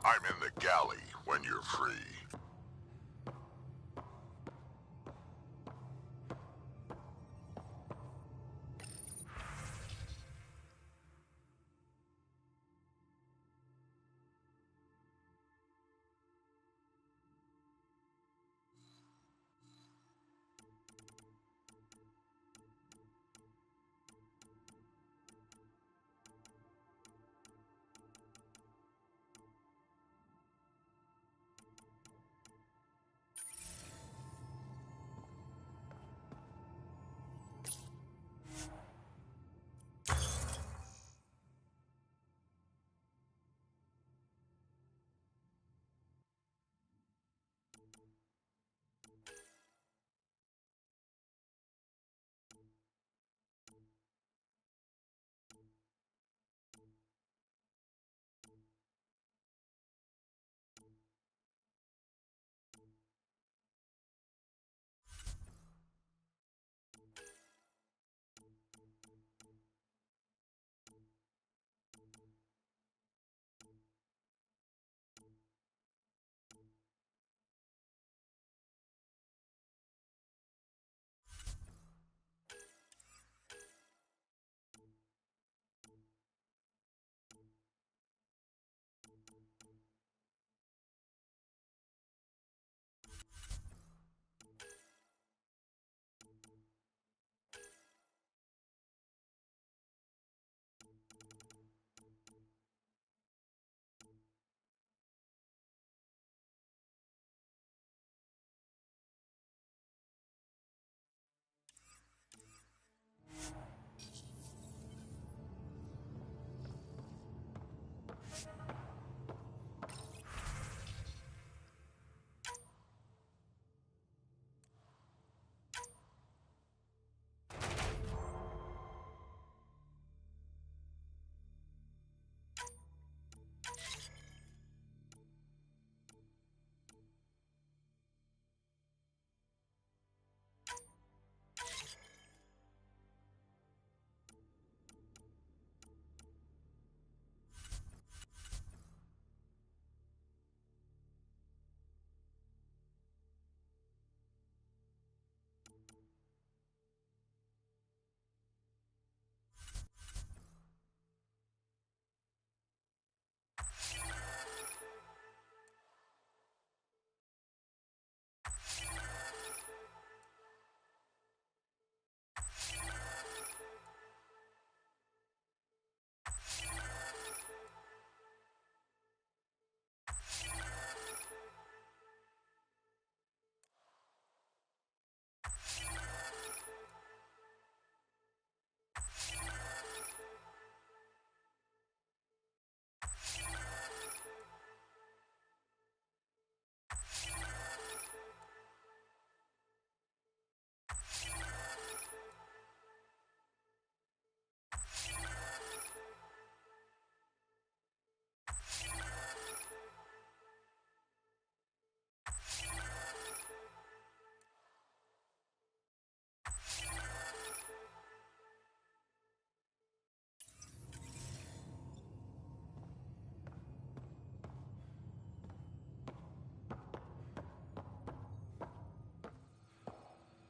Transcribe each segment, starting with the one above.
I'm in the galley when you're free.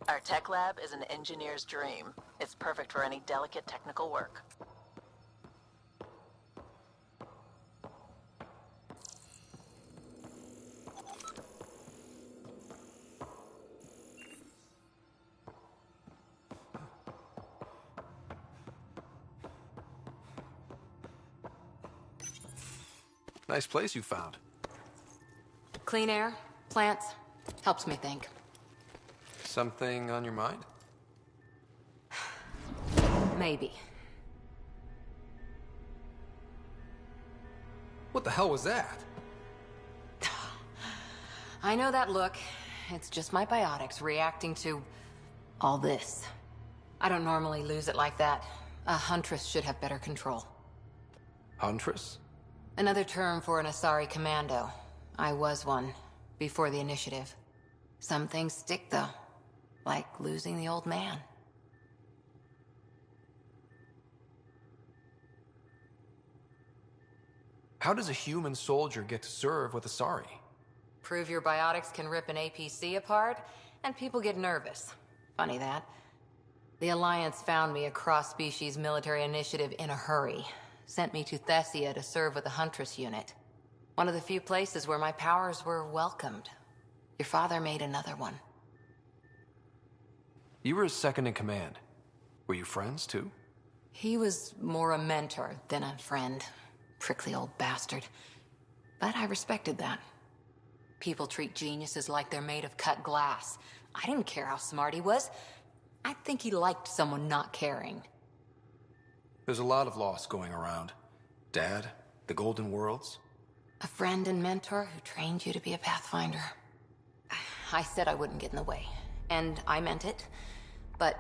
Our tech lab is an engineer's dream. It's perfect for any delicate technical work. Nice place you found. Clean air, plants, helps me think. Something on your mind? Maybe. What the hell was that? I know that look. It's just my biotics reacting to all this. I don't normally lose it like that. A huntress should have better control. Huntress? Another term for an Asari commando. I was one, before the initiative. Some things stick, though. Like losing the old man. How does a human soldier get to serve with Asari? Prove your biotics can rip an APC apart, and people get nervous. Funny that. The Alliance found me a cross-species military initiative in a hurry. Sent me to Thessia to serve with the Huntress unit. One of the few places where my powers were welcomed. Your father made another one. You were his second in command. Were you friends, too? He was more a mentor than a friend. Prickly old bastard. But I respected that. People treat geniuses like they're made of cut glass. I didn't care how smart he was. I think he liked someone not caring. There's a lot of loss going around. Dad, the Golden Worlds. A friend and mentor who trained you to be a Pathfinder. I said I wouldn't get in the way. And I meant it. But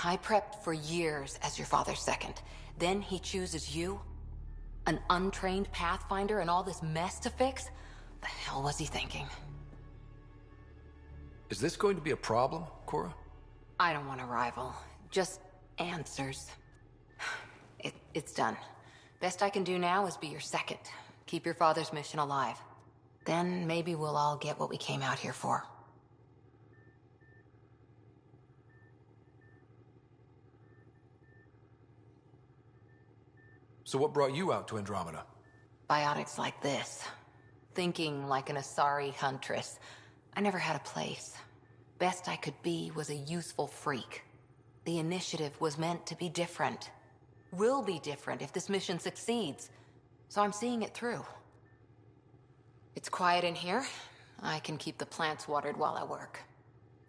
I prepped for years as your father's second. Then he chooses you? An untrained Pathfinder and all this mess to fix? The hell was he thinking? Is this going to be a problem, Cora? I don't want a rival. Just answers. It's done. Best I can do now is be your second. Keep your father's mission alive. Then maybe we'll all get what we came out here for. So what brought you out to Andromeda? Biotics like this. Thinking like an Asari huntress. I never had a place. Best I could be was a useful freak. The initiative was meant to be different. Will be different if this mission succeeds. So I'm seeing it through. It's quiet in here. I can keep the plants watered while I work.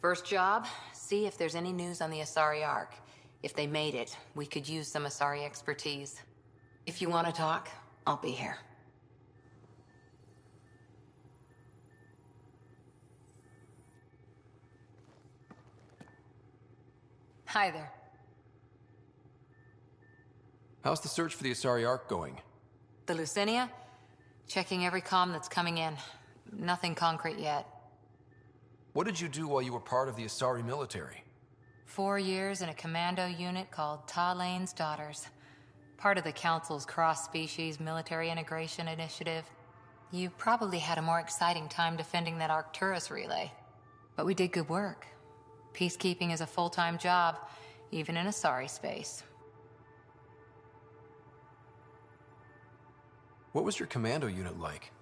First job, see if there's any news on the Asari Ark. If they made it, we could use some Asari expertise. If you want to talk, I'll be here. Hi there. How's the search for the Asari Ark going? The Lucinia? Checking every comm that's coming in. Nothing concrete yet. What did you do while you were part of the Asari military? 4 years in a commando unit called Ta Lane's Daughters. Part of the Council's cross-species military integration initiative. You probably had a more exciting time defending that Arcturus relay. But we did good work. Peacekeeping is a full-time job, even in Asari space. What was your commando unit like?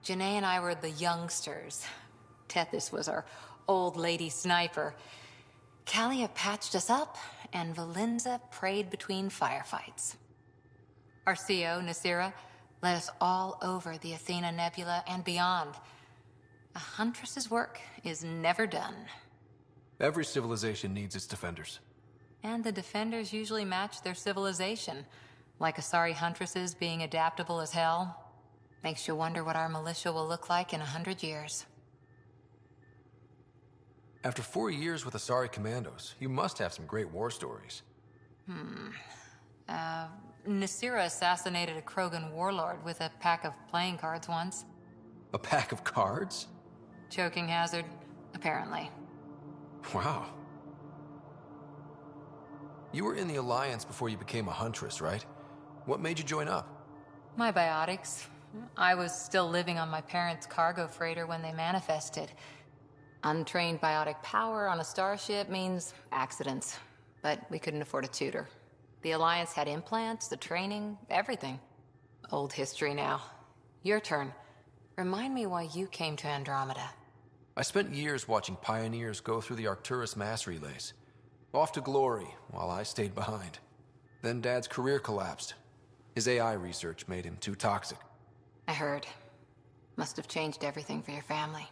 Janae and I were the youngsters. Tethys was our old lady sniper. Kalia patched us up, and Valenza prayed between firefights. Our CO, Nasira, led us all over the Athena Nebula and beyond. A huntress's work is never done. Every civilization needs its defenders. And the defenders usually match their civilization. Like Asari huntresses being adaptable as hell. Makes you wonder what our militia will look like in 100 years. After 4 years with Asari commandos, you must have some great war stories. Nasira assassinated a Krogan warlord with a pack of playing cards once. A pack of cards? Choking hazard, apparently. Wow. You were in the Alliance before you became a huntress, right? What made you join up? My biotics. I was still living on my parents' cargo freighter when they manifested. Untrained biotic power on a starship means accidents. But we couldn't afford a tutor. The Alliance had implants, the training, everything. Old history now. Your turn. Remind me why you came to Andromeda. I spent years watching pioneers go through the Arcturus mass relays. Off to glory, while I stayed behind. Then Dad's career collapsed. His AI research made him too toxic. I heard. Must have changed everything for your family.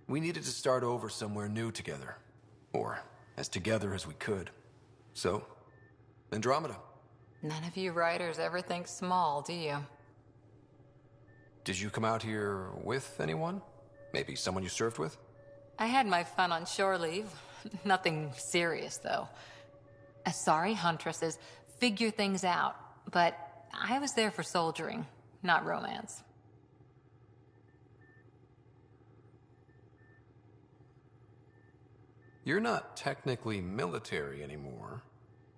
We needed to start over somewhere new together. Or as together as we could. So, Andromeda. None of you writers ever think small, do you? Did you come out here with anyone? Maybe someone you served with? I had my fun on shore leave. Nothing serious, though. Asari huntresses figure things out, but I was there for soldiering, not romance. You're not technically military anymore.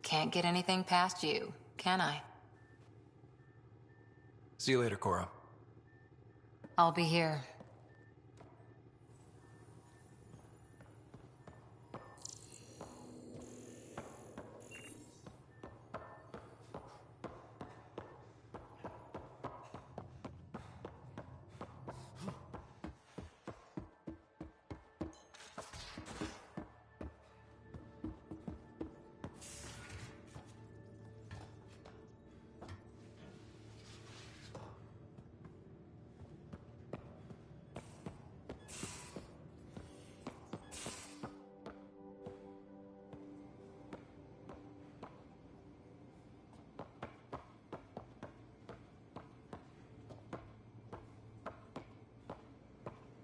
Can't get anything past you, can I? See you later, Cora. I'll be here.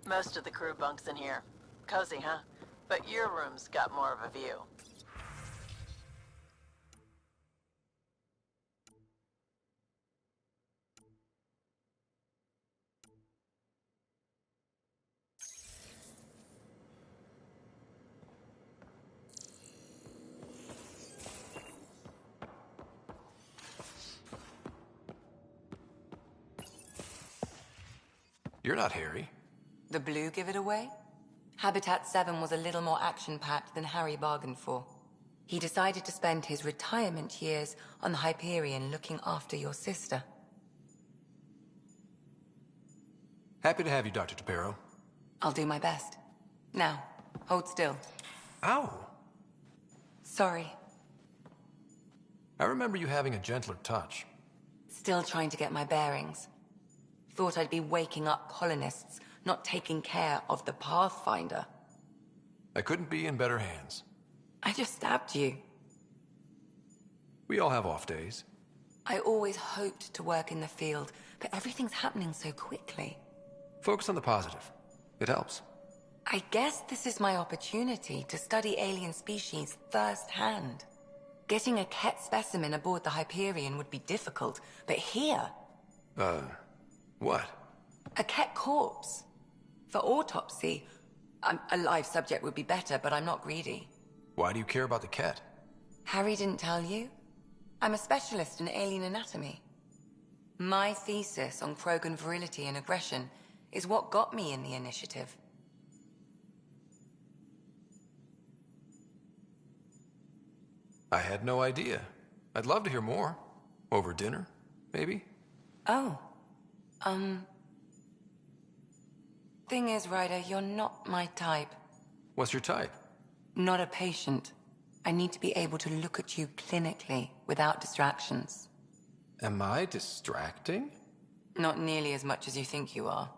Most of the crew bunks in here. Cozy, huh? But your room's got more of a view. You're not Harry. The blue give it away? Habitat 7 was a little more action-packed than Harry bargained for. He decided to spend his retirement years on the Hyperion looking after your sister. Happy to have you, Dr. Tapero. I'll do my best. Now, hold still. Ow! Sorry. I remember you having a gentler touch. Still trying to get my bearings. Thought I'd be waking up colonists, not taking care of the Pathfinder. I couldn't be in better hands. I just stabbed you. We all have off days. I always hoped to work in the field, but everything's happening so quickly. Focus on the positive. It helps. I guess this is my opportunity to study alien species firsthand. Getting a Ket specimen aboard the Hyperion would be difficult, but here... What? A Ket corpse. For autopsy, a live subject would be better, but I'm not greedy. Why do you care about the cat? Harry didn't tell you? I'm a specialist in alien anatomy. My thesis on Krogan virility and aggression is what got me in the initiative. I had no idea. I'd love to hear more. Over dinner, maybe? Oh. Thing is, Ryder, you're not my type. What's your type? Not a patient. I need to be able to look at you clinically, without distractions. Am I distracting? Not nearly as much as you think you are.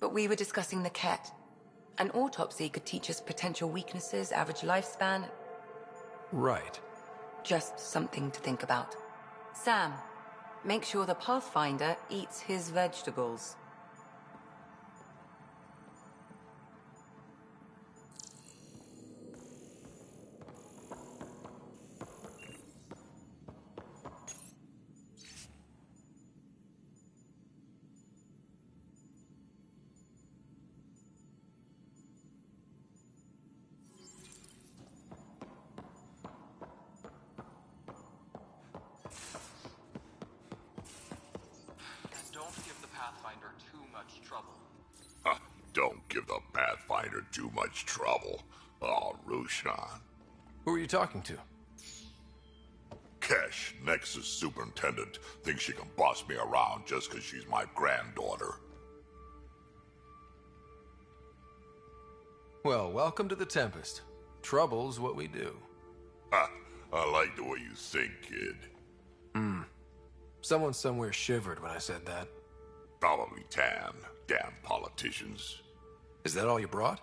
But we were discussing the Ket. An autopsy could teach us potential weaknesses, average lifespan. Right. Just something to think about. Sam, make sure the Pathfinder eats his vegetables. Don't give the Pathfinder too much trouble. Don't give the Pathfinder too much trouble. Oh, Rushan. Who are you talking to? Kesh, Nexus Superintendent, thinks she can boss me around just because she's my granddaughter. Well, welcome to the Tempest. Trouble's what we do. Ha! I like the way you think, kid. Someone somewhere shivered when I said that. Probably Tan. Damn politicians. Is that all you brought?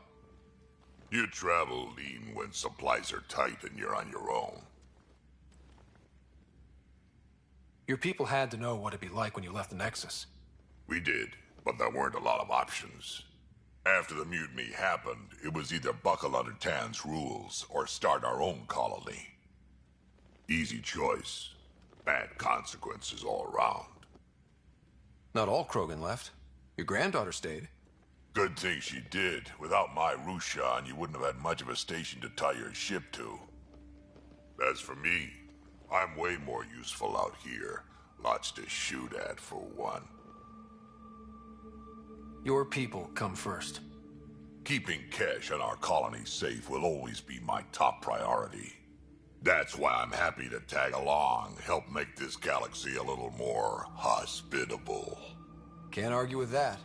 You travel lean when supplies are tight and you're on your own. Your people had to know what it'd be like when you left the Nexus. We did, but there weren't a lot of options. After the mutiny happened, it was either buckle under Tan's rules or start our own colony. Easy choice. Bad consequences all around. Not all Krogan left. Your granddaughter stayed. Good thing she did. Without my Rushan, you wouldn't have had much of a station to tie your ship to. As for me, I'm way more useful out here. Lots to shoot at, for one. Your people come first. Keeping Kesh and our colony safe will always be my top priority. That's why I'm happy to tag along, help make this galaxy a little more hospitable. Can't argue with that.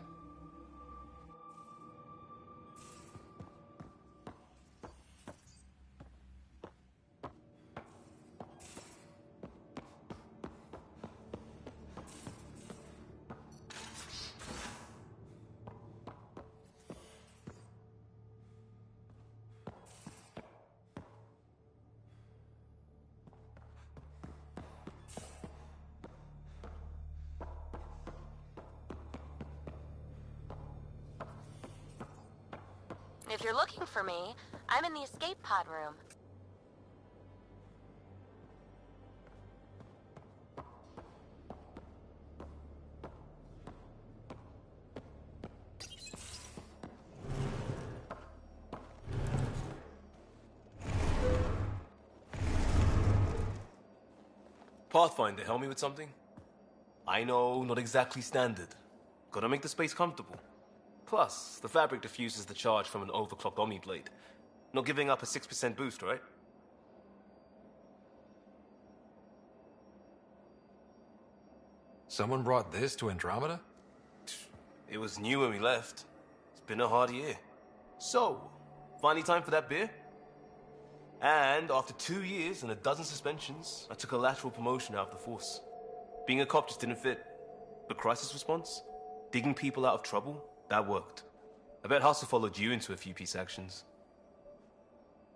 If you're looking for me, I'm in the escape pod room. Pathfinder, help me with something? I know, not exactly standard. Gotta make the space comfortable. Plus, the fabric diffuses the charge from an overclocked Omniblade. Not giving up a 6% boost, right? Someone brought this to Andromeda? It was new when we left. It's been a hard year. So, finally time for that beer? And after 2 years and a dozen suspensions, I took a lateral promotion out of the force. Being a cop just didn't fit. But crisis response? Digging people out of trouble? That worked. I bet Hustle followed you into a few peace actions.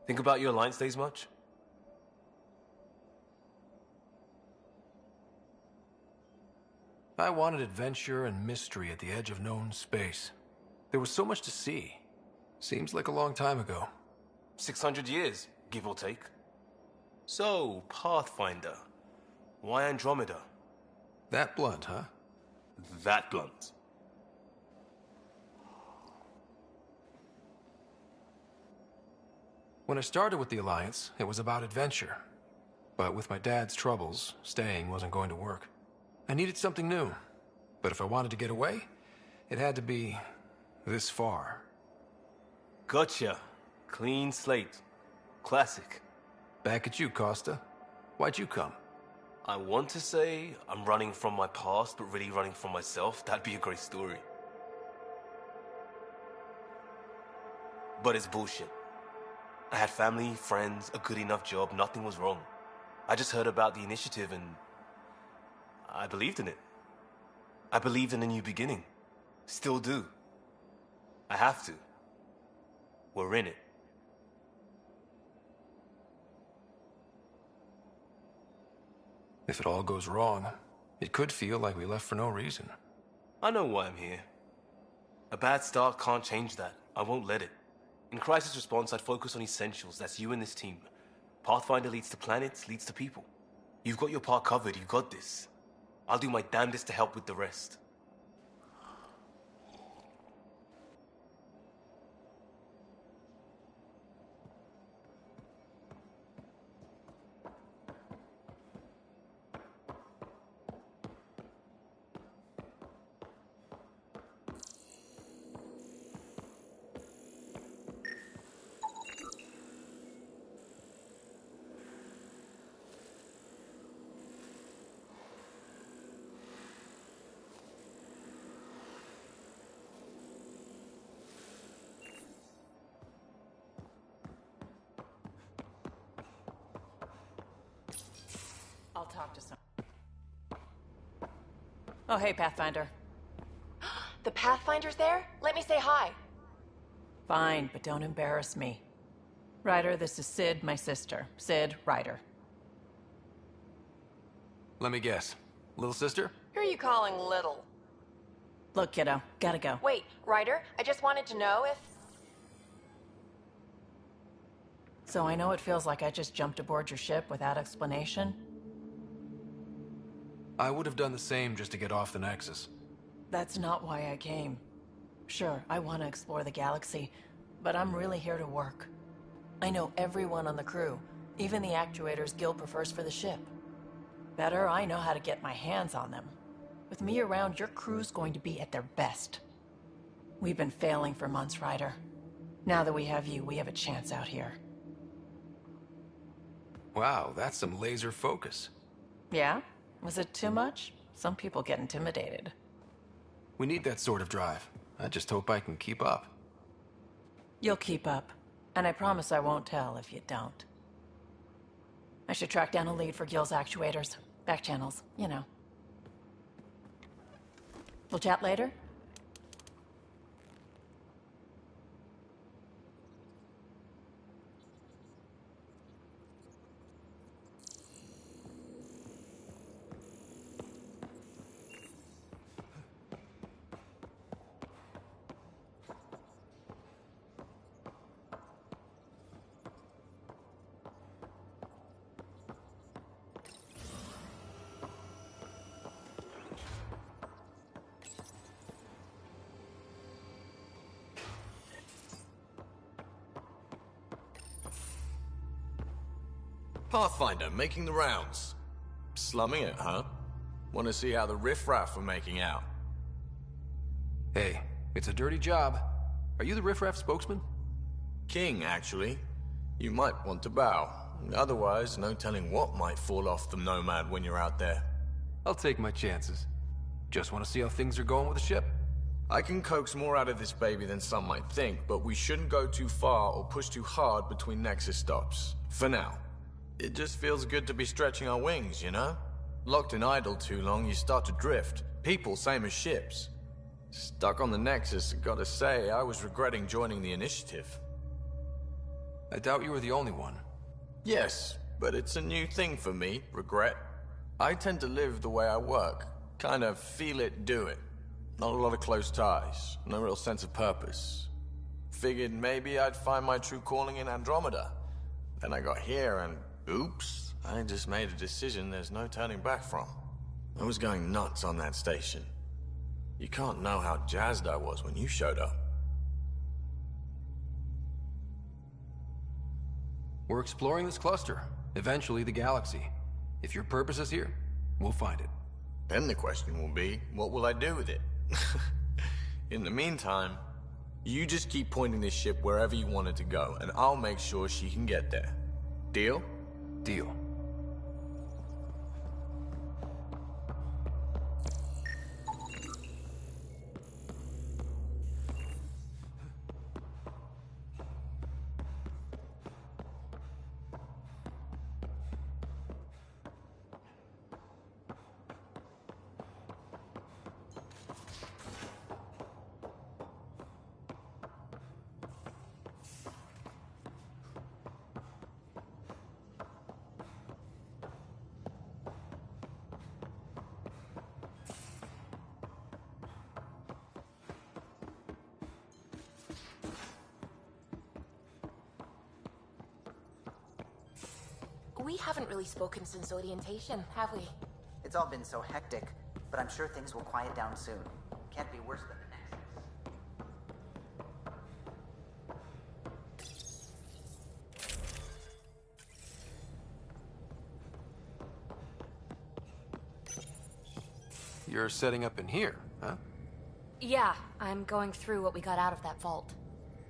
Think about your Alliance days much? I wanted adventure and mystery at the edge of known space. There was so much to see. Seems like a long time ago. 600 years, give or take. So, Pathfinder. Why Andromeda? That blunt, huh? That blunt. When I started with the Alliance, it was about adventure. But with my dad's troubles, staying wasn't going to work. I needed something new. But if I wanted to get away, it had to be this far. Gotcha. Clean slate. Classic. Back at you, Costa. Why'd you come? I want to say I'm running from my past, but really running from myself. That'd be a great story. But it's bullshit. I had family, friends, a good enough job, nothing was wrong. I just heard about the initiative and I believed in it. I believed in a new beginning. Still do. I have to. We're in it. If it all goes wrong, it could feel like we left for no reason. I know why I'm here. A bad start can't change that. I won't let it. In crisis response, I'd focus on essentials. That's you and this team. Pathfinder leads to planets, leads to people. You've got your part covered. You got this. I'll do my damnedest to help with the rest. I'll talk to some. Oh, hey, Pathfinder. The Pathfinder's there? Let me say hi. Fine, but don't embarrass me. Ryder, this is Sid, my sister. Sid, Ryder. Let me guess. Little sister? Who are you calling little? Look, kiddo, gotta go. Wait, Ryder, I just wanted to know if... So I know it feels like I just jumped aboard your ship without explanation. I would have done the same just to get off the Nexus. That's not why I came. Sure, I want to explore the galaxy, but I'm really here to work. I know everyone on the crew, even the actuators Gil prefers for the ship. Better, I know how to get my hands on them. With me around, your crew's going to be at their best. We've been failing for months, Ryder. Now that we have you, we have a chance out here. Wow, that's some laser focus. Yeah? Was it too much? Some people get intimidated. We need that sort of drive. I just hope I can keep up. You'll keep up. And I promise I won't tell if you don't. I should track down a lead for Gil's actuators. Back channels, you know. We'll chat later? Pathfinder, making the rounds. Slumming it, huh? Want to see how the riffraff are making out? Hey, it's a dirty job. Are you the riffraff spokesman? King, actually. You might want to bow. Otherwise, no telling what might fall off the Nomad when you're out there. I'll take my chances. Just want to see how things are going with the ship. I can coax more out of this baby than some might think, but we shouldn't go too far or push too hard between Nexus stops. For now. It just feels good to be stretching our wings, you know? Locked in idle too long, you start to drift. People, same as ships. Stuck on the Nexus, gotta say, I was regretting joining the Initiative. I doubt you were the only one. Yes, but it's a new thing for me, regret. I tend to live the way I work. Kind of feel it, do it. Not a lot of close ties, no real sense of purpose. Figured maybe I'd find my true calling in Andromeda. Then I got here and, oops, I just made a decision there's no turning back from. I was going nuts on that station. You can't know how jazzed I was when you showed up. We're exploring this cluster, eventually the galaxy. If your purpose is here, we'll find it. Then the question will be, what will I do with it? In the meantime, you just keep pointing this ship wherever you want it to go, and I'll make sure she can get there. Deal? Deal. We haven't really spoken since orientation, have we? It's all been so hectic, but I'm sure things will quiet down soon. Can't be worse than the Nexus. You're setting up in here, huh? Yeah, I'm going through what we got out of that vault.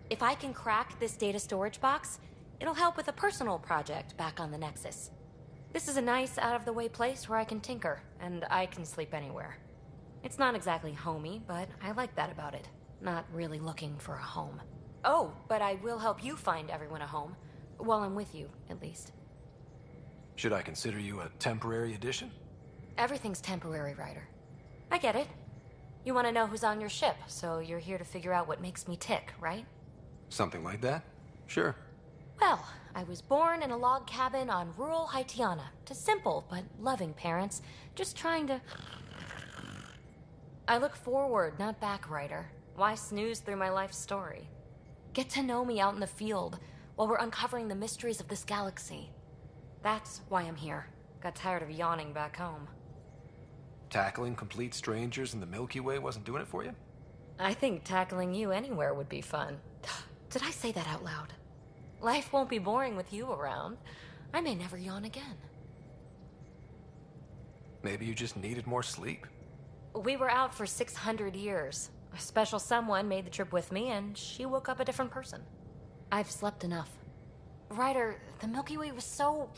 If I can crack this data storage box, it'll help with a personal project back on the Nexus. This is a nice, out-of-the-way place where I can tinker, and I can sleep anywhere. It's not exactly homey, but I like that about it. Not really looking for a home. Oh, but I will help you find everyone a home. While I'm with you, at least. Should I consider you a temporary addition? Everything's temporary, Ryder. I get it. You want to know who's on your ship, so you're here to figure out what makes me tick, right? Something like that? Sure. Well, I was born in a log cabin on rural Haitiana to simple but loving parents, just trying to... I look forward, not back, Ryder. Why snooze through my life story? Get to know me out in the field while we're uncovering the mysteries of this galaxy. That's why I'm here. Got tired of yawning back home. Tackling complete strangers in the Milky Way wasn't doing it for you? I think tackling you anywhere would be fun. Did I say that out loud? Life won't be boring with you around. I may never yawn again. Maybe you just needed more sleep. We were out for 600 years. A special someone made the trip with me, and she woke up a different person. I've slept enough. Ryder, the Milky Way was so...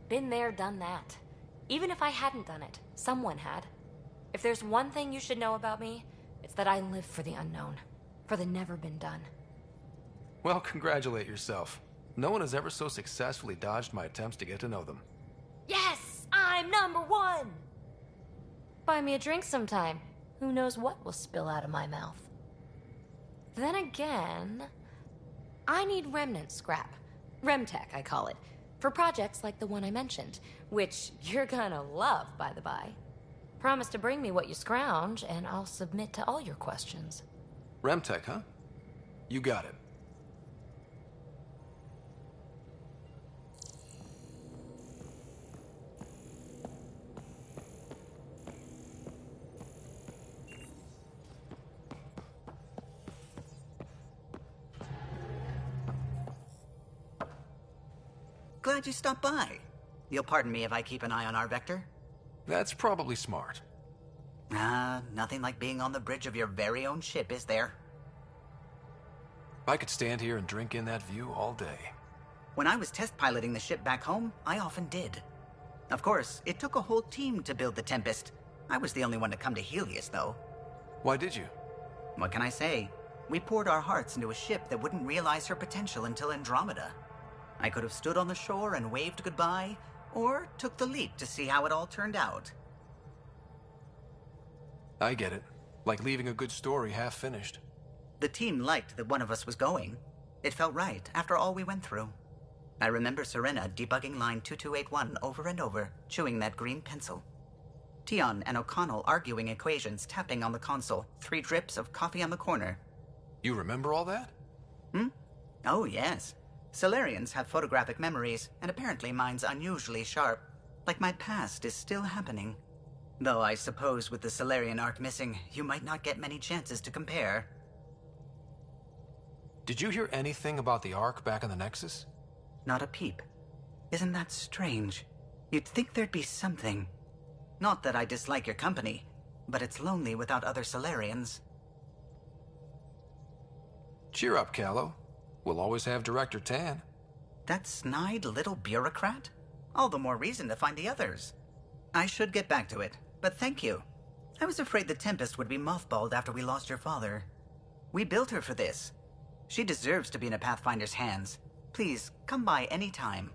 been there, done that. Even if I hadn't done it, someone had. If there's one thing you should know about me, it's that I live for the unknown. For the never been done. Well, congratulate yourself. No one has ever so successfully dodged my attempts to get to know them. Yes! I'm #1! Buy me a drink sometime. Who knows what will spill out of my mouth. Then again, I need remnant scrap. Remtech, I call it. For projects like the one I mentioned, which you're gonna love, by the by. Promise to bring me what you scrounge, and I'll submit to all your questions. Remtech, huh? You got it. Glad you stopped by. You'll pardon me if I keep an eye on our vector? That's probably smart. Nothing like being on the bridge of your very own ship, is there? I could stand here and drink in that view all day. When I was test piloting the ship back home, I often did. Of course, it took a whole team to build the Tempest. I was the only one to come to Helios, though. Why did you? What can I say? We poured our hearts into a ship that wouldn't realize her potential until Andromeda. I could have stood on the shore and waved goodbye, or took the leap to see how it all turned out. I get it. Like leaving a good story half-finished. The team liked that one of us was going. It felt right, after all we went through. I remember Serena debugging line 2281 over and over, chewing that green pencil. Tion and O'Connell arguing equations, tapping on the console, 3 drips of coffee on the corner. You remember all that? Oh, yes. Solarians have photographic memories, and apparently mine's unusually sharp. Like my past is still happening. Though I suppose with the Solarian arc missing, you might not get many chances to compare. Did you hear anything about the Ark back in the Nexus? Not a peep. Isn't that strange? You'd think there'd be something. Not that I dislike your company, but it's lonely without other Solarians. Cheer up, Callow. We'll always have Director Tan. That snide little bureaucrat? All the more reason to find the others. I should get back to it, but thank you. I was afraid the Tempest would be mothballed after we lost your father. We built her for this. She deserves to be in a Pathfinder's hands. Please, come by any time.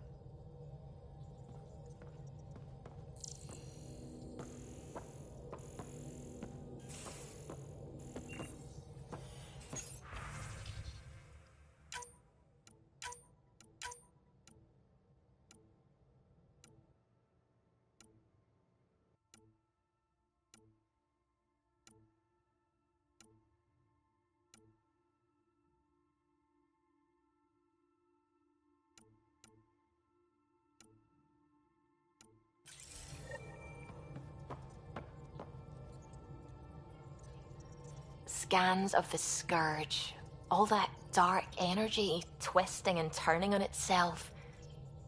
Scans of the Scourge. All that dark energy twisting and turning on itself.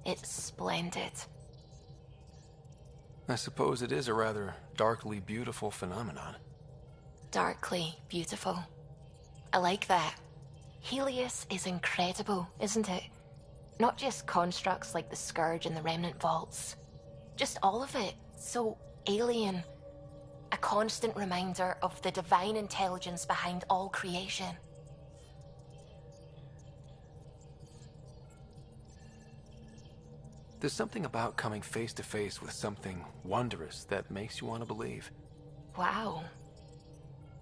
It's splendid. I suppose it is a rather darkly beautiful phenomenon. Darkly beautiful. I like that. Helios is incredible, isn't it? Not just constructs like the Scourge and the Remnant Vaults. Just all of it. So alien. A constant reminder of the divine intelligence behind all creation. There's something about coming face to face with something wondrous that makes you want to believe. Wow.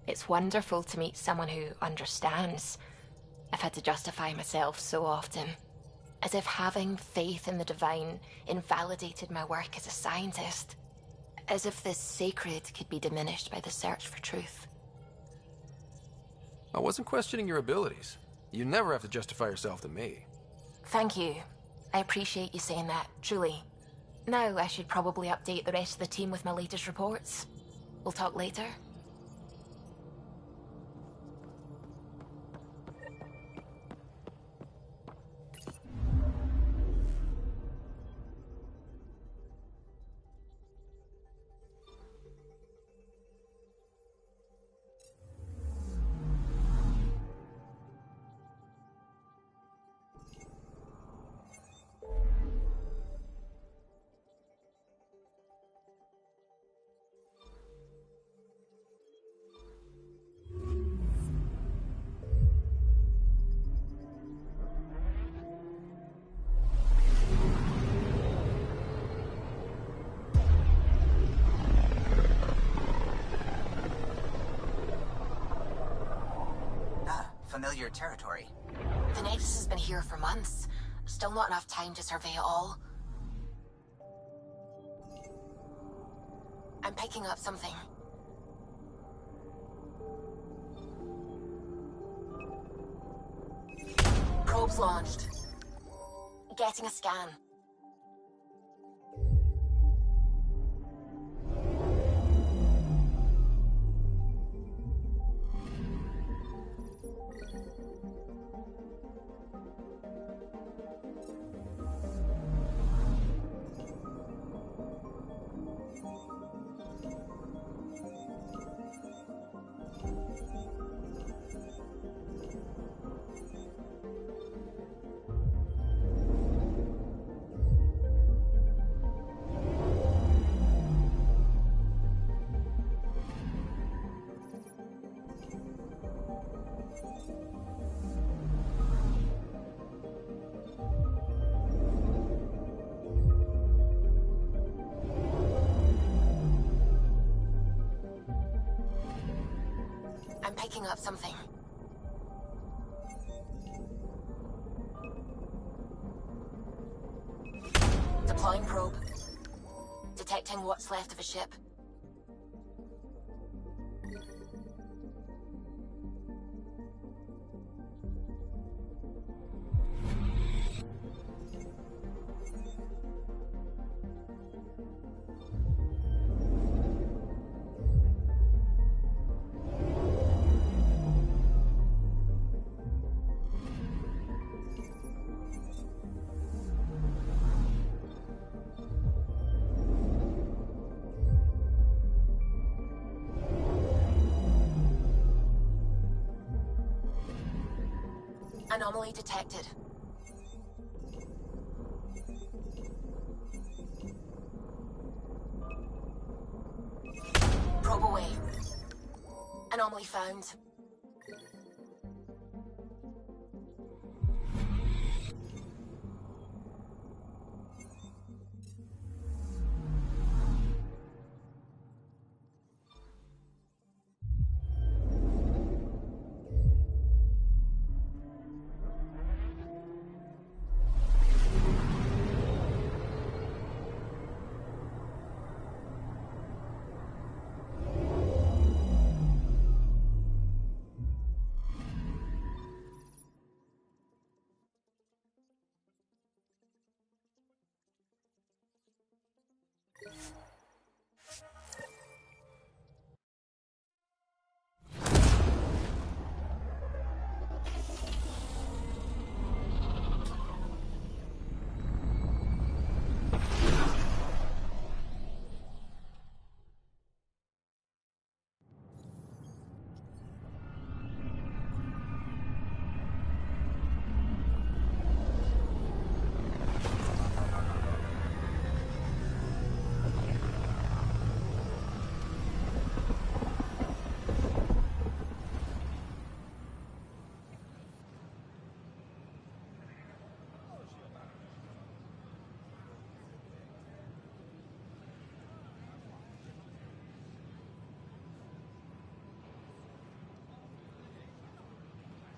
It's wonderful to meet someone who understands. I've had to justify myself so often. As if having faith in the divine invalidated my work as a scientist. As if the sacred could be diminished by the search for truth. I wasn't questioning your abilities. You never have to justify yourself to me. Thank you. I appreciate you saying that, truly. Now I should probably update the rest of the team with my latest reports. We'll talk later. unfamiliar territory. The Nexus has been here for months. Still not enough time to survey it all. I'm picking up something. Probes launched. Getting a scan. I'm picking up something. Deploying probe. Detecting what's left of a ship. Anomaly detected. Probe away. Anomaly found.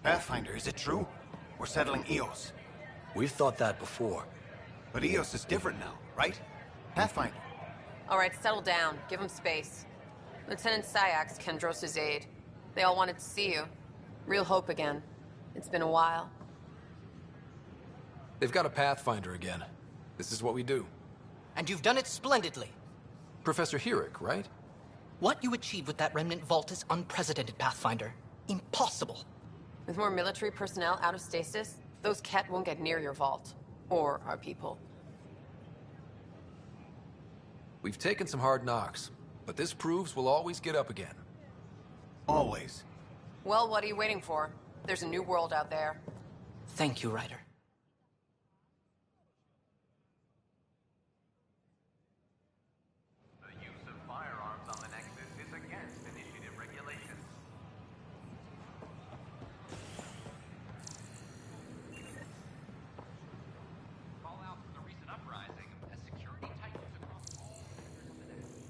Pathfinder, is it true? We're settling Eos. We've thought that before. But Eos is different now, right? Pathfinder. All right, settle down. Give him space. Lieutenant Syax, Kendros' aide. They all wanted to see you. Real hope again. It's been a while. They've got a Pathfinder again. This is what we do. And you've done it splendidly. Professor Herrick, right? What you achieved with that remnant vault is unprecedented, Pathfinder. Impossible. With more military personnel out of stasis, those Ket won't get near your vault. Or our people. We've taken some hard knocks, but this proves we'll always get up again. Always. Well, what are you waiting for? There's a new world out there. Thank you, Ryder. The use of firearms on the Nexus is against initiative regulations. Fallout from the recent uprising as security tightens across all sectors of the Nexus.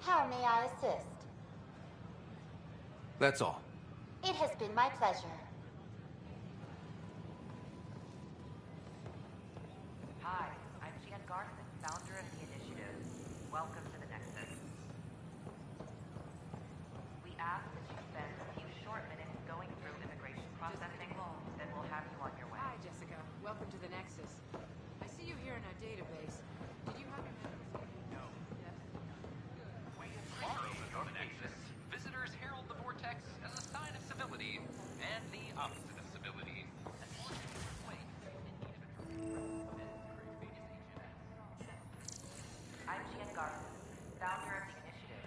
How may I assist? That's all. It has been my pleasure. Hi, I'm Jan Garson, founder of the initiative. Welcome to the Nexus. We ask that you spend a few short minutes going through immigration processing, then we'll have you on your way. Hi, Jessica. Welcome to the Nexus. I see you here in our database. Did you have your medical? No. Yes. On the Nexus, visitors herald the vortex as a sign of civility and the opposite of civility. I'm Jan Garson, founder of the initiative.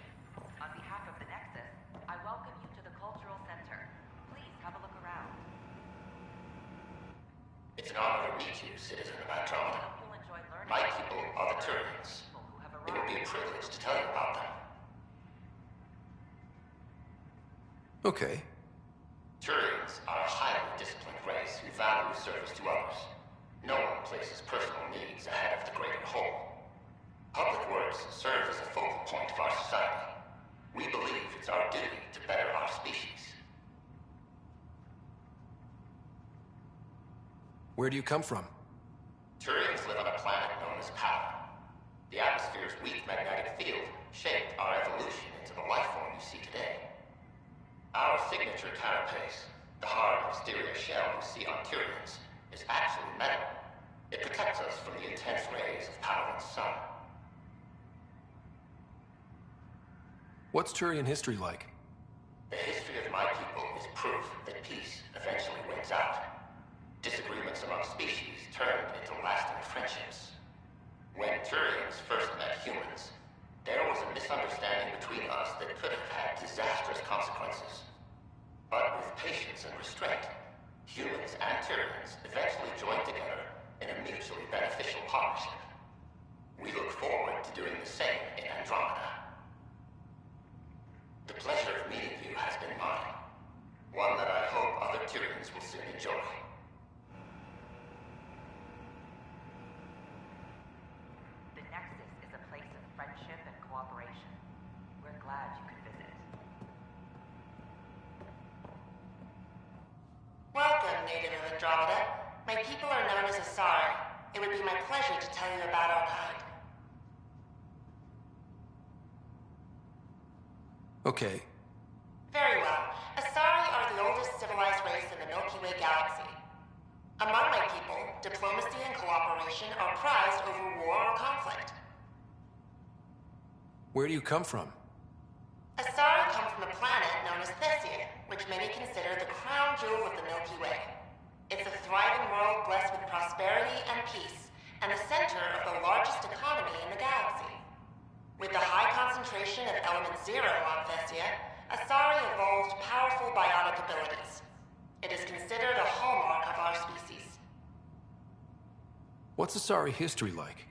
On behalf of the Nexus, I welcome you to the Cultural Center. Please have a look around. It's an honor to meet you, citizen of Andromeda. You'll enjoy learning My people are the Turians. It would be a privilege to tell you about them. Okay. Turians are a highly disciplined race who value service to others. No one places personal needs ahead of the greater whole. Public works serve as a focal point of our society. We believe it's our duty to better our species. Where do you come from? Turians live on a planet known as Power. The atmosphere's weak magnetic field shaped our evolution into the life form you see today. Our signature carapace, the hard exterior shell you see on Turians, is actually metal. It protects us from the intense rays of Power's sun. What's Turian history like? The history of my people is proof that peace eventually wins out. Disagreements among species turned into lasting friendships. When Turians first met humans, there was a misunderstanding between us that could have had disastrous consequences. But with patience and restraint, humans and Turians eventually joined together in a mutually beneficial partnership. We look forward to doing the same in Andromeda. The pleasure of meeting you has been mine. One that I hope other Turians will soon enjoy. The Nexus is a place of friendship and cooperation. We're glad you could visit. Welcome, native of Andromeda. My people are known as Asari. It would be my pleasure to tell you about our kind. Okay. Very well. Asari are the oldest civilized race in the Milky Way galaxy. Among my people, diplomacy and cooperation are prized over war or conflict. Where do you come from? Asari come from a planet known as Thesia, which many consider the crown jewel of the Milky Way. It's a thriving world blessed with prosperity and peace, and the center of the largest economy in the galaxy. With the high concentration of element zero on Thesia, Asari evolved powerful biotic abilities. It is considered a hallmark of our species. What's Asari history like?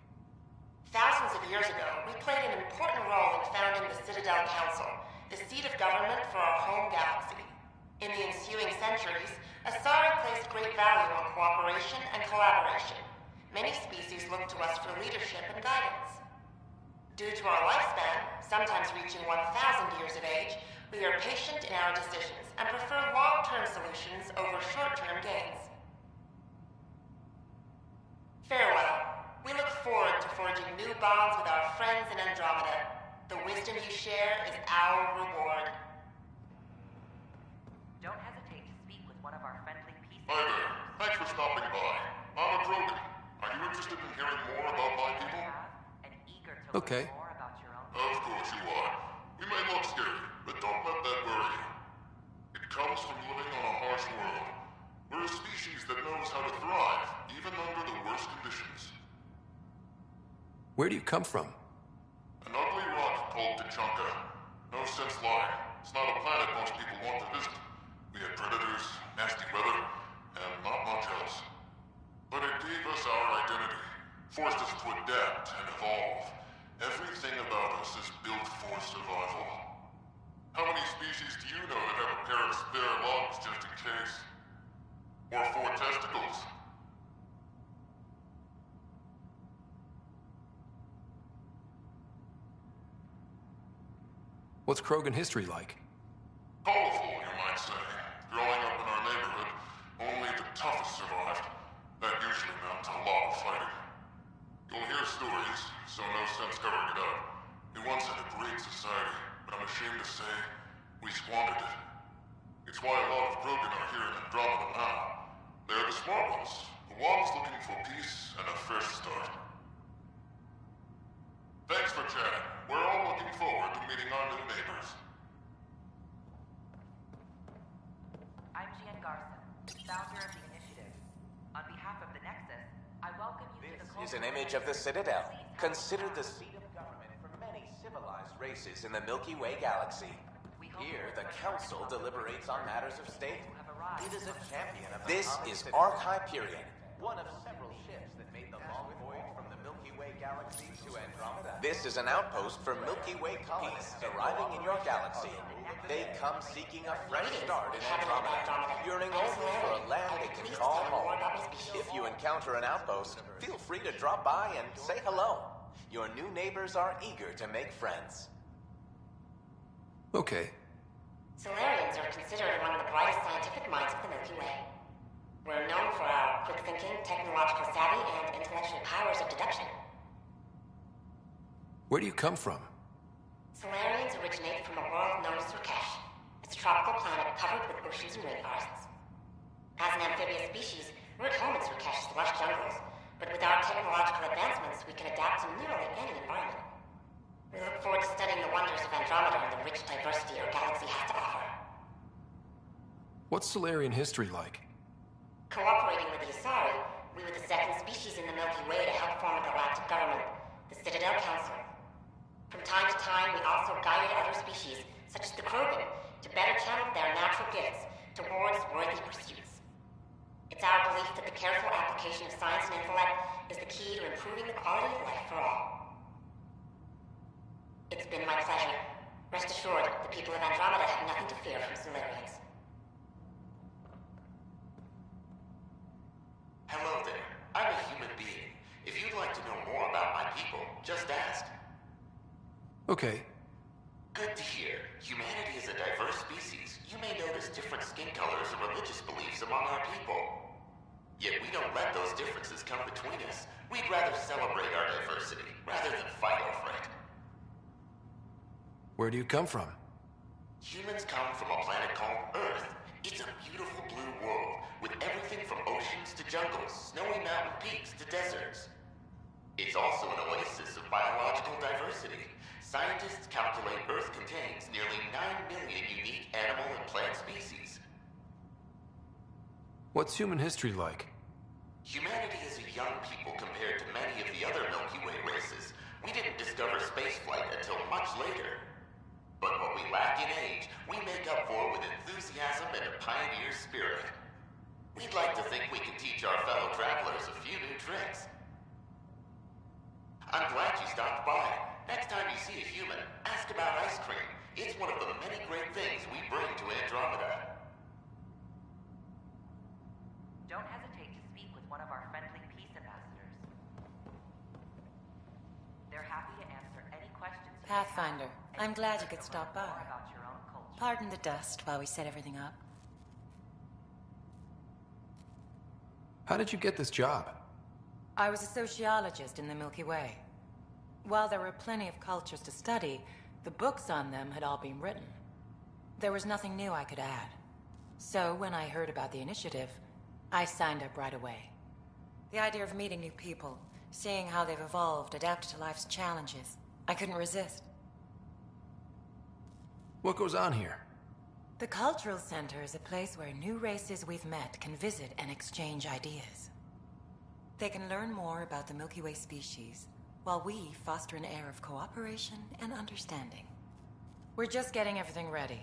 Thousands of years ago, we played an important role in founding the Citadel Council, the seat of government for our home galaxy. In the ensuing centuries, Asari placed great value on cooperation and collaboration. Many species look to us for leadership and guidance. Due to our lifespan, sometimes reaching 1,000 years of age, we are patient in our decisions and prefer long-term solutions over short-term gains. Farewell. We look forward to forging new bonds with our friends in Andromeda. The wisdom you share is our reward. Don't hesitate to speak with one of our friendly peace. Hi there. Thanks for stopping by. I'm a Krogan. Are you interested in hearing more about my people? Okay. Of course you are. We may look scary, but don't let that worry you. It comes from living on a harsh world. We're a species that knows how to thrive, even under the worst conditions. Where do you come from? An ugly rock called Tachanka. No sense lying. It's not a planet most people want to visit. We had predators, nasty weather, and not much else. But it gave us our identity, forced us to adapt and evolve. Everything about us is built for survival. How many species do you know that have a pair of spare lungs just in case? Or 4 testicles? What's Krogan history like? Colorful, you might say. Growing up in our neighborhood, only the toughest survived. That usually meant a lot of fighting. You'll hear stories, so no sense covering it up. We once had a great society, but I'm ashamed to say, we squandered it. It's why a lot of Krogan are here in Andromeda now. They're the smart ones, the ones looking for peace and a fresh start. Thanks for chatting. We're all looking forward to meeting our new neighbors. I'm Gian Garson, founder of the initiative. On behalf of the Nexus, I welcome you to the This is an image of the Citadel, considered the seat of government for many civilized races in the Milky Way galaxy. Here, the Council deliberates on matters of state. It is a champion of the This is Ark Hyperion, one of several ships that made the long voyage from the Milky Way galaxy to Andromeda. This is an outpost for Milky Way colonists arriving in your galaxy. They come seeking a fresh start in Andromeda, yearning only for a land they can call home. If you encounter an outpost, feel free to drop by and say hello. Your new neighbors are eager to make friends. Okay. Solarians are considered among the brightest scientific minds of the Milky Way. We're known for our quick thinking, technological savvy, and intellectual powers of deduction. Where do you come from? Solarians originate from a world known as Surkesh. It's a tropical planet covered with oceans and rainforests. As an amphibious species, we're at home in Surkesh's lush jungles, but with our technological advancements, we can adapt to nearly any environment. We look forward to studying the wonders of Andromeda and the rich diversity our galaxy has to offer. What's Solarian history like? Cooperating with the Asari, we were the second species in the Milky Way to help form a galactic government, the Citadel Council. From time to time, we also guided other species, such as the Krogan, to better channel their natural gifts towards worthy pursuits. It's our belief that the careful application of science and intellect is the key to improving the quality of life for all. It's been my pleasure. Rest assured, the people of Andromeda have nothing to fear from Solarians. Hello there. I'm a human being. If you'd like to know more about my people, just ask. Okay. Good to hear. Humanity is a diverse species. You may notice different skin colors or religious beliefs among our people. Yet we don't let those differences come between us. We'd rather celebrate our diversity, rather than fight over it. Where do you come from? Humans come from a planet called Earth. It's a beautiful blue world, with everything from oceans to jungles, snowy mountain peaks to deserts. It's also an oasis of biological diversity. Scientists calculate Earth contains nearly 9 million unique animal and plant species. What's human history like? Humanity is a young people compared to many of the other Milky Way races. We didn't discover spaceflight until much later. But what we lack in age, we make up for with enthusiasm and a pioneer spirit. We'd like to think we can teach our fellow travelers a few new tricks. I'm glad you stopped by. Next time you see a human, ask about ice cream. It's one of the many great things we bring to Andromeda. Don't hesitate to speak with one of our friendly peace ambassadors. They're happy to answer any questions. Pathfinder, I'm glad you could stop by. About your own culture. Pardon the dust while we set everything up. How did you get this job? I was a sociologist in the Milky Way. While there were plenty of cultures to study, the books on them had all been written. There was nothing new I could add. So when I heard about the initiative, I signed up right away. The idea of meeting new people, seeing how they've evolved, adapted to life's challenges, I couldn't resist. What goes on here? The Cultural Center is a place where new races we've met can visit and exchange ideas. They can learn more about the Milky Way species, while we foster an air of cooperation and understanding. We're just getting everything ready.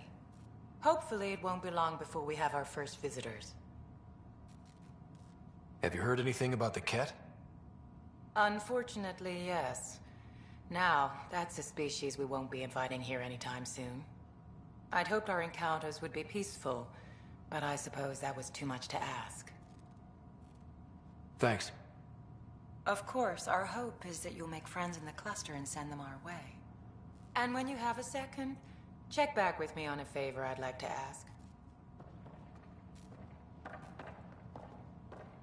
Hopefully it won't be long before we have our first visitors. Have you heard anything about the Ket? Unfortunately, yes. Now, that's a species we won't be inviting here anytime soon. I'd hoped our encounters would be peaceful, but I suppose that was too much to ask. Thanks. Of course, our hope is that you'll make friends in the cluster and send them our way. And when you have a second, Check back with me on a favor I'd like to ask.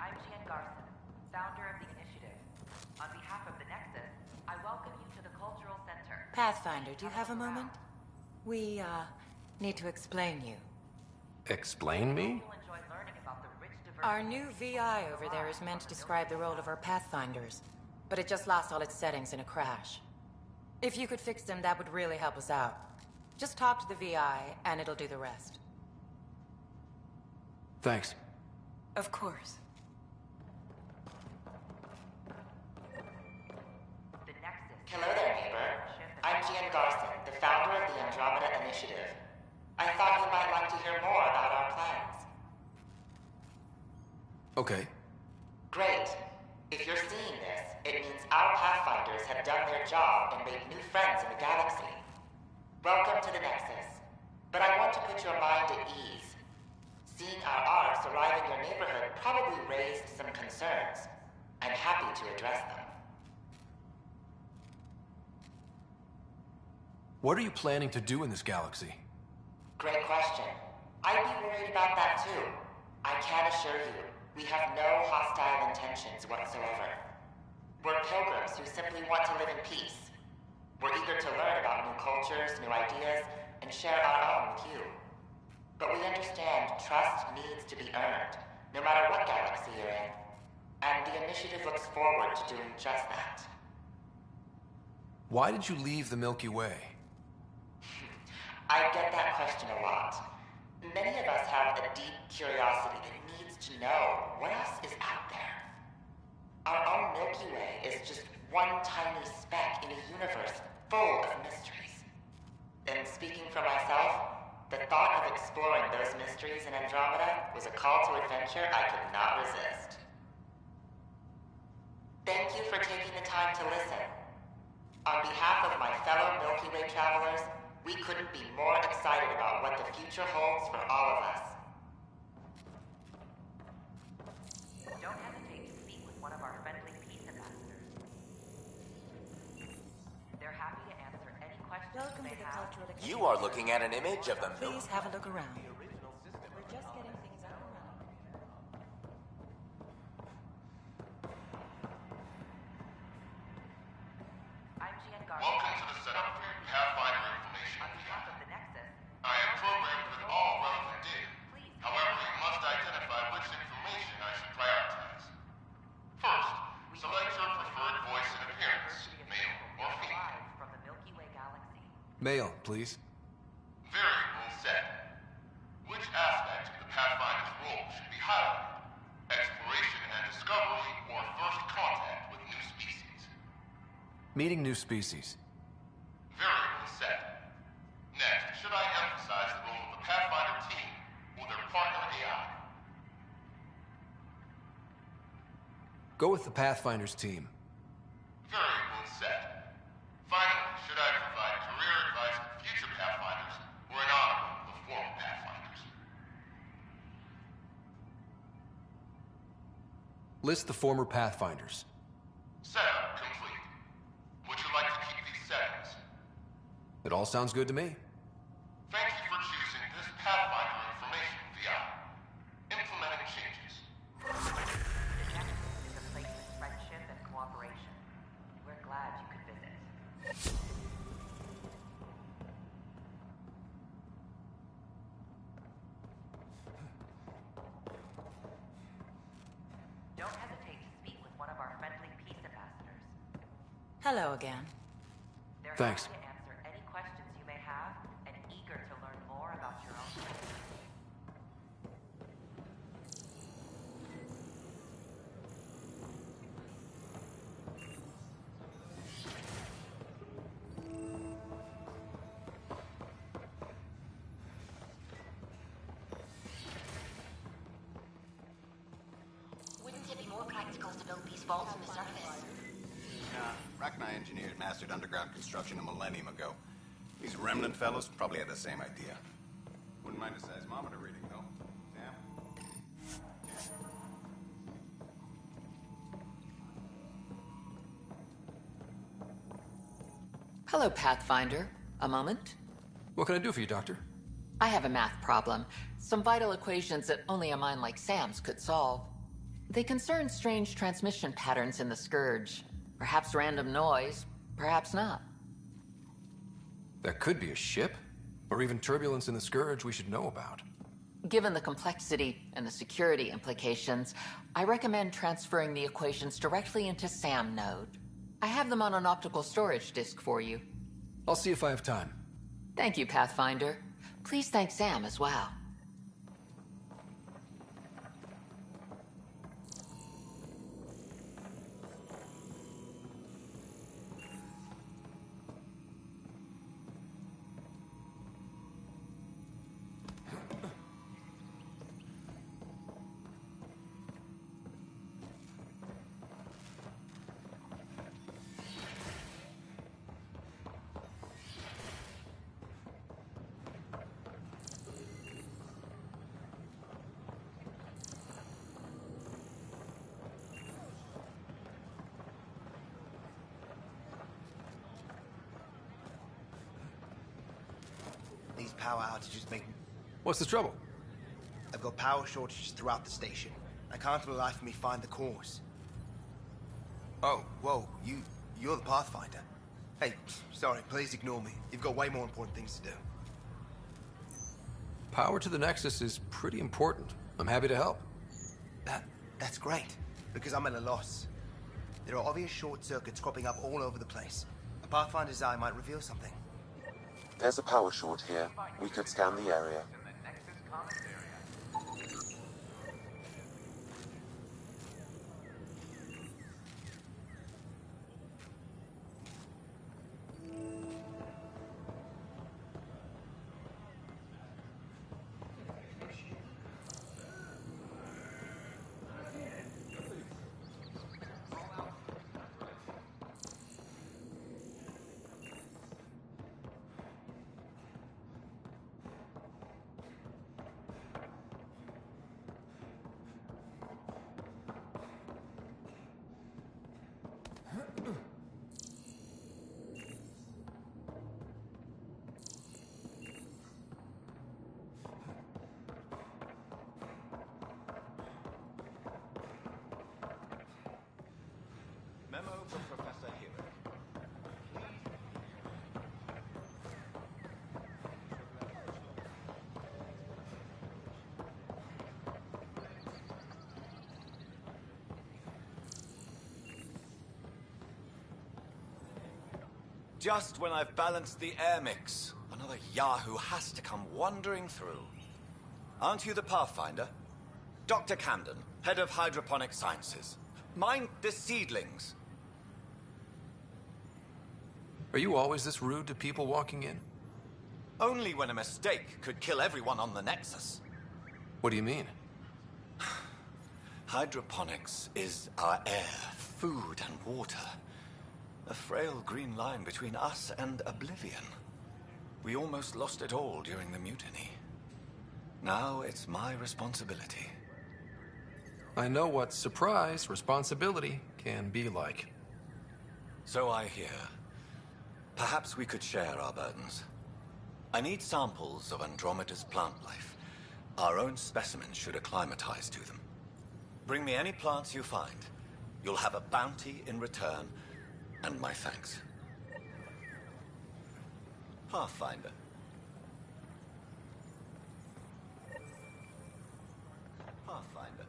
I'm Jen Garson, founder of the initiative. On behalf of the Nexus, I welcome you to the Cultural Center. Pathfinder, do you have a moment? We, need to explain you. Explain me? Our new VI over there is meant to describe the role of our Pathfinders, but it just lost all its settings in a crash. If you could fix them, that would really help us out. Just talk to the VI, and it'll do the rest. Thanks. Of course. Hello there, neighbor. I'm Jen Garson, the founder of the Andromeda Initiative. I thought you might like to hear more about our plans. Okay. Great. If you're seeing this, it means our Pathfinders have done their job and made new friends in the galaxy. Welcome to the Nexus. But I want to put your mind at ease. Seeing our arcs arrive in your neighborhood probably raised some concerns. I'm happy to address them. What are you planning to do in this galaxy? Great question. I'd be worried about that too. I can assure you, we have no hostile intentions whatsoever. We're pilgrims who simply want to live in peace. We're eager to learn about new cultures, new ideas, and share our own with you. But we understand trust needs to be earned, no matter what galaxy you're in. And the initiative looks forward to doing just that. Why did you leave the Milky Way? I get that question a lot. Many of us have a deep curiosity that needs to know what else is out there. Our own Milky Way is just one tiny speck in a universe full of mysteries. And speaking for myself, the thought of exploring those mysteries in Andromeda was a call to adventure I could not resist. Thank you for taking the time to listen. On behalf of my fellow Milky Way travelers, we couldn't be more excited about what the future holds for all of us. Don't hesitate to speak with one of our friendly peace ambassadors. They're happy to answer any questions Welcome you may to the have. Cultural Exchange. You are looking at an image of the Please have a look around. We're just getting things up and running. I'm Jen Garson. Welcome to the setup for Pathfinder information. On behalf of the Nexus, I am programmed with all relevant data. However, you must identify which information I should prioritize. First, select your preferred voice and appearance, male or female. from the Milky Way galaxy. Male, please. Variable set. Which aspect of the Pathfinder's role should be highlighted? Exploration and discovery or first contact with new species? Meeting new species. Variable set. Next, should I emphasize the role of the Pathfinder team or their partner AI? Go with the Pathfinders team. Variable set. Finally, should I provide career advice to future Pathfinders or an honor of the former Pathfinders? List the former Pathfinders. Setup complete. Would you like to keep these settings? It all sounds good to me. Thank you for choosing this Pathfinder information VI. Implementing changes. The Nexus is a place of friendship and cooperation. We're glad you could visit. Don't hesitate to speak with one of our friendly peace ambassadors. Hello again. They're Thanks. happy to answer any questions you may have and eager to learn more about your own place. Wouldn't it be more practical to build these vaults on the surface? Rack and I engineered mastered underground construction a millennium ago. These remnant fellows probably had the same idea. Wouldn't mind a seismometer reading, though. Damn. Hello, Pathfinder. A moment? What can I do for you, Doctor? I have a math problem. Some vital equations that only a mind like Sam's could solve. They concern strange transmission patterns in the Scourge. Perhaps random noise, perhaps not. That could be a ship, or even turbulence in the Scourge we should know about. Given the complexity and the security implications, I recommend transferring the equations directly into SAM node. I have them on an optical storage disk for you. I'll see if I have time. Thank you, Pathfinder. Please thank Sam as well. These power outages make me... What's the trouble? I've got power shortages throughout the station. I can't for the life of me find the cause. Oh, whoa, you're the Pathfinder. Hey, sorry, please ignore me. You've got way more important things to do. Power to the Nexus is pretty important. I'm happy to help. That's great, because I'm at a loss. There are obvious short circuits cropping up all over the place. A Pathfinder's eye might reveal something. There's a power short here. We could scan the area. Memo from Professor Hero. Just when I've balanced the air mix, another Yahoo has to come wandering through. Aren't you the Pathfinder? Dr. Camden, head of hydroponic sciences. Mind the seedlings. Are you always this rude to people walking in? Only when a mistake could kill everyone on the Nexus. What do you mean? Hydroponics is our air, food, and water. A frail green line between us and oblivion. We almost lost it all during the mutiny. Now it's my responsibility. I know what surprise, responsibility can be like. So I hear. Perhaps we could share our burdens. I need samples of Andromeda's plant life. Our own specimens should acclimatize to them. Bring me any plants you find. You'll have a bounty in return, and my thanks. Pathfinder. Pathfinder.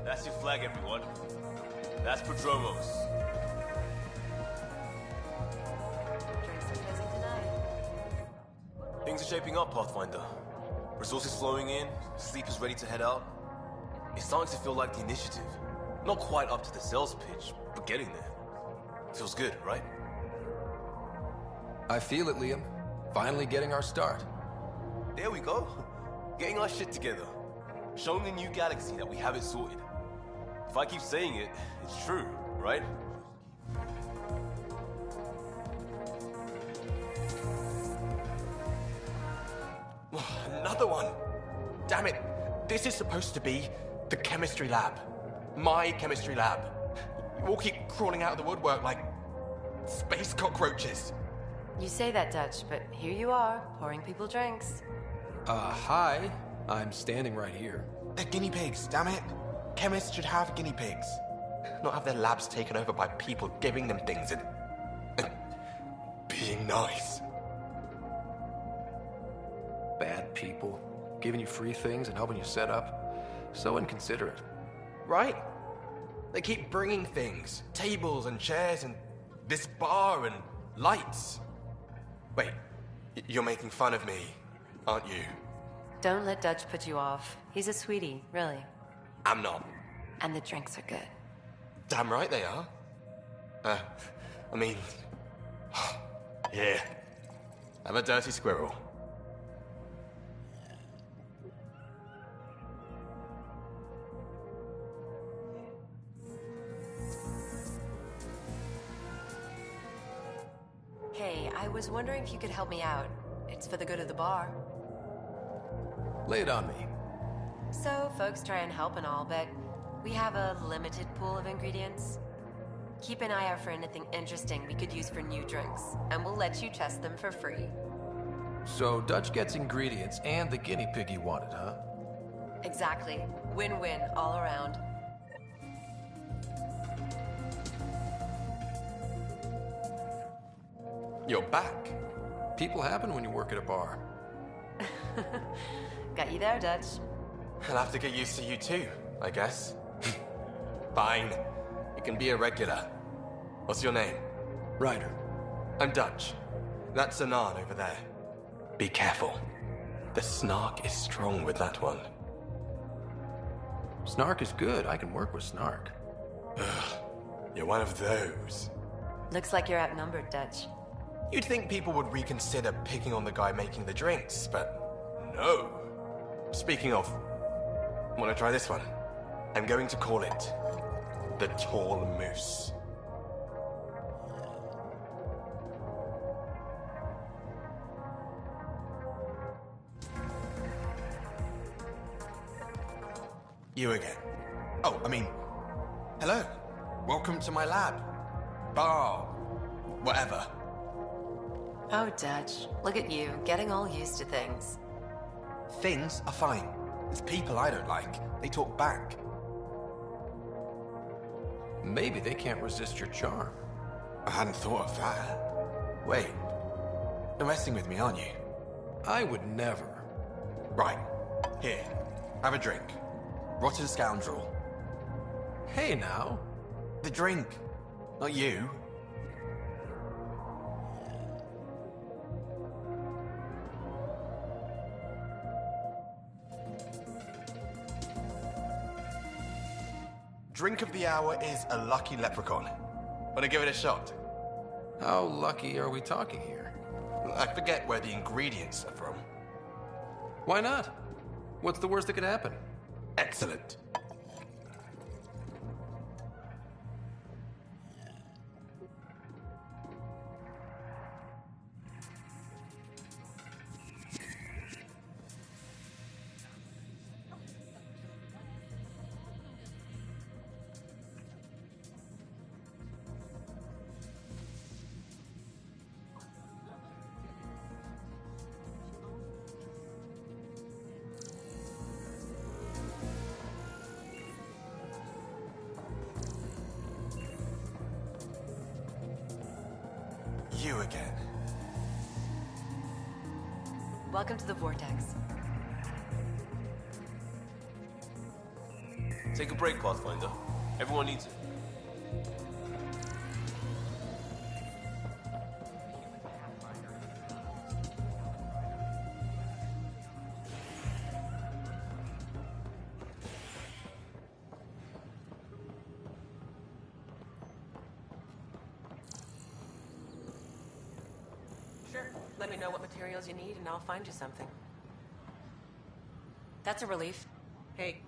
That's your flag, everyone. That's Prodromos. Things are shaping up, Pathfinder. Resources flowing in, sleepers ready to head out. It's starting to feel like the initiative. Not quite up to the sales pitch, but getting there. Feels good, right? I feel it, Liam. Finally getting our start. There we go. Getting our shit together. Showing the new galaxy that we have it sorted. If I keep saying it, it's true, right? Another one! Damn it! This is supposed to be the chemistry lab. My chemistry lab. You all keep crawling out of the woodwork like space cockroaches. You say that, Dutch, but here you are, pouring people drinks. Hi. I'm standing right here. They're guinea pigs, damn it. Chemists should have guinea pigs. Not have their labs taken over by people giving them things and being nice. Bad people. Giving you free things and helping you set up. So inconsiderate. Right? They keep bringing things. Tables and chairs and this bar and lights. Wait, you're making fun of me, aren't you? Don't let Dutch put you off. He's a sweetie, really. I'm not. And the drinks are good. Damn right they are. I mean... Here. Have a dirty squirrel. Hey, I was wondering if you could help me out. It's for the good of the bar. Lay it on me. So, folks try and help and all, but we have a limited pool of ingredients. Keep an eye out for anything interesting we could use for new drinks, and we'll let you test them for free. So Dutch gets ingredients and the guinea pig he wanted, huh? Exactly. Win-win all around. You're back. People happen when you work at a bar. Got you there, Dutch. I'll have to get used to you too, I guess. Fine. You can be a regular. What's your name? Ryder. I'm Dutch. That's Anan over there. Be careful. The snark is strong with that one. Snark is good. I can work with snark. Ugh. You're one of those. Looks like you're outnumbered, Dutch. You'd think people would reconsider picking on the guy making the drinks, but no. Speaking of, wanna try this one? I'm going to call it the Tall Moose. You again. Oh, I mean, hello. Welcome to my lab. Bar. Whatever. Oh, Dutch. Look at you, getting all used to things. Things are fine. It's people I don't like. They talk back. Maybe they can't resist your charm. I hadn't thought of that. Wait. You're messing with me, aren't you? I would never. Right. Here. Have a drink. Rotten scoundrel. Hey now. The drink. Not you. Drink of the hour is a lucky leprechaun. Wanna give it a shot? How lucky are we talking here? I forget where the ingredients are from. Why not? What's the worst that could happen? Excellent. You again. Welcome to the Vortex. Take a break, Pathfinder. Everyone needs it. Let me know what materials you need and I'll find you something. That's a relief. Hey.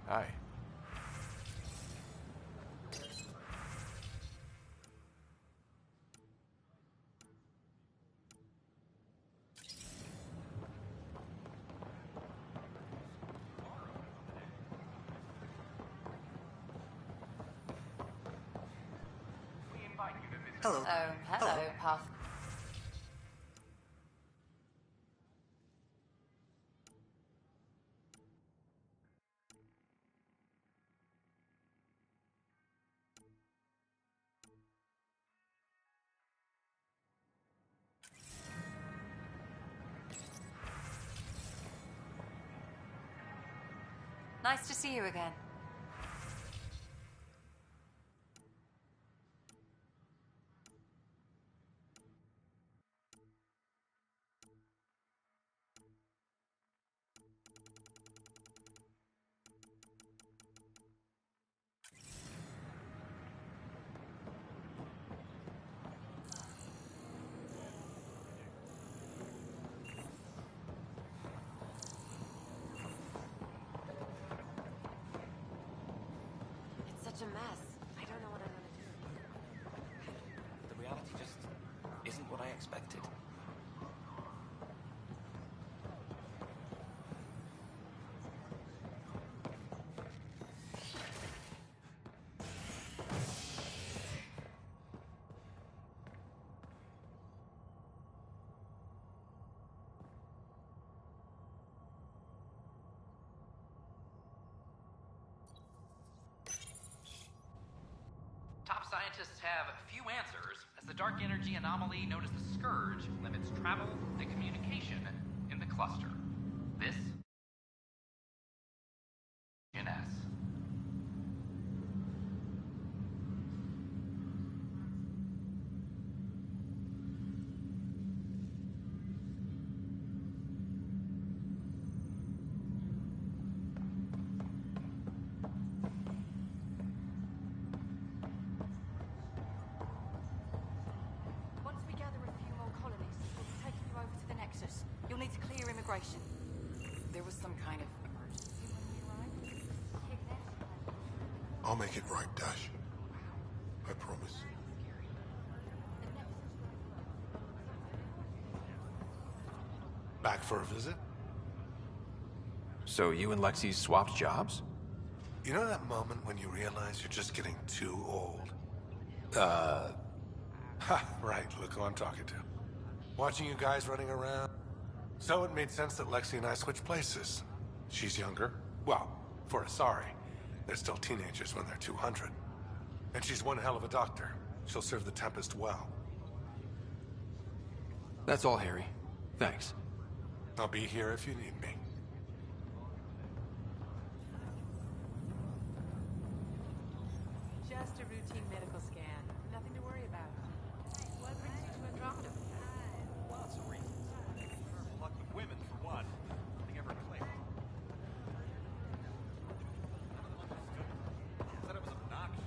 Hi. Hello. Hello, Puff. Nice to see you again. It's such a mess. I don't know what I'm gonna do. The reality just isn't what I expected. Top scientists have few answers, as the dark energy anomaly known as the Scourge limits travel and communication in the cluster. This is S. Once we gather a few more colonists, we'll be taking you over to the Nexus. You'll need to clear immigration. There was some kind of emergency when we arrived. I'll make it right, Dash. I promise. Back for a visit? So you and Lexi swapped jobs? You know that moment when you realize you're just getting too old? Ha, right, look who I'm talking to. Watching you guys running around. So it made sense that Lexi and I switched places. She's younger. Well, for Asari. They're still teenagers when they're 200. And she's one hell of a doctor. She'll serve the Tempest well. That's all, Harry. Thanks. I'll be here if you need me. Just a routine medical scan. Nothing to worry about. What brings you to Andromeda? Lots of reasons. Luck with women, for one. Nothing ever clicked. Said it was obnoxious.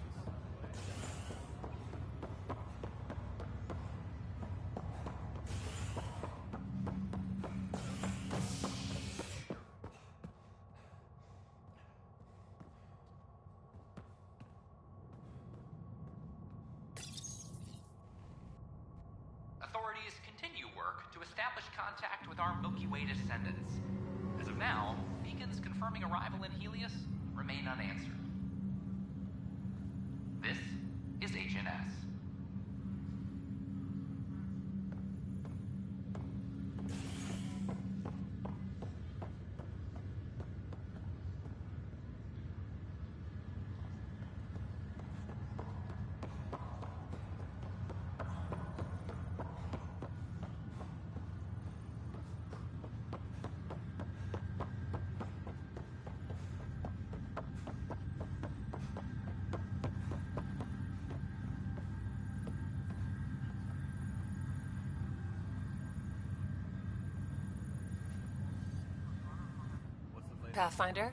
Authorities continue work to establish contact with our Milky Way descendants. As of now, beacons confirming arrival in Helios remain unanswered. This is HNS. Pathfinder.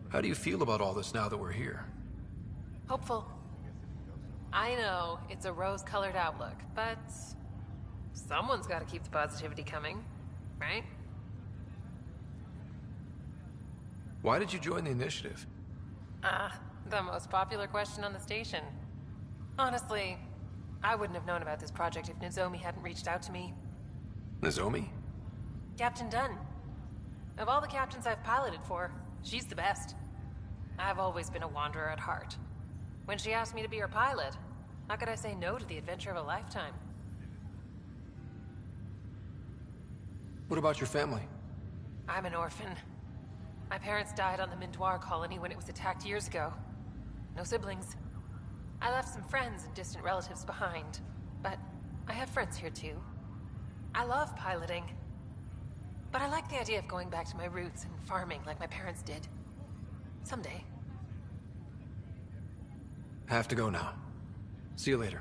How do you feel about all this now that we're here? Hopeful. I know it's a rose-colored outlook, but someone's got to keep the positivity coming, right? Why did you join the initiative? The most popular question on the station. Honestly, I wouldn't have known about this project if Nozomi hadn't reached out to me. Nozomi? Captain Dunn. Of all the captains I've piloted for, she's the best. I've always been a wanderer at heart. When she asked me to be her pilot, how could I say no to the adventure of a lifetime? What about your family? I'm an orphan. My parents died on the Mindoir colony when it was attacked years ago. No siblings. I left some friends and distant relatives behind, but I have friends here too. I love piloting. But I like the idea of going back to my roots and farming like my parents did. Someday. Have to go now. See you later.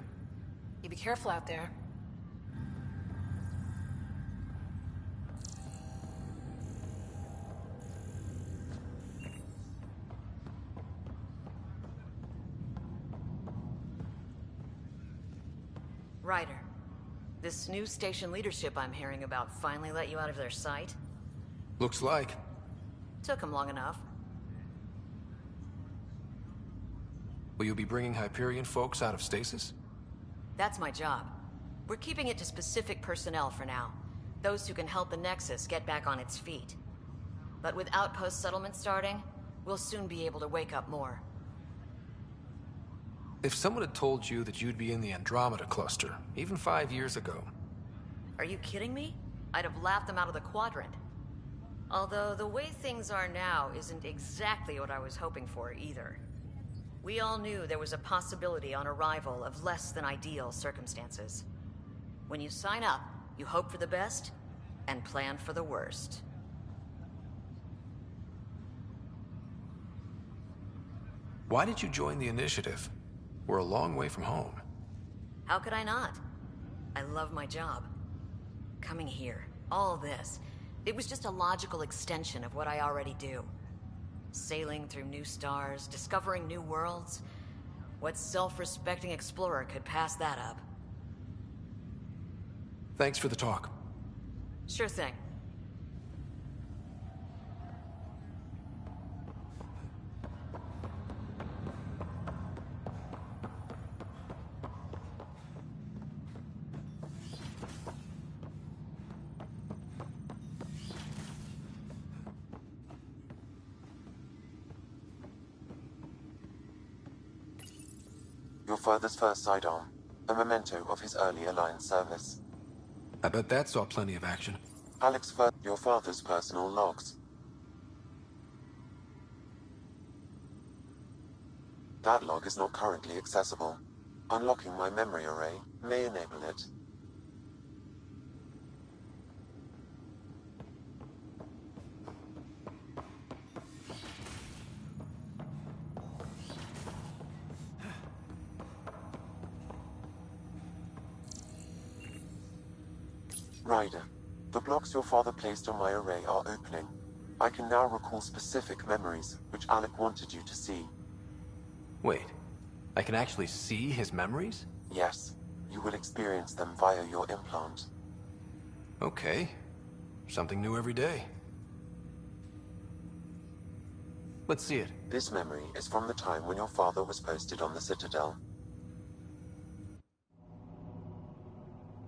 You be careful out there. Ryder, this new station leadership I'm hearing about finally let you out of their sight? Looks like. Took them long enough. Will you be bringing Hyperion folks out of stasis? That's my job. We're keeping it to specific personnel for now. Those who can help the Nexus get back on its feet. But with outpost settlement starting, we'll soon be able to wake up more. If someone had told you that you'd be in the Andromeda cluster, even 5 years ago... Are you kidding me? I'd have laughed them out of the quadrant. Although the way things are now isn't exactly what I was hoping for either. We all knew there was a possibility on arrival of less than ideal circumstances. When you sign up, you hope for the best and plan for the worst. Why did you join the initiative? We're a long way from home. How could I not? I love my job. Coming here, all this, it was just a logical extension of what I already do. Sailing through new stars, discovering new worlds. What self-respecting explorer could pass that up? Thanks for the talk. Sure thing. Your father's first sidearm, a memento of his early Alliance service. I bet that saw plenty of action. Your father's personal logs. That log is not currently accessible. Unlocking my memory array may enable it. Ryder, the blocks your father placed on my array are opening. I can now recall specific memories, which Alec wanted you to see. Wait, I can actually see his memories? Yes, you will experience them via your implant. Okay, something new every day. Let's see it. This memory is from the time when your father was posted on the Citadel.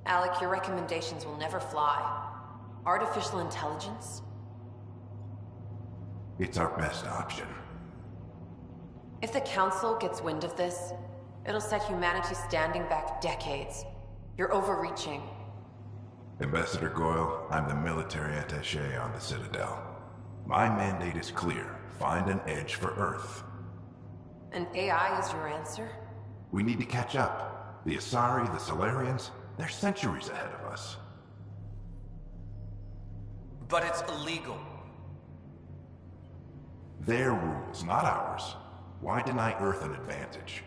Alec, your recommendations will never fly. Artificial intelligence? It's our best option. If the Council gets wind of this, it'll set humanity standing back decades. You're overreaching. Ambassador Goyle, I'm the military attaché on the Citadel. My mandate is clear. Find an edge for Earth. And AI is your answer? We need to catch up. The Asari, the Solarians, they're centuries ahead of us. But it's illegal. Their rules, not ours. Why deny Earth an advantage?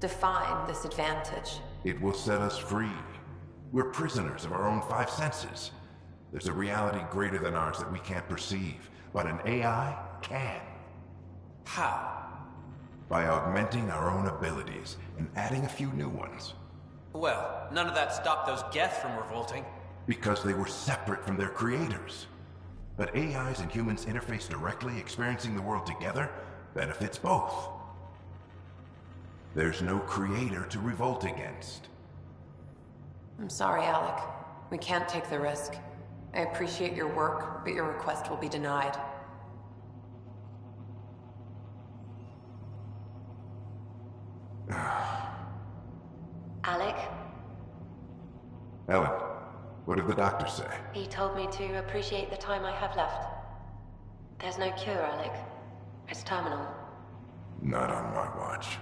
Define this advantage. It will set us free. We're prisoners of our own five senses. There's a reality greater than ours that we can't perceive, but an AI can. How? By augmenting our own abilities and adding a few new ones. Well, none of that stopped those Geth from revolting. Because they were separate from their creators. But AIs and humans interface directly, experiencing the world together, benefits both. There's no creator to revolt against. I'm sorry, Alec. We can't take the risk. I appreciate your work, but your request will be denied. Alec? Ellen, what did the doctor say? He told me to appreciate the time I have left. There's no cure, Alec. It's terminal. Not on my watch.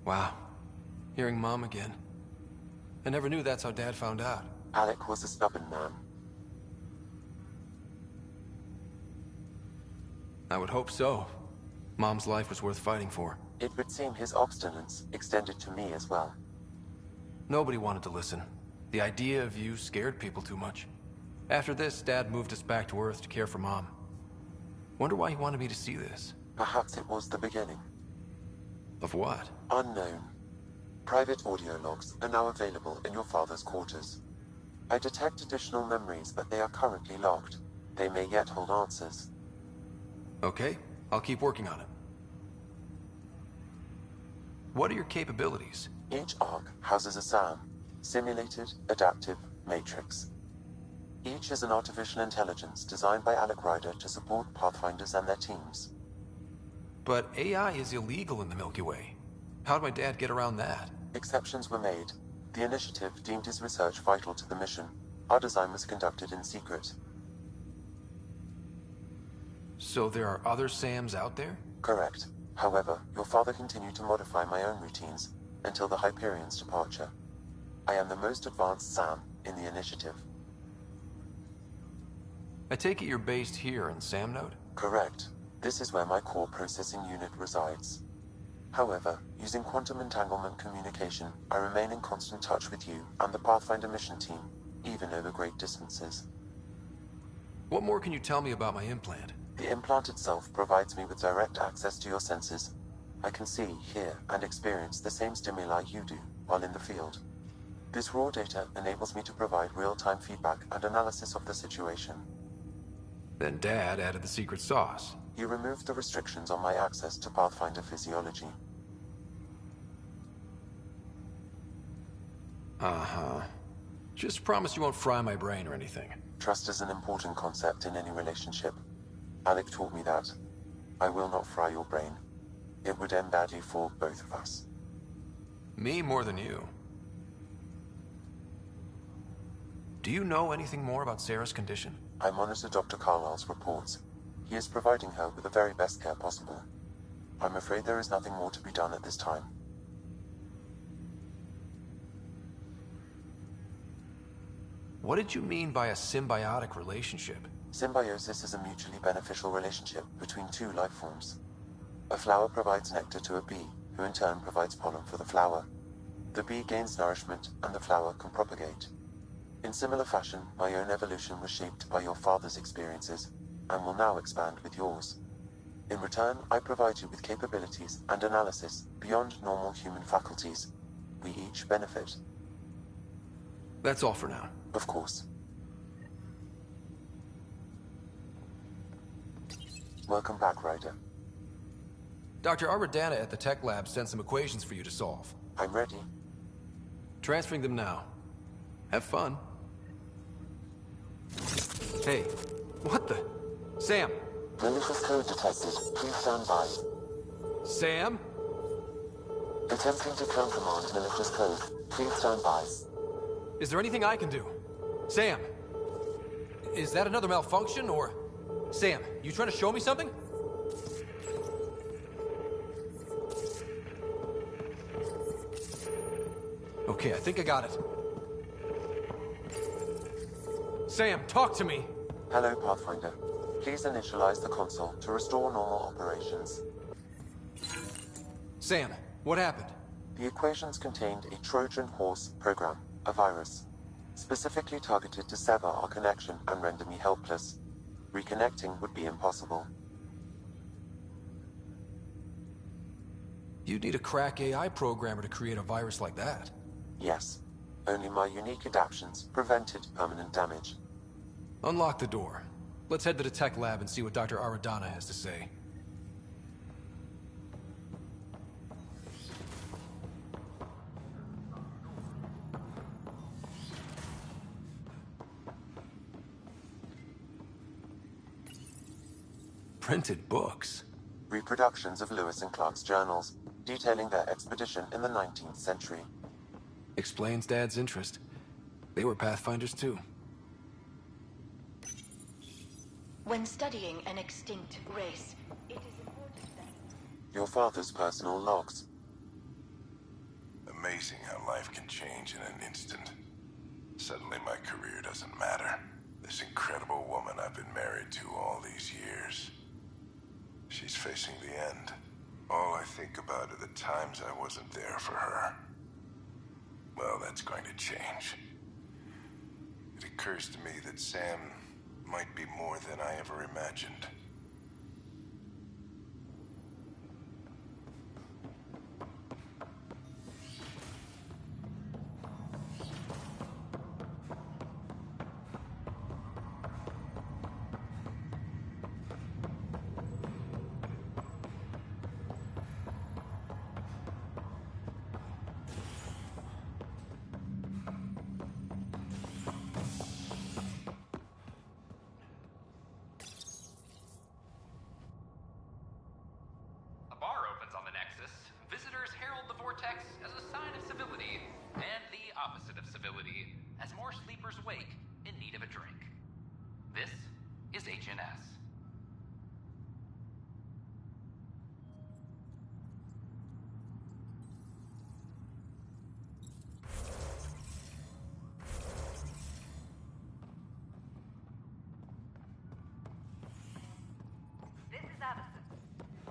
Wow. Hearing Mom again. I never knew that's how Dad found out. Alec was a stubborn man. I would hope so. Mom's life was worth fighting for. It would seem his obstinance extended to me as well. Nobody wanted to listen. The idea of you scared people too much. After this, Dad moved us back to Earth to care for Mom. Wonder why he wanted me to see this. Perhaps it was the beginning. Of what? Unknown. Private audio logs are now available in your father's quarters. I detect additional memories, but they are currently locked. They may yet hold answers. Okay, I'll keep working on it. What are your capabilities? Each ARC houses a SAM, Simulated Adaptive Matrix. Each is an artificial intelligence designed by Alec Ryder to support Pathfinders and their teams. But AI is illegal in the Milky Way. How'd my dad get around that? Exceptions were made. The initiative deemed his research vital to the mission. Our design was conducted in secret. So there are other SAMs out there? Correct. However, your father continued to modify my own routines until the Hyperion's departure. I am the most advanced SAM in the initiative. I take it you're based here in Sam Node? Correct. This is where my core processing unit resides. However, using quantum entanglement communication, I remain in constant touch with you and the Pathfinder mission team, even over great distances. What more can you tell me about my implant? The implant itself provides me with direct access to your senses. I can see, hear, and experience the same stimuli you do while in the field. This raw data enables me to provide real-time feedback and analysis of the situation. Then Dad added the secret sauce. He removed the restrictions on my access to Pathfinder physiology. Uh-huh. Just promise you won't fry my brain or anything. Trust is an important concept in any relationship. Alec taught me that. I will not fry your brain. It would end badly for both of us. Me more than you. Do you know anything more about Sarah's condition? I monitor Dr. Carlisle's reports. He is providing her with the very best care possible. I'm afraid there is nothing more to be done at this time. What did you mean by a symbiotic relationship? Symbiosis is a mutually beneficial relationship between two life forms. A flower provides nectar to a bee, who in turn provides pollen for the flower. The bee gains nourishment, and the flower can propagate. In similar fashion, my own evolution was shaped by your father's experiences, and will now expand with yours. In return, I provide you with capabilities and analysis beyond normal human faculties. We each benefit. That's all for now. Of course. Welcome back, Ryder. Dr. Arbordana at the tech lab sent some equations for you to solve. I'm ready. Transferring them now. Have fun. Hey, what the? Sam! Malicious code detected. Please stand by. Sam? Attempting to countermand malicious code. Please stand by. Is there anything I can do? Sam! Is that another malfunction, or... Sam, you trying to show me something? Okay, I think I got it. Sam, talk to me! Hello, Pathfinder. Please initialize the console to restore normal operations. Sam, what happened? The equations contained a Trojan horse program, a virus, specifically targeted to sever our connection and render me helpless. Reconnecting would be impossible. You'd need a crack AI programmer to create a virus like that. Yes. Only my unique adaptions prevented permanent damage. Unlock the door. Let's head to the tech lab and see what Dr. Aradana has to say. Printed books. Reproductions of Lewis and Clark's journals, detailing their expedition in the 19th century. Explains Dad's interest. They were Pathfinders too. When studying an extinct race, it is important that... Your father's personal logs. Amazing how life can change in an instant. Suddenly my career doesn't matter. This incredible woman I've been married to all these years. She's facing the end. All I think about are the times I wasn't there for her. Well, that's going to change. It occurs to me that Sam might be more than I ever imagined.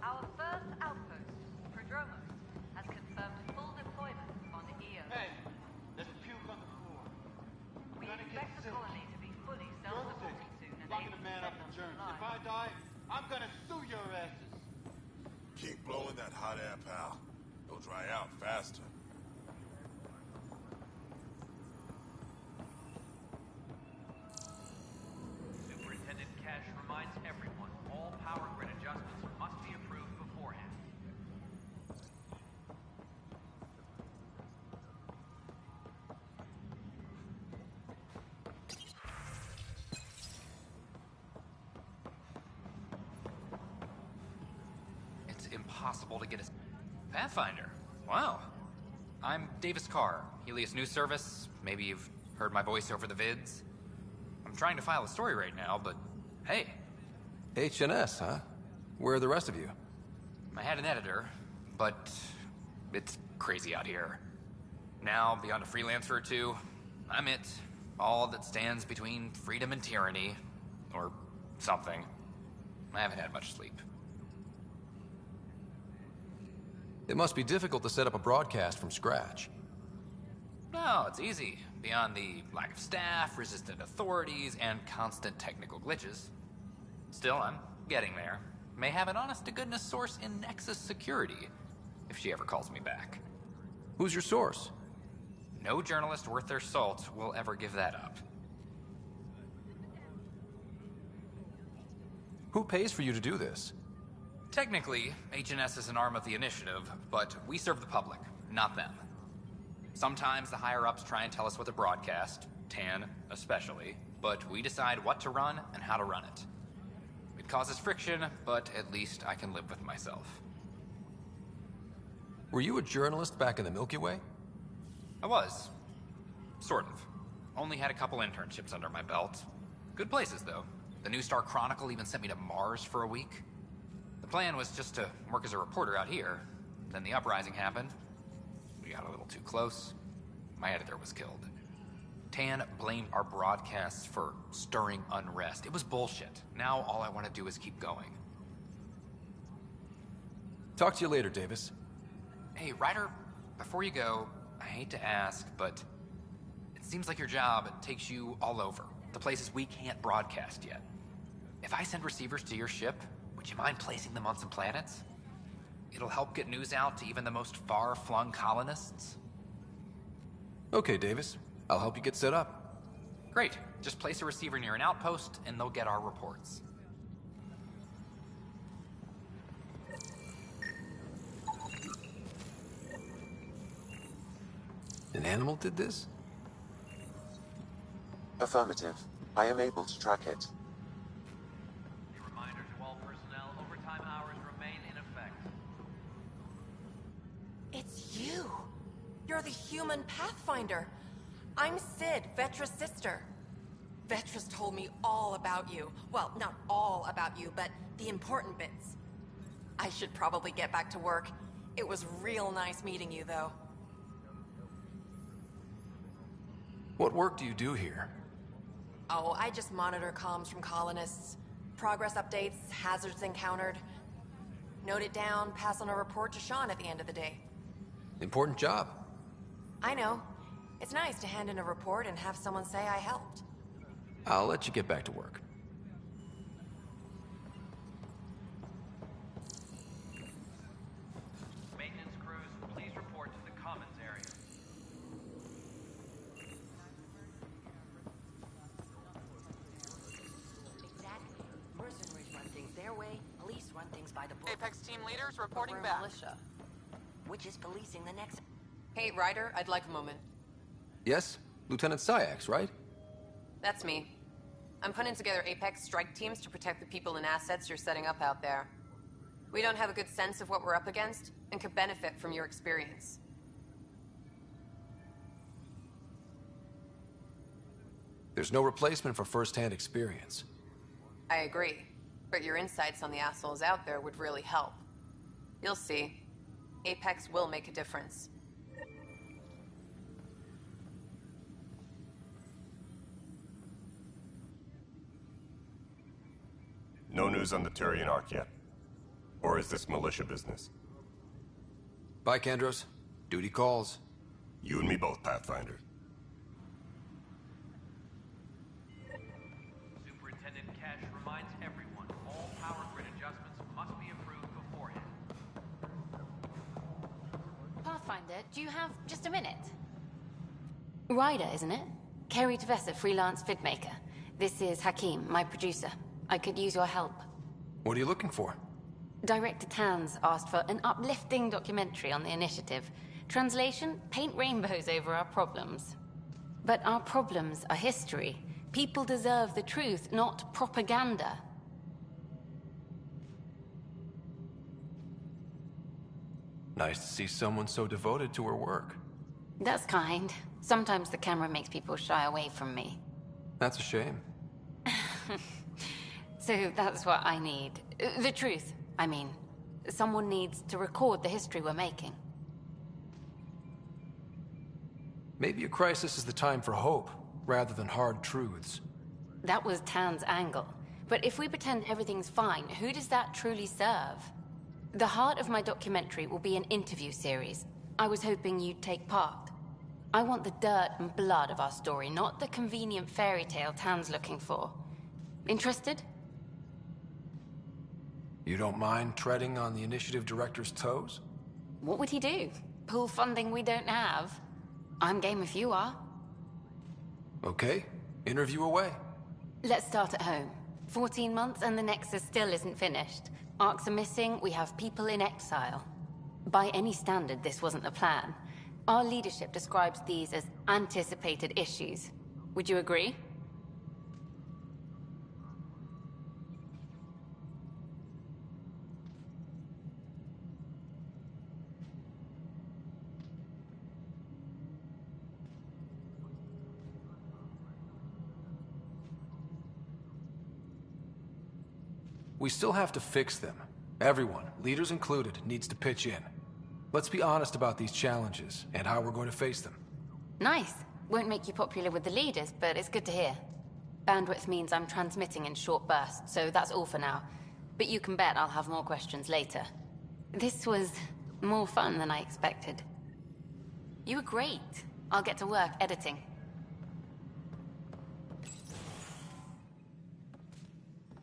Our first outpost, Prodromos, has confirmed full deployment on the EO. Hey, there's puke on the floor. We expect the colony to be fully self-supporting soon and Locking able a man to up send in us germs. supplies. If I die, I'm gonna sue your asses. Keep blowing that hot air, pal. It'll dry out faster. Superintendent Cash reminds everyone all power grid adjustments must be approved beforehand. It's impossible to get a Pathfinder. Wow. I'm Davis Carr, Helios News Service. Maybe you've heard my voice over the vids. I'm trying to file a story right now, but hey. HNS, huh? Where are the rest of you? I had an editor, but it's crazy out here. Now, beyond a freelancer or two, I'm it. All that stands between freedom and tyranny. Or something. I haven't had much sleep. It must be difficult to set up a broadcast from scratch. No, it's easy. Beyond the lack of staff, resistant authorities, and constant technical glitches. Still, I'm getting there. May have an honest-to-goodness source in Nexus Security, if she ever calls me back. Who's your source? No journalist worth their salt will ever give that up. Who pays for you to do this? Technically, HNS is an arm of the Initiative, but we serve the public, not them. Sometimes the higher-ups try and tell us what to broadcast, Tan especially, but we decide what to run and how to run it. It causes friction, but at least I can live with myself. Were you a journalist back in the Milky Way? I was. Sort of. Only had a couple internships under my belt. Good places, though. The New Star Chronicle even sent me to Mars for a week. The plan was just to work as a reporter out here. Then the uprising happened. We got a little too close. My editor was killed. Tan blamed our broadcasts for stirring unrest. It was bullshit. Now all I want to do is keep going. Talk to you later, Davis. Hey, Ryder, before you go, I hate to ask, but it seems like your job takes you all over. The places we can't broadcast yet. If I send receivers to your ship, would you mind placing them on some planets? It'll help get news out to even the most far-flung colonists. Okay, Davis. I'll help you get set up. Great. Just place a receiver near an outpost, and they'll get our reports. An animal did this? Affirmative. I am able to track it. A reminder to all personnel, overtime hours remain in effect. It's you! You're the human Pathfinder. I'm Sid, Vetra's sister. Vetra's told me all about you. Well, not all about you, but the important bits. I should probably get back to work. It was real nice meeting you, though. What work do you do here? Oh, I just monitor comms from colonists. Progress updates, hazards encountered. Note it down, pass on a report to Sean at the end of the day. Important job. I know. It's nice to hand in a report and have someone say I helped. I'll let you get back to work. Maintenance crews, please report to the commons area. Exactly. Mercenaries run things their way, police run things by the book. Apex team leaders reporting We're back. militia, which is policing the next. Hey, Ryder, I'd like a moment. Yes? Lieutenant Syax, right? That's me. I'm putting together Apex strike teams to protect the people and assets you're setting up out there. We don't have a good sense of what we're up against, and could benefit from your experience. There's no replacement for first-hand experience. I agree, but your insights on the assholes out there would really help. You'll see. Apex will make a difference. No news on the Turian Ark yet? Or is this militia business? Bye, Kendros. Duty calls. You and me both, Pathfinder. Superintendent Cash reminds everyone, all power grid adjustments must be approved beforehand. Pathfinder, do you have just a minute? Ryder, isn't it? Kerry Tavessa, freelance vidmaker. This is Hakim, my producer. I could use your help. What are you looking for? Director Tans asked for an uplifting documentary on the initiative. Translation, paint rainbows over our problems. But our problems are history. People deserve the truth, not propaganda. Nice to see someone so devoted to her work. That's kind. Sometimes the camera makes people shy away from me. That's a shame. So that's what I need. The truth, I mean. Someone needs to record the history we're making. Maybe a crisis is the time for hope, rather than hard truths. That was Tan's angle. But if we pretend everything's fine, who does that truly serve? The heart of my documentary will be an interview series. I was hoping you'd take part. I want the dirt and blood of our story, not the convenient fairy tale Tan's looking for. Interested? You don't mind treading on the initiative director's toes? What would he do? Pull funding we don't have? I'm game if you are. Okay, interview away. Let's start at home. 14 months and the Nexus still isn't finished. Arcs are missing, we have people in exile. By any standard, this wasn't the plan. Our leadership describes these as anticipated issues. Would you agree? We still have to fix them. Everyone, leaders included, needs to pitch in. Let's be honest about these challenges and how we're going to face them. Nice. Won't make you popular with the leaders, but it's good to hear. Bandwidth means I'm transmitting in short bursts, so that's all for now. But you can bet I'll have more questions later. This was more fun than I expected. You were great. I'll get to work editing.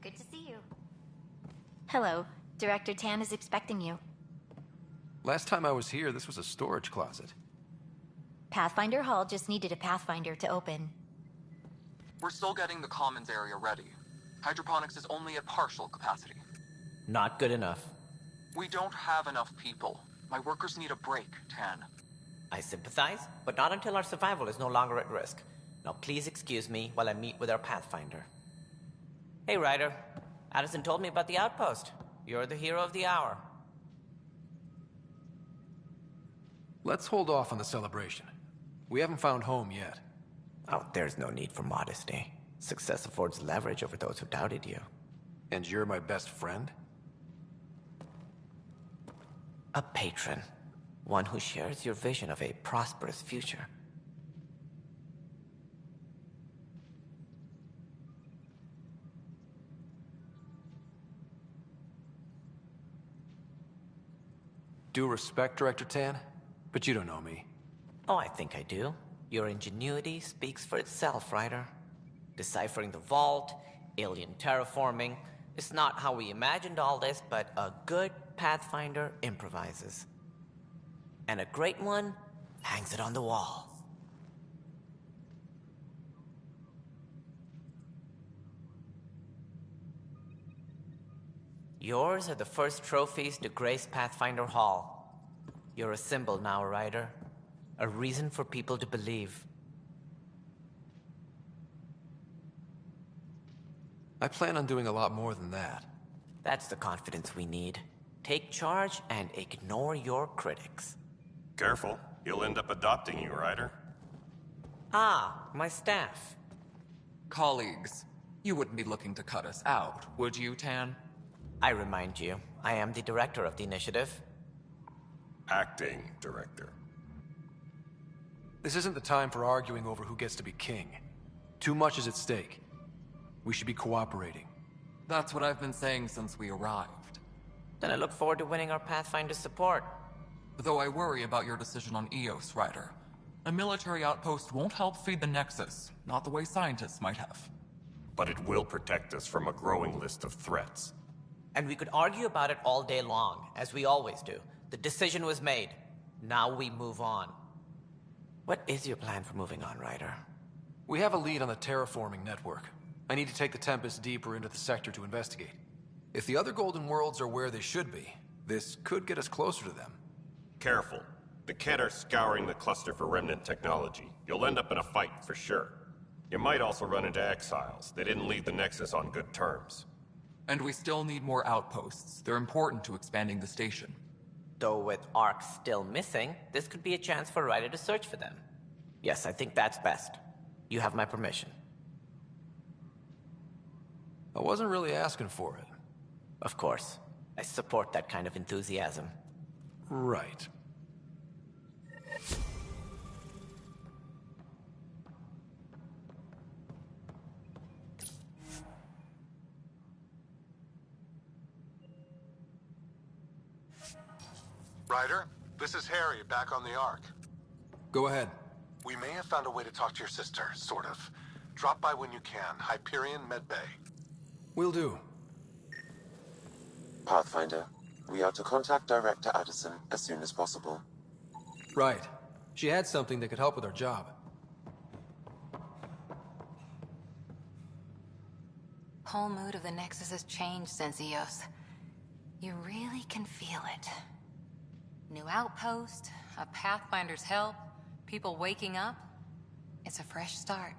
Good to see you. Hello. Director Tan is expecting you. Last time I was here, this was a storage closet. Pathfinder Hall just needed a Pathfinder to open. We're still getting the commons area ready. Hydroponics is only at partial capacity. Not good enough. We don't have enough people. My workers need a break, Tan. I sympathize, but not until our survival is no longer at risk. Now please excuse me while I meet with our Pathfinder. Hey, Ryder. Addison told me about the outpost. You're the hero of the hour. Let's hold off on the celebration. We haven't found home yet. Oh, there's no need for modesty. Success affords leverage over those who doubted you. And you're my best friend? A patron. One who shares your vision of a prosperous future. Due respect, Director Tan, but you don't know me. Oh, I think I do. Your ingenuity speaks for itself, Ryder. Deciphering the vault, alien terraforming. It's not how we imagined all this, but a good Pathfinder improvises. And a great one hangs it on the wall. Yours are the first trophies to grace Pathfinder Hall. You're a symbol now, Ryder. A reason for people to believe. I plan on doing a lot more than that. That's the confidence we need. Take charge and ignore your critics. Careful, he'll end up adopting you, Ryder. Ah, my staff. Colleagues, you wouldn't be looking to cut us out, would you, Tan? I remind you, I am the director of the initiative. Acting director. This isn't the time for arguing over who gets to be king. Too much is at stake. We should be cooperating. That's what I've been saying since we arrived. Then I look forward to winning our Pathfinder's support. Though I worry about your decision on Eos, Ryder. A military outpost won't help feed the Nexus, not the way scientists might have. But it will protect us from a growing list of threats. And we could argue about it all day long, as we always do. The decision was made. Now we move on. What is your plan for moving on, Ryder? We have a lead on the terraforming network. I need to take the Tempest deeper into the sector to investigate. If the other Golden Worlds are where they should be, this could get us closer to them. Careful. The Kett are scouring the cluster for remnant technology. You'll end up in a fight, for sure. You might also run into exiles. They didn't leave the Nexus on good terms. And we still need more outposts. They're important to expanding the station. Though with Ark still missing, this could be a chance for Ryder to search for them. Yes, I think that's best. You have my permission. I wasn't really asking for it. Of course. I support that kind of enthusiasm. Right. Ryder, this is Harry, back on the Ark. Go ahead. We may have found a way to talk to your sister, sort of. Drop by when you can. Hyperion Medbay. Will do. Pathfinder, we are to contact Director Addison as soon as possible. Right. She had something that could help with our job. Whole mood of the Nexus has changed since Eos. You really can feel it. New outpost, a Pathfinder's help, people waking up. It's a fresh start.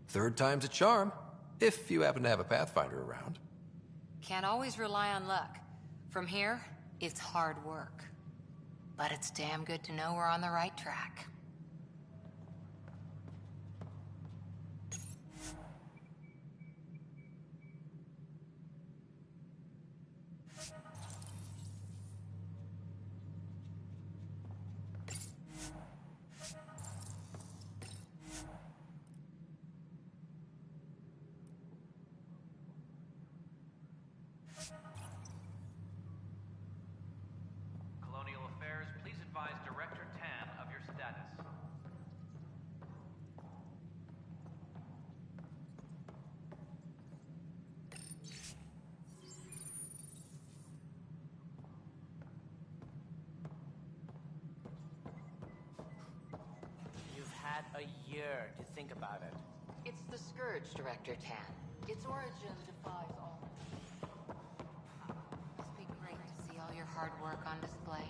Third time's a charm, if you happen to have a Pathfinder around. Can't always rely on luck. From here, it's hard work. But it's damn good to know we're on the right track. year to think about it. It's the Scourge, Director Tan. Its origin defies all. Must be great to see all your hard work on display.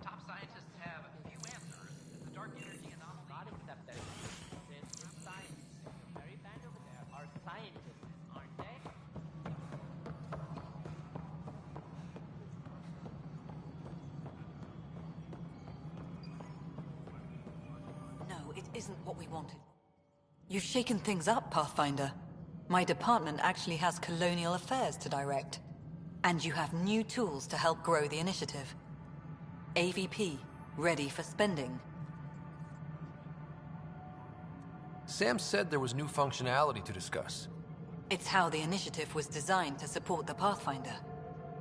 Top scientists have a few answers. The dark energy anomaly. Not accept that. This is science. The very band over there are scientists, aren't they? No, it isn't what we wanted. You've shaken things up, Pathfinder. My department actually has colonial affairs to direct. And you have new tools to help grow the initiative. AVP, ready for spending. Sam said there was new functionality to discuss. It's how the initiative was designed to support the Pathfinder.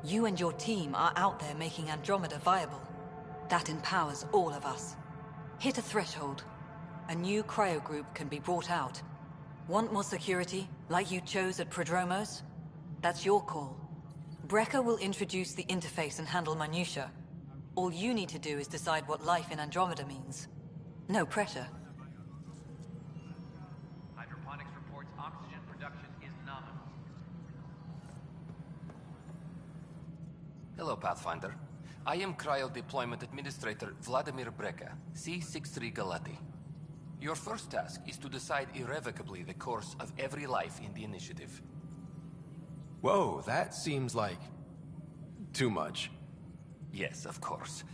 You and your team are out there making Andromeda viable. That empowers all of us. Hit a threshold. A new cryo group can be brought out. Want more security, like you chose at Prodromos? That's your call. Brecker will introduce the interface and handle minutiae. All you need to do is decide what life in Andromeda means. No pressure. Hydroponics reports oxygen production is nominal. Hello, Pathfinder. I am Cryo Deployment Administrator Vladimir Breka, C-63 Galati. Your first task is to decide irrevocably the course of every life in the initiative. Whoa, that seems like... too much. Yes, of course.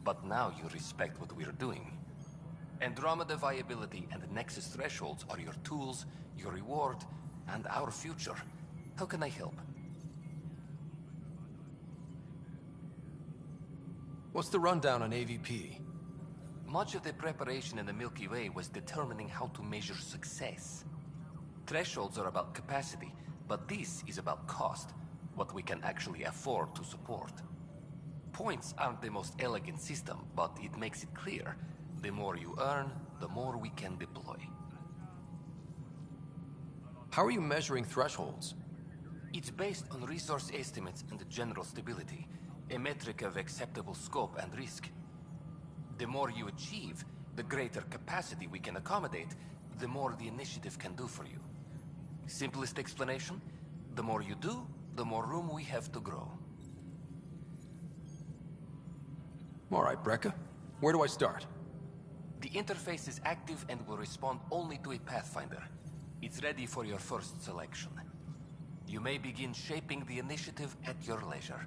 But now you respect what we're doing. Andromeda viability and Nexus thresholds are your tools, your reward, and our future. How can I help? What's the rundown on AVP? Much of the preparation in the Milky Way was determining how to measure success. Thresholds are about capacity, but this is about cost, what we can actually afford to support. Points aren't the most elegant system, but it makes it clear. The more you earn, the more we can deploy. How are you measuring thresholds? It's based on resource estimates and general stability, a metric of acceptable scope and risk. The more you achieve, the greater capacity we can accommodate, the more the initiative can do for you. Simplest explanation, the more you do, the more room we have to grow. All right, Breka. Where do I start? The interface is active and will respond only to a Pathfinder. It's ready for your first selection. You may begin shaping the initiative at your leisure.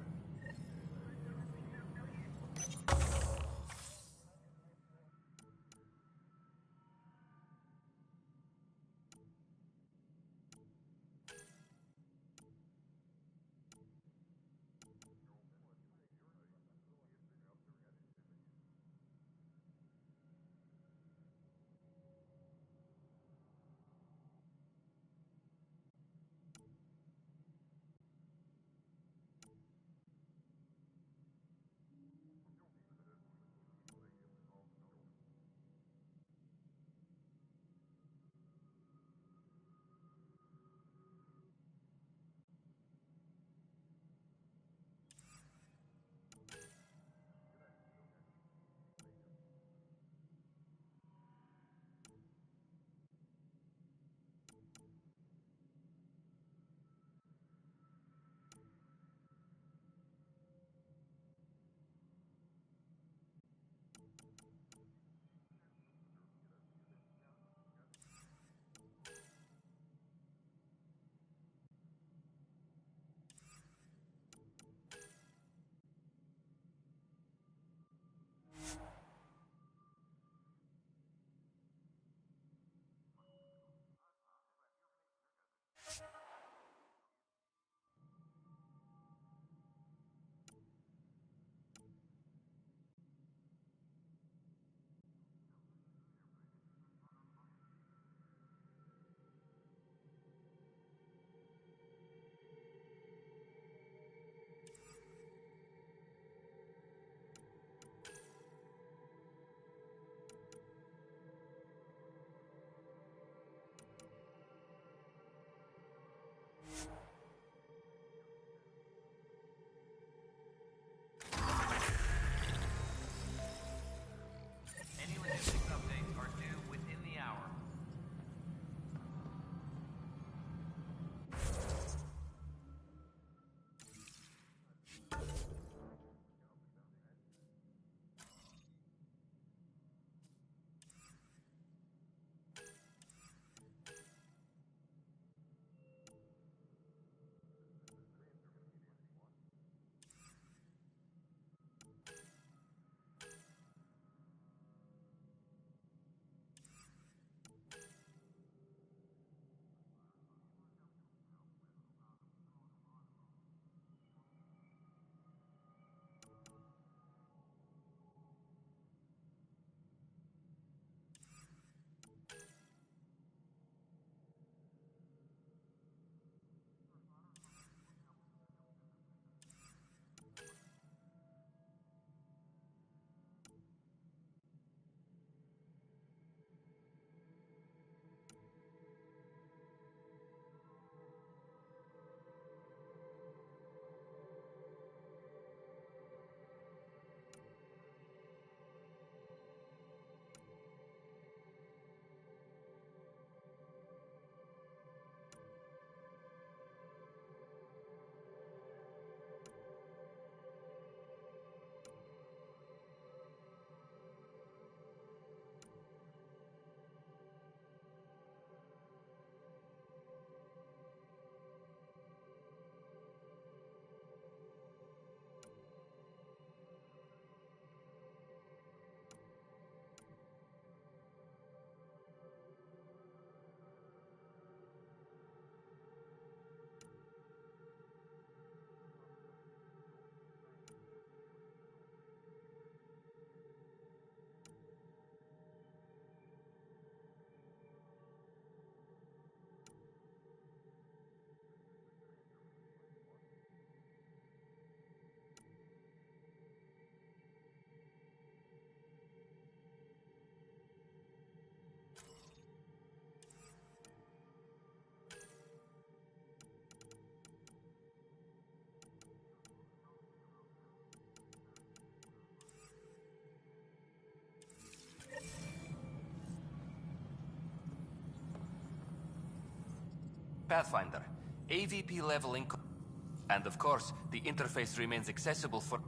Pathfinder, AVP level and of course, the interface remains accessible for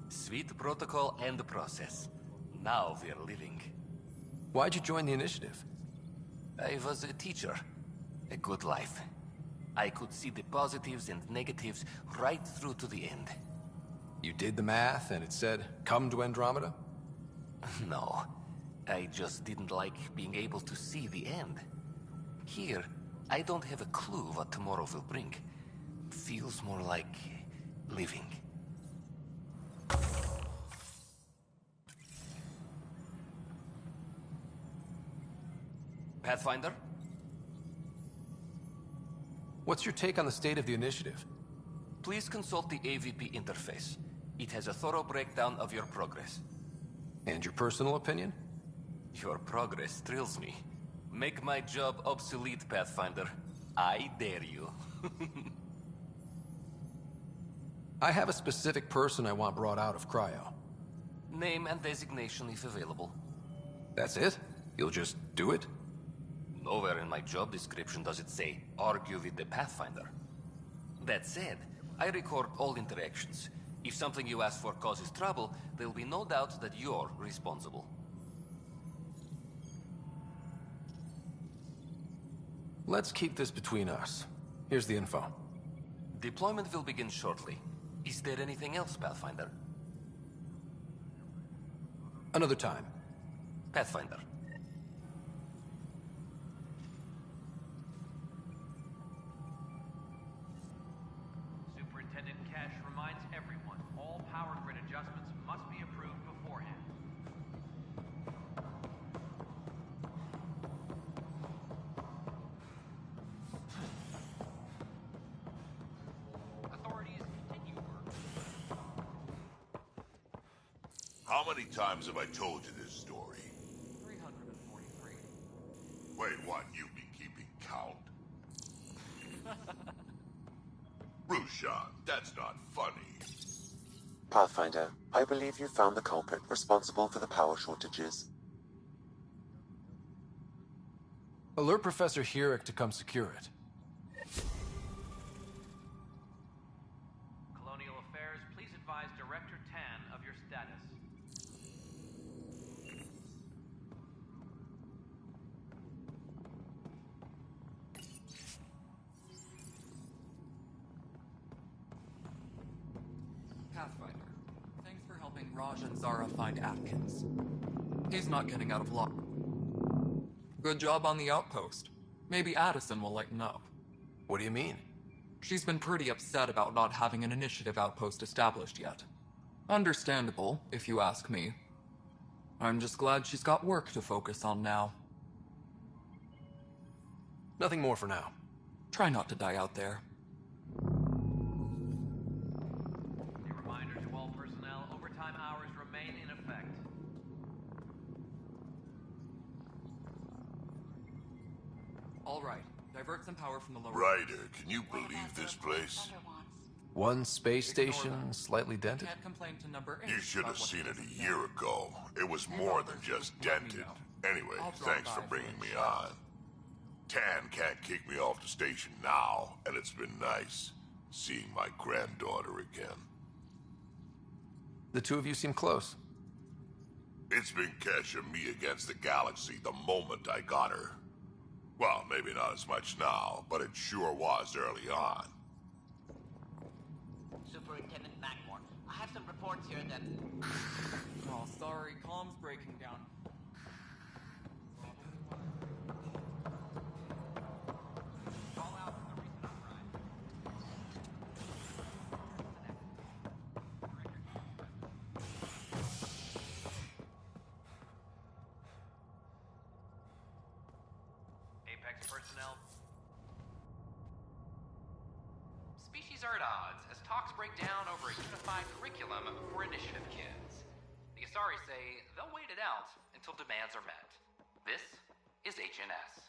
sweet protocol and process. Now we're living. Why'd you join the initiative? I was a teacher. A good life. I could see the positives and negatives right through to the end. You did the math and it said, come to Andromeda? No. I just didn't like being able to see the end. Here, I don't have a clue what tomorrow will bring. Feels more like living. Pathfinder? What's your take on the state of the initiative? Please consult the AVP interface. It has a thorough breakdown of your progress. And your personal opinion? Your progress thrills me. Make my job obsolete, Pathfinder. I dare you. I have a specific person I want brought out of cryo. Name and designation if available. That's it? You'll just do it? Nowhere in my job description does it say, argue with the Pathfinder. That said, I record all interactions. If something you ask for causes trouble, there'll be no doubt that you're responsible. Let's keep this between us. Here's the info. Deployment will begin shortly. Is there anything else, Pathfinder? Another time. Pathfinder. Superintendent Cash reminds everyone, all power grid adjustments must be approved beforehand. Authorities continue work. How many times have I told you this story? 343. Wait, what? You've been keeping count? Rushan, that's not funny. Pathfinder, I believe you found the culprit responsible for the power shortages. Alert Professor Hurek to come secure it. Colonial Affairs, please advise Director Tan of your status. Pathfinder, thanks for helping Raj and Zara find Atkins. He's not getting out of luck. Good job on the outpost. Maybe Addison will lighten up. What do you mean? She's been pretty upset about not having an initiative outpost established yet. Understandable, if you ask me. I'm just glad she's got work to focus on now. Nothing more for now. Try not to die out there. A reminder to all personnel, overtime hours remain in effect. All right, divert some power from the lower... Ryder, can you believe this place? One space station, slightly dented? Can't complain to number 8. You should have seen it a year ago. It was more than just dented. Anyway, thanks for bringing me on. Tan can't kick me off the station now, and it's been nice seeing my granddaughter again. The two of you seem close. It's been Kesh and me against the galaxy the moment I got her. Well, maybe not as much now, but it sure was early on. Superintendent Mackmore, I have some reports here that... Oh, sorry, comms breaking down. Apex personnel. Species are at odds as talks break down over a unified curriculum for initiative kids. The Asari say they'll wait it out until demands are met. This is HNS.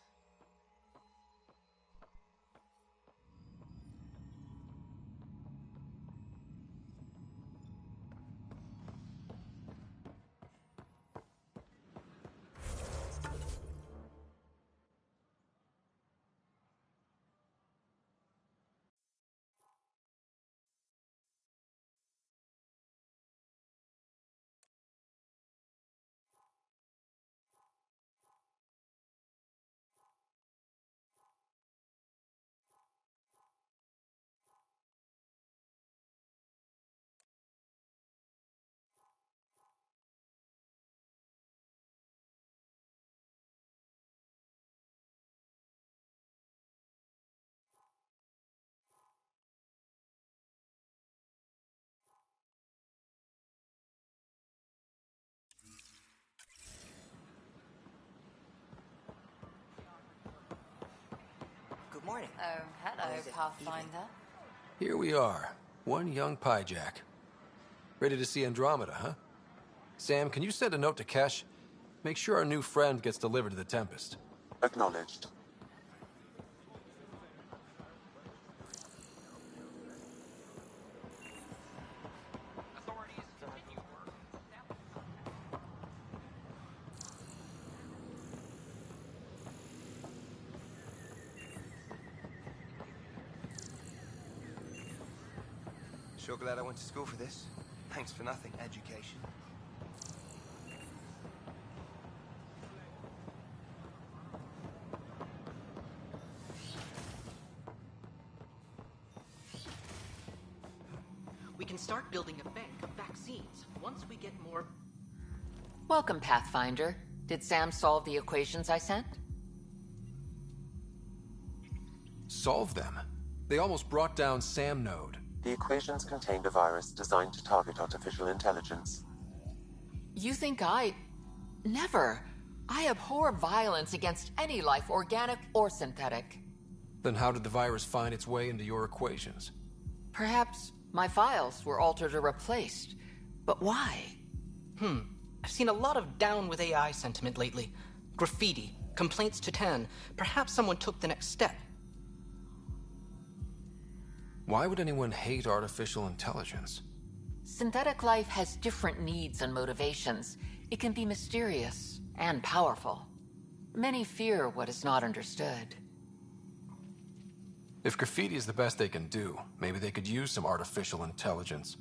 Morning. Oh, hello, Pathfinder. Here we are. One young piejack. Ready to see Andromeda, huh? Sam, can you send a note to Kesh? Make sure our new friend gets delivered to the Tempest. Acknowledged. Sure glad I went to school for this. Thanks for nothing, education. We can start building a bank of vaccines once we get more... Welcome, Pathfinder. Did Sam solve the equations I sent? Solve them? They almost brought down Sam Node. The equations contained a virus designed to target artificial intelligence. You think I... Never. I abhor violence against any life, organic or synthetic. Then how did the virus find its way into your equations? Perhaps my files were altered or replaced. But why? I've seen a lot of down with AI sentiment lately. Graffiti, complaints to 10. Perhaps someone took the next step. Why would anyone hate artificial intelligence? Synthetic life has different needs and motivations. It can be mysterious and powerful. Many fear what is not understood. If graffiti is the best they can do, maybe they could use some artificial intelligence.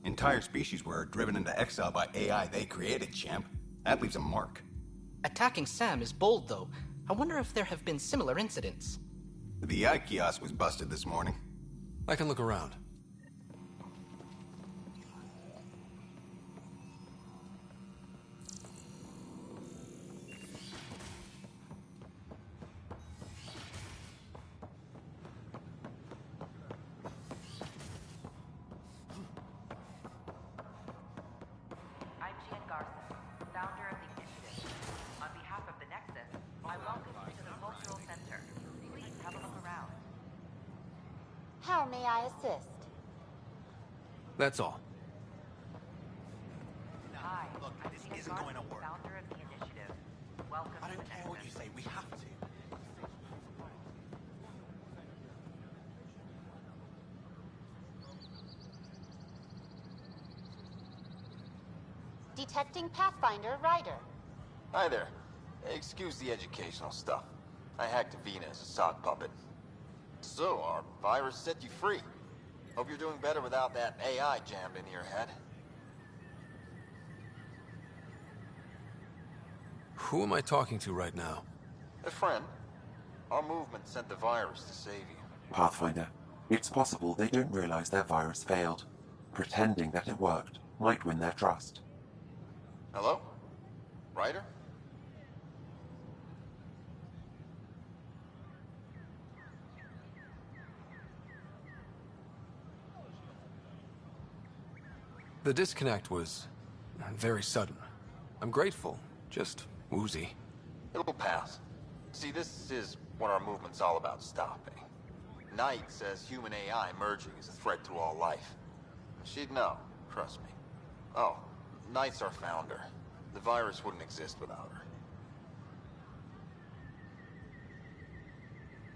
Entire species were driven into exile by AI they created, champ. That leaves a mark. Attacking Sam is bold, though. I wonder if there have been similar incidents. The AI kiosk was busted this morning. I can look around. I'm Jan Garson, founder of the Initiative. On behalf of the Nexus, I welcome you to the Cultural Center. Please have a look around. How may I assist? That's all. Hi, Look, I'm this Jan isn't Garson, going to work. founder of the Initiative. Welcome I to don't the care what you Nexus. say, we have to. Detecting Pathfinder Ryder. Hi there. Excuse the educational stuff. I hacked Avena as a sock puppet. So, our virus set you free. Hope you're doing better without that AI jammed into your head. Who am I talking to right now? A friend. Our movement sent the virus to save you. Pathfinder, it's possible they don't realize their virus failed. Pretending that it worked might win their trust. Hello? Ryder? The disconnect was very sudden. I'm grateful, just woozy. It'll pass. See, this is what our movement's all about stopping. Knight says human AI merging is a threat to all life. She'd know, trust me. Oh, Knight's our founder. The virus wouldn't exist without her.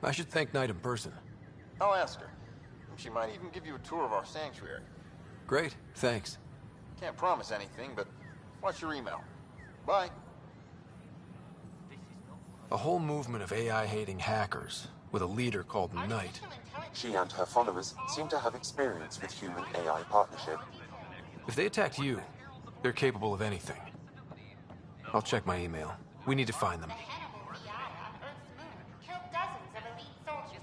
I should thank Knight in person. I'll ask her. She might even give you a tour of our sanctuary. Great, thanks. Can't promise anything, but watch your email. Bye. A whole movement of AI-hating hackers, with a leader called Knight. She and her followers seem to have experience with human-AI partnership. If they attacked you, they're capable of anything. I'll check my email. We need to find them. Killed dozens of elite soldiers.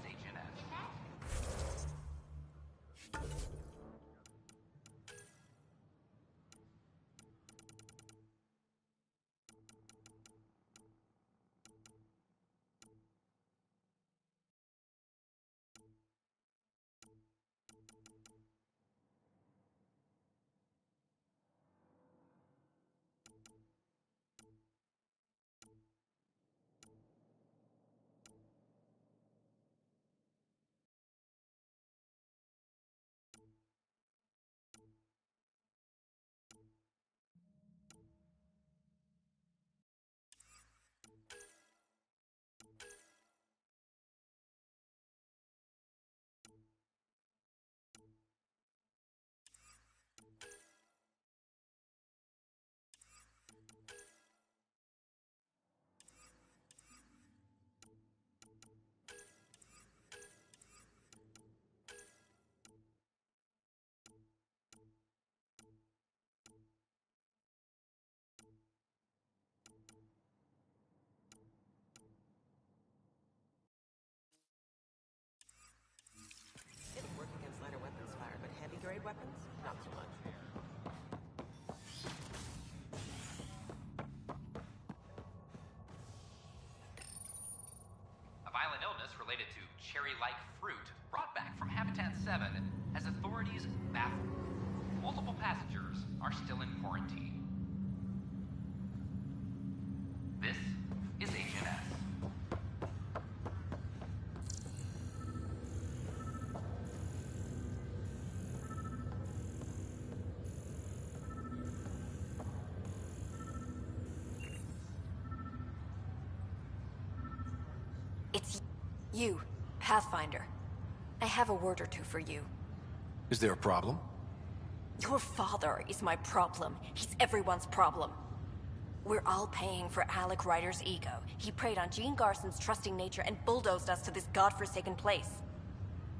related to cherry-like fruit brought back from Habitat 7 has authorities baffled. Multiple passengers are still in quarantine. This is HNS. It's you, Pathfinder. I have a word or two for you. Is there a problem? Your father is my problem. He's everyone's problem. We're all paying for Alec Ryder's ego. He preyed on Jean Garson's trusting nature and bulldozed us to this godforsaken place.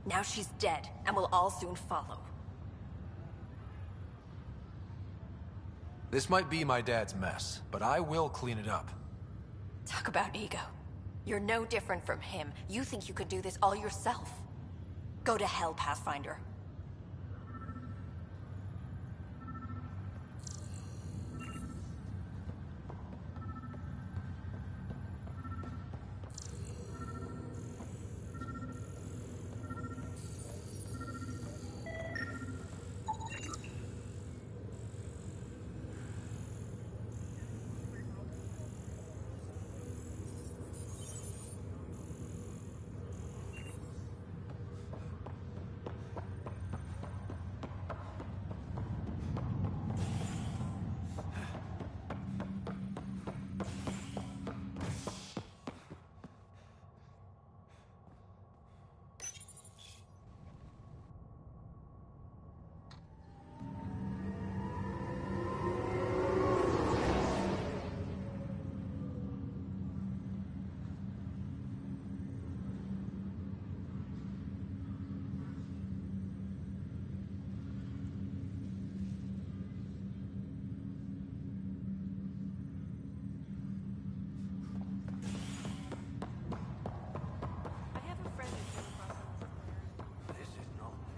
Now she's dead, and we'll all soon follow. This might be my dad's mess, but I will clean it up. Talk about ego. You're no different from him. You think you could do this all yourself. Go to hell, Pathfinder.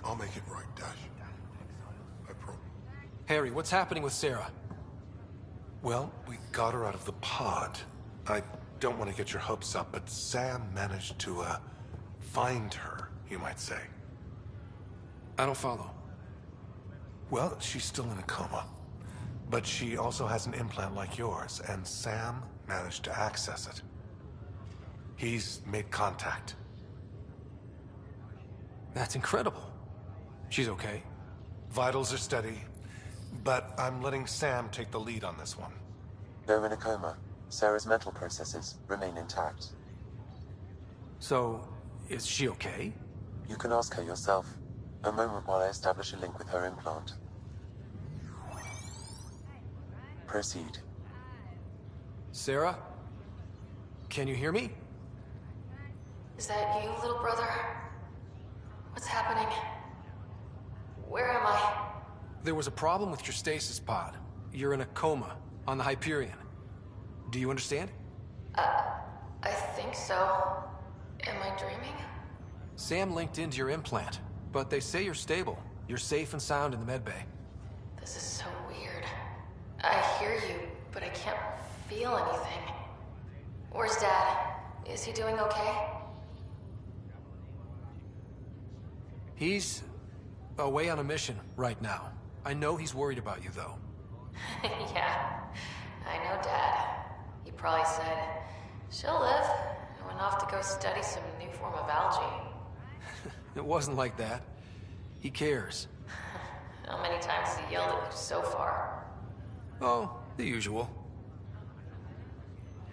I'll make it right, Dash. I promise. Harry, what's happening with Sarah? Well, we got her out of the pod. I don't want to get your hopes up, but Sam managed to, find her, you might say. I don't follow. Well, she's still in a coma. But she also has an implant like yours, and Sam managed to access it. He's made contact. That's incredible. She's okay? Vitals are steady, but I'm letting Sam take the lead on this one. Though in a coma, Sarah's mental processes remain intact. So, is she okay? You can ask her yourself. A moment while I establish a link with her implant. Proceed. Sarah? Can you hear me? Is that you, little brother? What's happening? Where am I? There was a problem with your stasis pod. You're in a coma, on the Hyperion. Do you understand? I think so. Am I dreaming? Sam linked into your implant, but they say you're stable. You're safe and sound in the medbay. This is so weird. I hear you, but I can't feel anything. Where's Dad? Is he doing okay? He's away on a mission right now. I know he's worried about you, though. Yeah, I know Dad. He probably said, she'll live, and went off to go study some new form of algae. It wasn't like that. He cares. How many times has he yelled at you so far? Oh, the usual.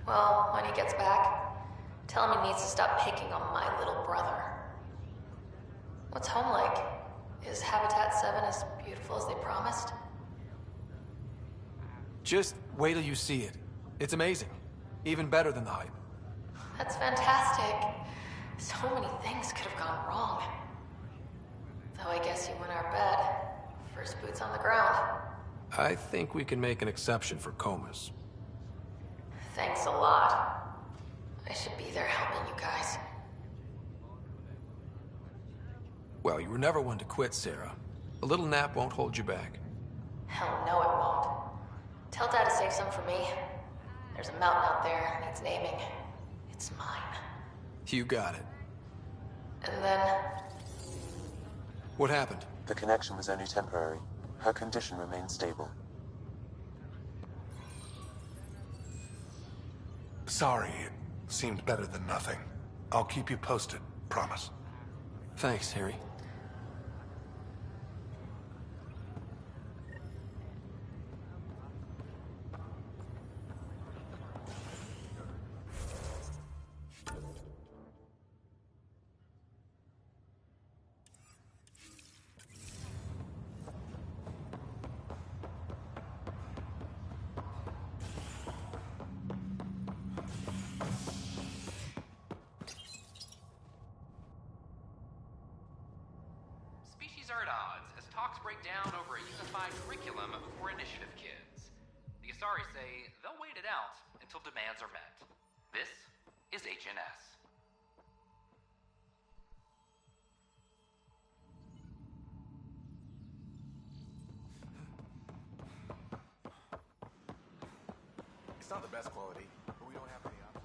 Well, when he gets back, tell him he needs to stop picking on my little brother. What's home like? Is Habitat 7 as beautiful as they promised? Just wait till you see it. It's amazing. Even better than the hype. That's fantastic. So many things could have gone wrong. Though I guess you win our bet. First boots on the ground. I think we can make an exception for comas. Thanks a lot. I should be there helping you guys. Well, you were never one to quit, Sarah. A little nap won't hold you back. Hell no, it won't. Tell Dad to save some for me. There's a mountain out there, needs naming. It's mine. You got it. And then... What happened? The connection was only temporary. Her condition remained stable. Sorry, it seemed better than nothing. I'll keep you posted, promise. Thanks, Harry. Species are at odds as talks break down over a unified curriculum for initiative kids. The Asari say they'll wait it out until demands are met. This is HNS. It's not the best quality, but we don't have any options.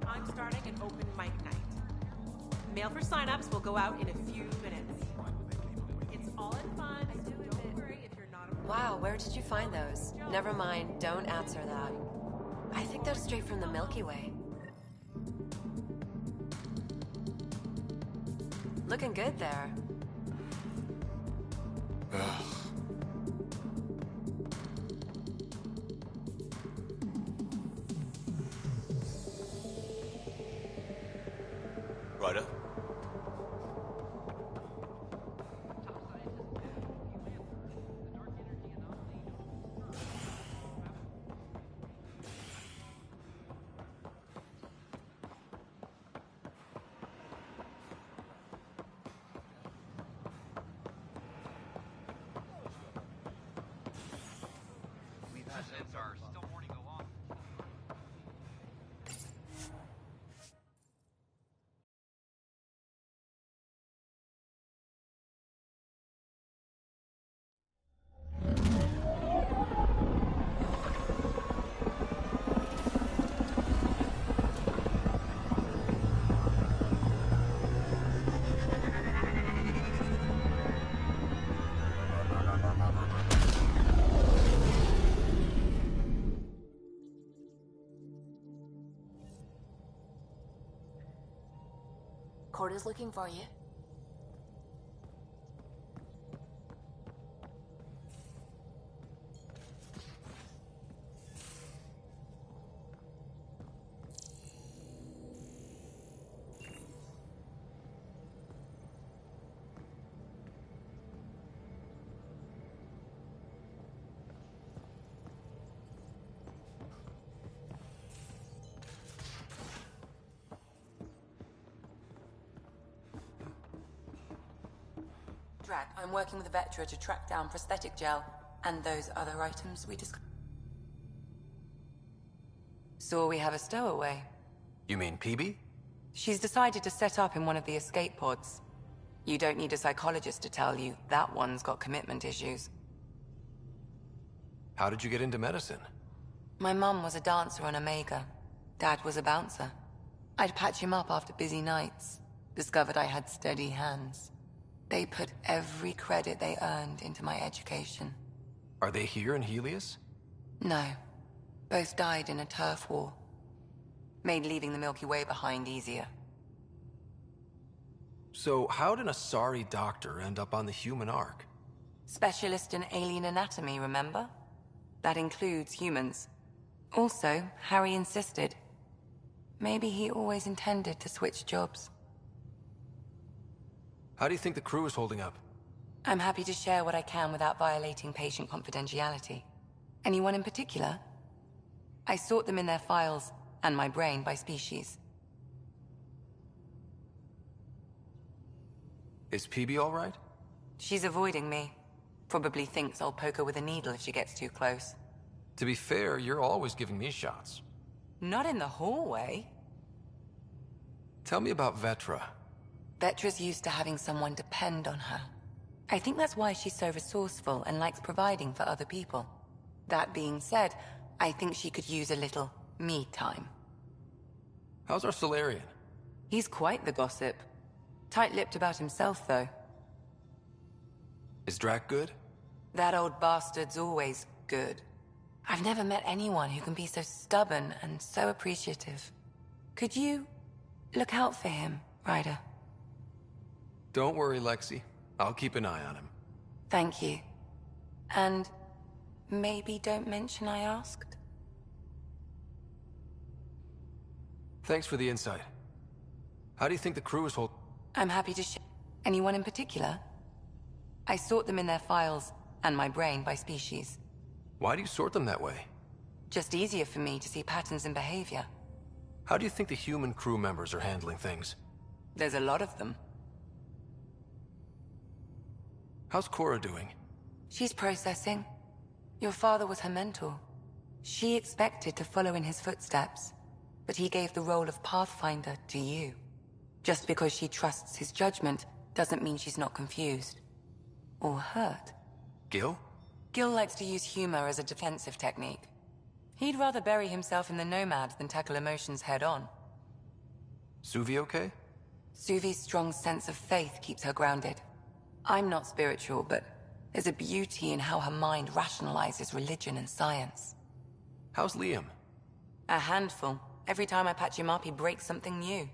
I'm starting an open mic night. Mail for signups will go out in a few minutes. It's all in fun, so don't worry if you're not a... Wow, where did you find those? Never mind, don't answer that. I think they're straight from the Milky Way. Looking good there. Ryder? We've had sensors still mourning the loss. Court is looking for you. I'm working with Vectra to track down prosthetic gel and those other items we discussed. So we have a stowaway. You mean PB? She's decided to set up in one of the escape pods. You don't need a psychologist to tell you that one's got commitment issues. How did you get into medicine? My mum was a dancer on Omega. Dad was a bouncer. I'd patch him up after busy nights. Discovered I had steady hands. They put every credit they earned into my education. Are they here in Helios? No. Both died in a turf war. Made leaving the Milky Way behind easier. So how did a sorry doctor end up on the human Ark? Specialist in alien anatomy, remember? That includes humans. Also, Harry insisted. Maybe he always intended to switch jobs. How do you think the crew is holding up? I'm happy to share what I can without violating patient confidentiality. Anyone in particular? I sort them in their files, and my brain by species. Is PB all right? She's avoiding me. Probably thinks I'll poke her with a needle if she gets too close. To be fair, you're always giving me shots. Not in the hallway. Tell me about Vetra. Vetra's used to having someone depend on her. I think that's why she's so resourceful and likes providing for other people. That being said, I think she could use a little me time. How's our Solarian? He's quite the gossip. Tight-lipped about himself, though. Is Drac good? That old bastard's always good. I've never met anyone who can be so stubborn and so appreciative. Could you look out for him, Ryder? Don't worry, Lexi. I'll keep an eye on him. Thank you. And maybe don't mention I asked? Thanks for the insight. How do you think the crew is holding? I'm happy to share. Anyone in particular? I sort them in their files, and my brain by species. Why do you sort them that way? Just easier for me to see patterns in behavior. How do you think the human crew members are handling things? There's a lot of them. How's Cora doing? She's processing. Your father was her mentor. She expected to follow in his footsteps, but he gave the role of Pathfinder to you. Just because she trusts his judgment doesn't mean she's not confused. Or hurt. Gil? Gil likes to use humor as a defensive technique. He'd rather bury himself in the Nomad than tackle emotions head-on. Suvi okay? Suvi's strong sense of faith keeps her grounded. I'm not spiritual, but there's a beauty in how her mind rationalizes religion and science. How's Liam? A handful. Every time I patch him up, he breaks something new.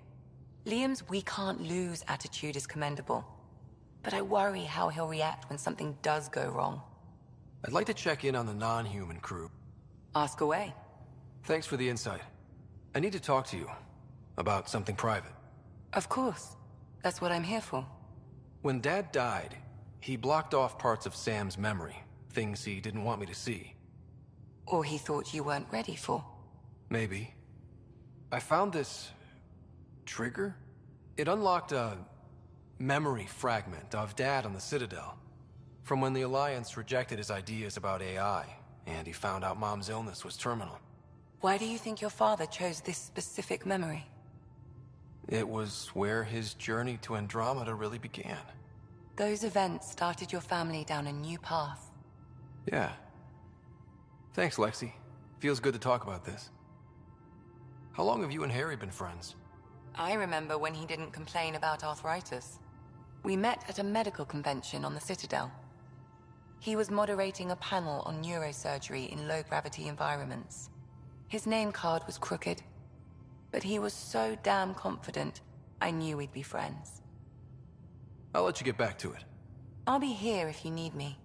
Liam's "we can't lose" attitude is commendable. But I worry how he'll react when something does go wrong. I'd like to check in on the non-human crew. Ask away. Thanks for the insight. I need to talk to you about something private. Of course. That's what I'm here for. When Dad died, he blocked off parts of Sam's memory, things he didn't want me to see. Or he thought you weren't ready for. Maybe. I found this trigger. It unlocked a memory fragment of Dad on the Citadel, from when the Alliance rejected his ideas about AI, and he found out Mom's illness was terminal. Why do you think your father chose this specific memory? It was where his journey to Andromeda really began. Those events started your family down a new path. Yeah. Thanks, Lexi. Feels good to talk about this. How long have you and Harry been friends? I remember when he didn't complain about arthritis. We met at a medical convention on the Citadel. He was moderating a panel on neurosurgery in low-gravity environments. His name card was crooked, but he was so damn confident, I knew we'd be friends. I'll let you get back to it. I'll be here if you need me.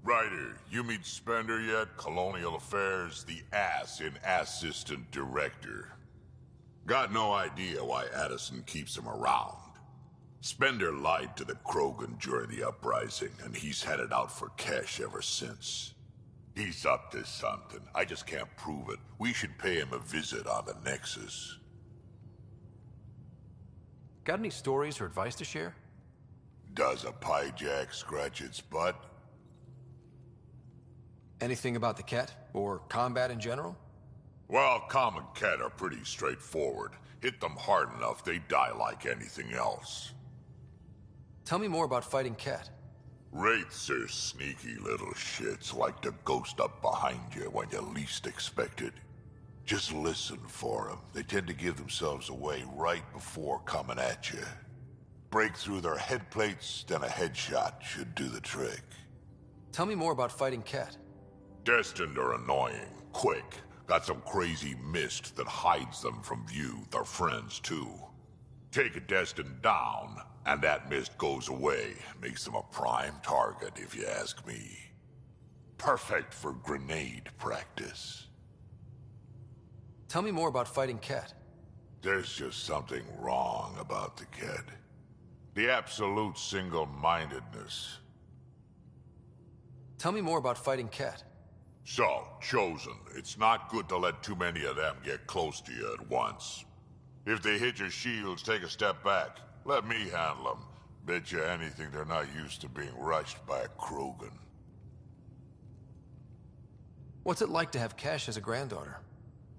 Ryder, you meet Spender yet? Colonial Affairs, the ass in Assistant Director. Got no idea why Addison keeps him around. Spender lied to the Krogan during the uprising, and he's headed out for cash ever since. He's up to something. I just can't prove it. We should pay him a visit on the Nexus. Got any stories or advice to share? Does a pyjak scratch its butt? Anything about the Ket, or combat in general? Well, common Ket are pretty straightforward. Hit them hard enough, they die like anything else. Tell me more about fighting Ket. Wraiths are sneaky little shits, like to ghost up behind you when you least expect it. Just listen for them. They tend to give themselves away right before coming at you. Break through their head plates, then a headshot should do the trick. Tell me more about fighting Ket. Destined are annoying, quick, Got some crazy mist that hides them from view, their friends too. Take a Destin down, and that mist goes away. Makes them a prime target, if you ask me. Perfect for grenade practice. Tell me more about fighting Ket. There's just something wrong about the kid. The absolute single-mindedness. Tell me more about fighting Ket. So, Chosen, it's not good to let too many of them get close to you at once. If they hit your shields, take a step back. Let me handle them. Bet you anything they're not used to being rushed by a Krogan. What's it like to have Kesh as a granddaughter?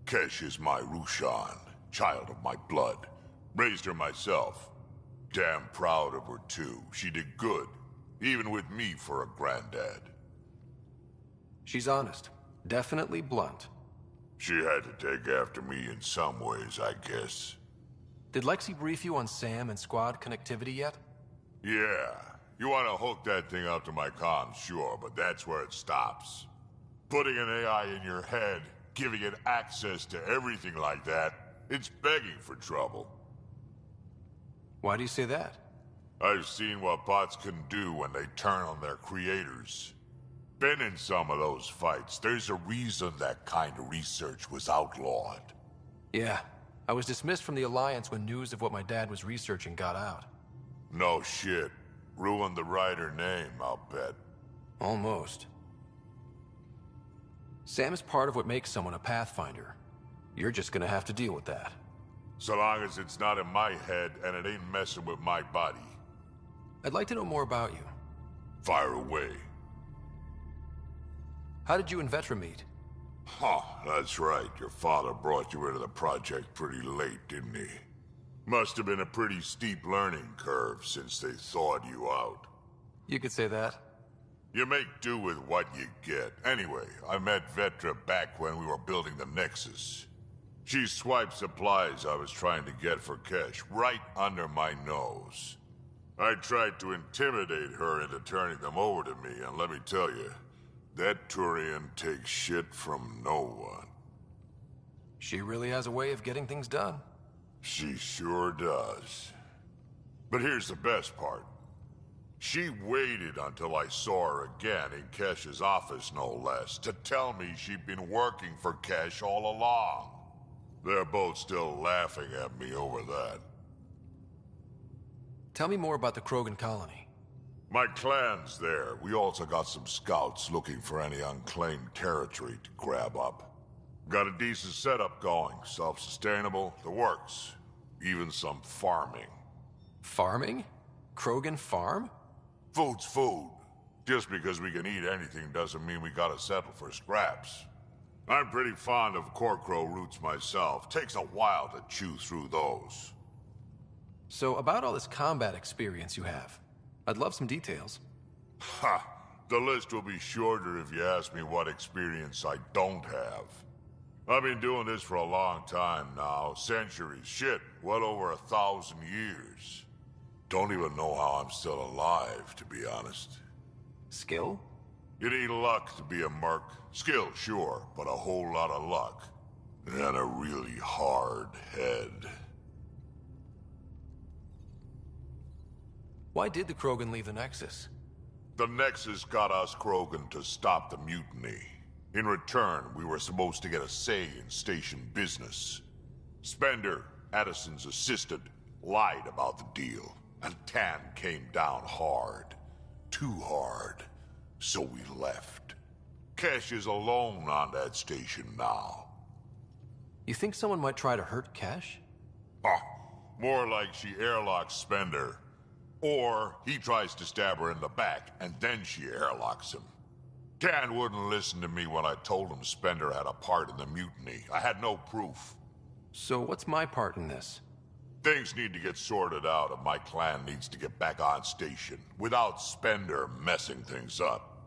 Kesh is my Rushan, child of my blood. Raised her myself. Damn proud of her too. She did good, even with me for a granddad. She's honest. Definitely blunt. She had to take after me in some ways, I guess. Did Lexi brief you on SAM and squad connectivity yet? Yeah. You want to hook that thing up to my comms, sure, but that's where it stops. Putting an AI in your head, giving it access to everything like that, it's begging for trouble. Why do you say that? I've seen what bots can do when they turn on their creators. Been in some of those fights. There's a reason that kind of research was outlawed. Yeah. I was dismissed from the Alliance when news of what my dad was researching got out. No shit. Ruined the writer name, I'll bet. Almost. Sam is part of what makes someone a Pathfinder. You're just gonna have to deal with that. So long as it's not in my head and it ain't messing with my body. I'd like to know more about you. Fire away. How did you and Vetra meet? Huh, that's right. Your father brought you into the project pretty late, didn't he? Must have been a pretty steep learning curve since they thawed you out. You could say that. You make do with what you get. Anyway, I met Vetra back when we were building the Nexus. She swiped supplies I was trying to get for Kesh right under my nose. I tried to intimidate her into turning them over to me, and let me tell you, that Turian takes shit from no one. She really has a way of getting things done. She sure does. But here's the best part. She waited until I saw her again in Kesh's office, no less, to tell me she'd been working for Kesh all along. They're both still laughing at me over that. Tell me more about the Krogan colony. My clan's there. We also got some scouts looking for any unclaimed territory to grab up. Got a decent setup going. Self-sustainable, the works. Even some farming. Farming? Krogan farm? Food's food. Just because we can eat anything doesn't mean we gotta settle for scraps. I'm pretty fond of Corcrow roots myself. Takes a while to chew through those. So, about all this combat experience you have, I'd love some details. Ha! The list will be shorter if you ask me what experience I don't have. I've been doing this for a long time now. Centuries. Shit, well over 1,000 years. Don't even know how I'm still alive, to be honest. Skill? You need luck to be a merc. Skill, sure, but a whole lot of luck. And a really hard head. Why did the Krogan leave the Nexus? The Nexus got us Krogan to stop the mutiny. In return, we were supposed to get a say in station business. Spender, Addison's assistant, lied about the deal, and Tan came down hard. Too hard. So we left. Kesh is alone on that station now. You think someone might try to hurt Kesh? More like she airlocks Spender. Or he tries to stab her in the back, and then she airlocks him. Tan wouldn't listen to me when I told him Spender had a part in the mutiny. I had no proof. So what's my part in this? Things need to get sorted out, and my clan needs to get back on station, without Spender messing things up.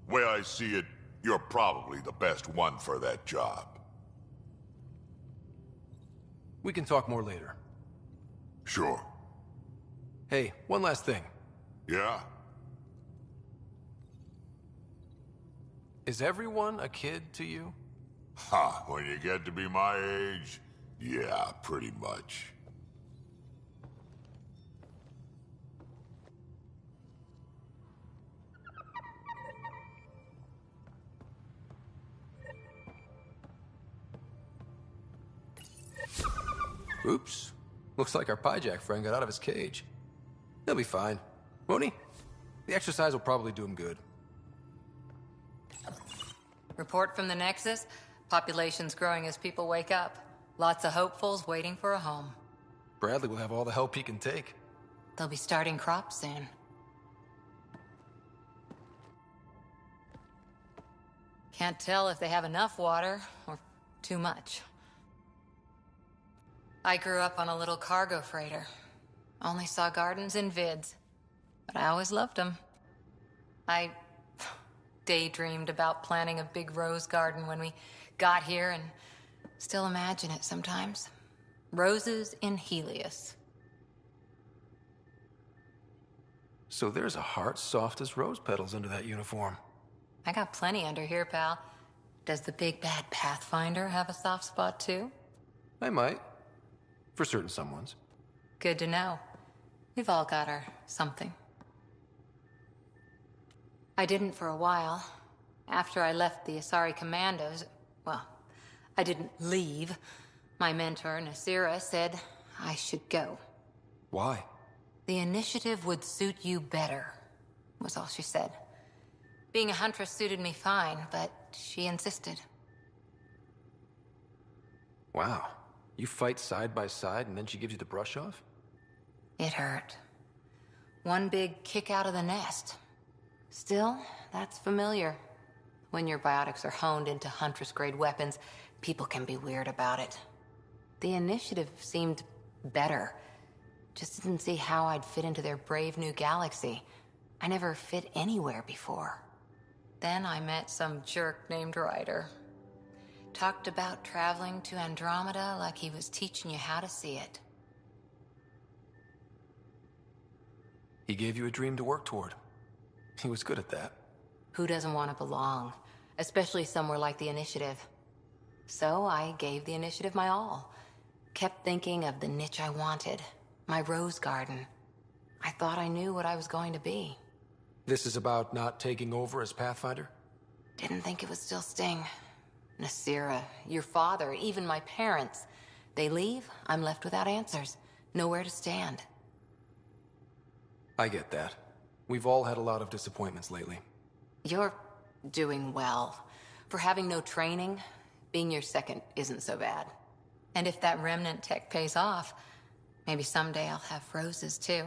Way I see it, you're probably the best one for that job. We can talk more later. Sure. Hey, one last thing. Yeah? Is everyone a kid to you? Ha, when you get to be my age, yeah, pretty much. Oops. Looks like our Pyjack friend got out of his cage. He'll be fine, won't he? The exercise will probably do him good. Report from the Nexus. Population's growing as people wake up. Lots of hopefuls waiting for a home. Bradley will have all the help he can take. They'll be starting crops soon. Can't tell if they have enough water or too much. I grew up on a little cargo freighter. Only saw gardens in vids, but I always loved them. I daydreamed about planting a big rose garden when we got here and still imagine it sometimes. Roses in Helios. So there's a heart soft as rose petals under that uniform. I got plenty under here, pal. Does the big bad Pathfinder have a soft spot too? I might. For certain someones. Good to know. We've all got our something. I didn't for a while. After I left the Asari Commandos, well, I didn't leave. My mentor, Nasira, said I should go. Why? The initiative would suit you better, was all she said. Being a huntress suited me fine, but she insisted. Wow. You fight side by side and then she gives you the brush off? It hurt. One big kick out of the nest. Still, that's familiar. When your biotics are honed into Huntress-grade weapons, people can be weird about it. The initiative seemed better. Just didn't see how I'd fit into their brave new galaxy. I never fit anywhere before. Then I met some jerk named Ryder. Talked about traveling to Andromeda like he was teaching you how to see it. He gave you a dream to work toward. He was good at that. Who doesn't want to belong? Especially somewhere like the Initiative. So I gave the Initiative my all. Kept thinking of the niche I wanted. My rose garden. I thought I knew what I was going to be. This is about not taking over as Pathfinder? Didn't think it would still sting. Nasira, your father, even my parents. They leave, I'm left without answers. Nowhere to stand. I get that. We've all had a lot of disappointments lately. You're doing well. For having no training, being your second isn't so bad. And if that remnant tech pays off, maybe someday I'll have roses too.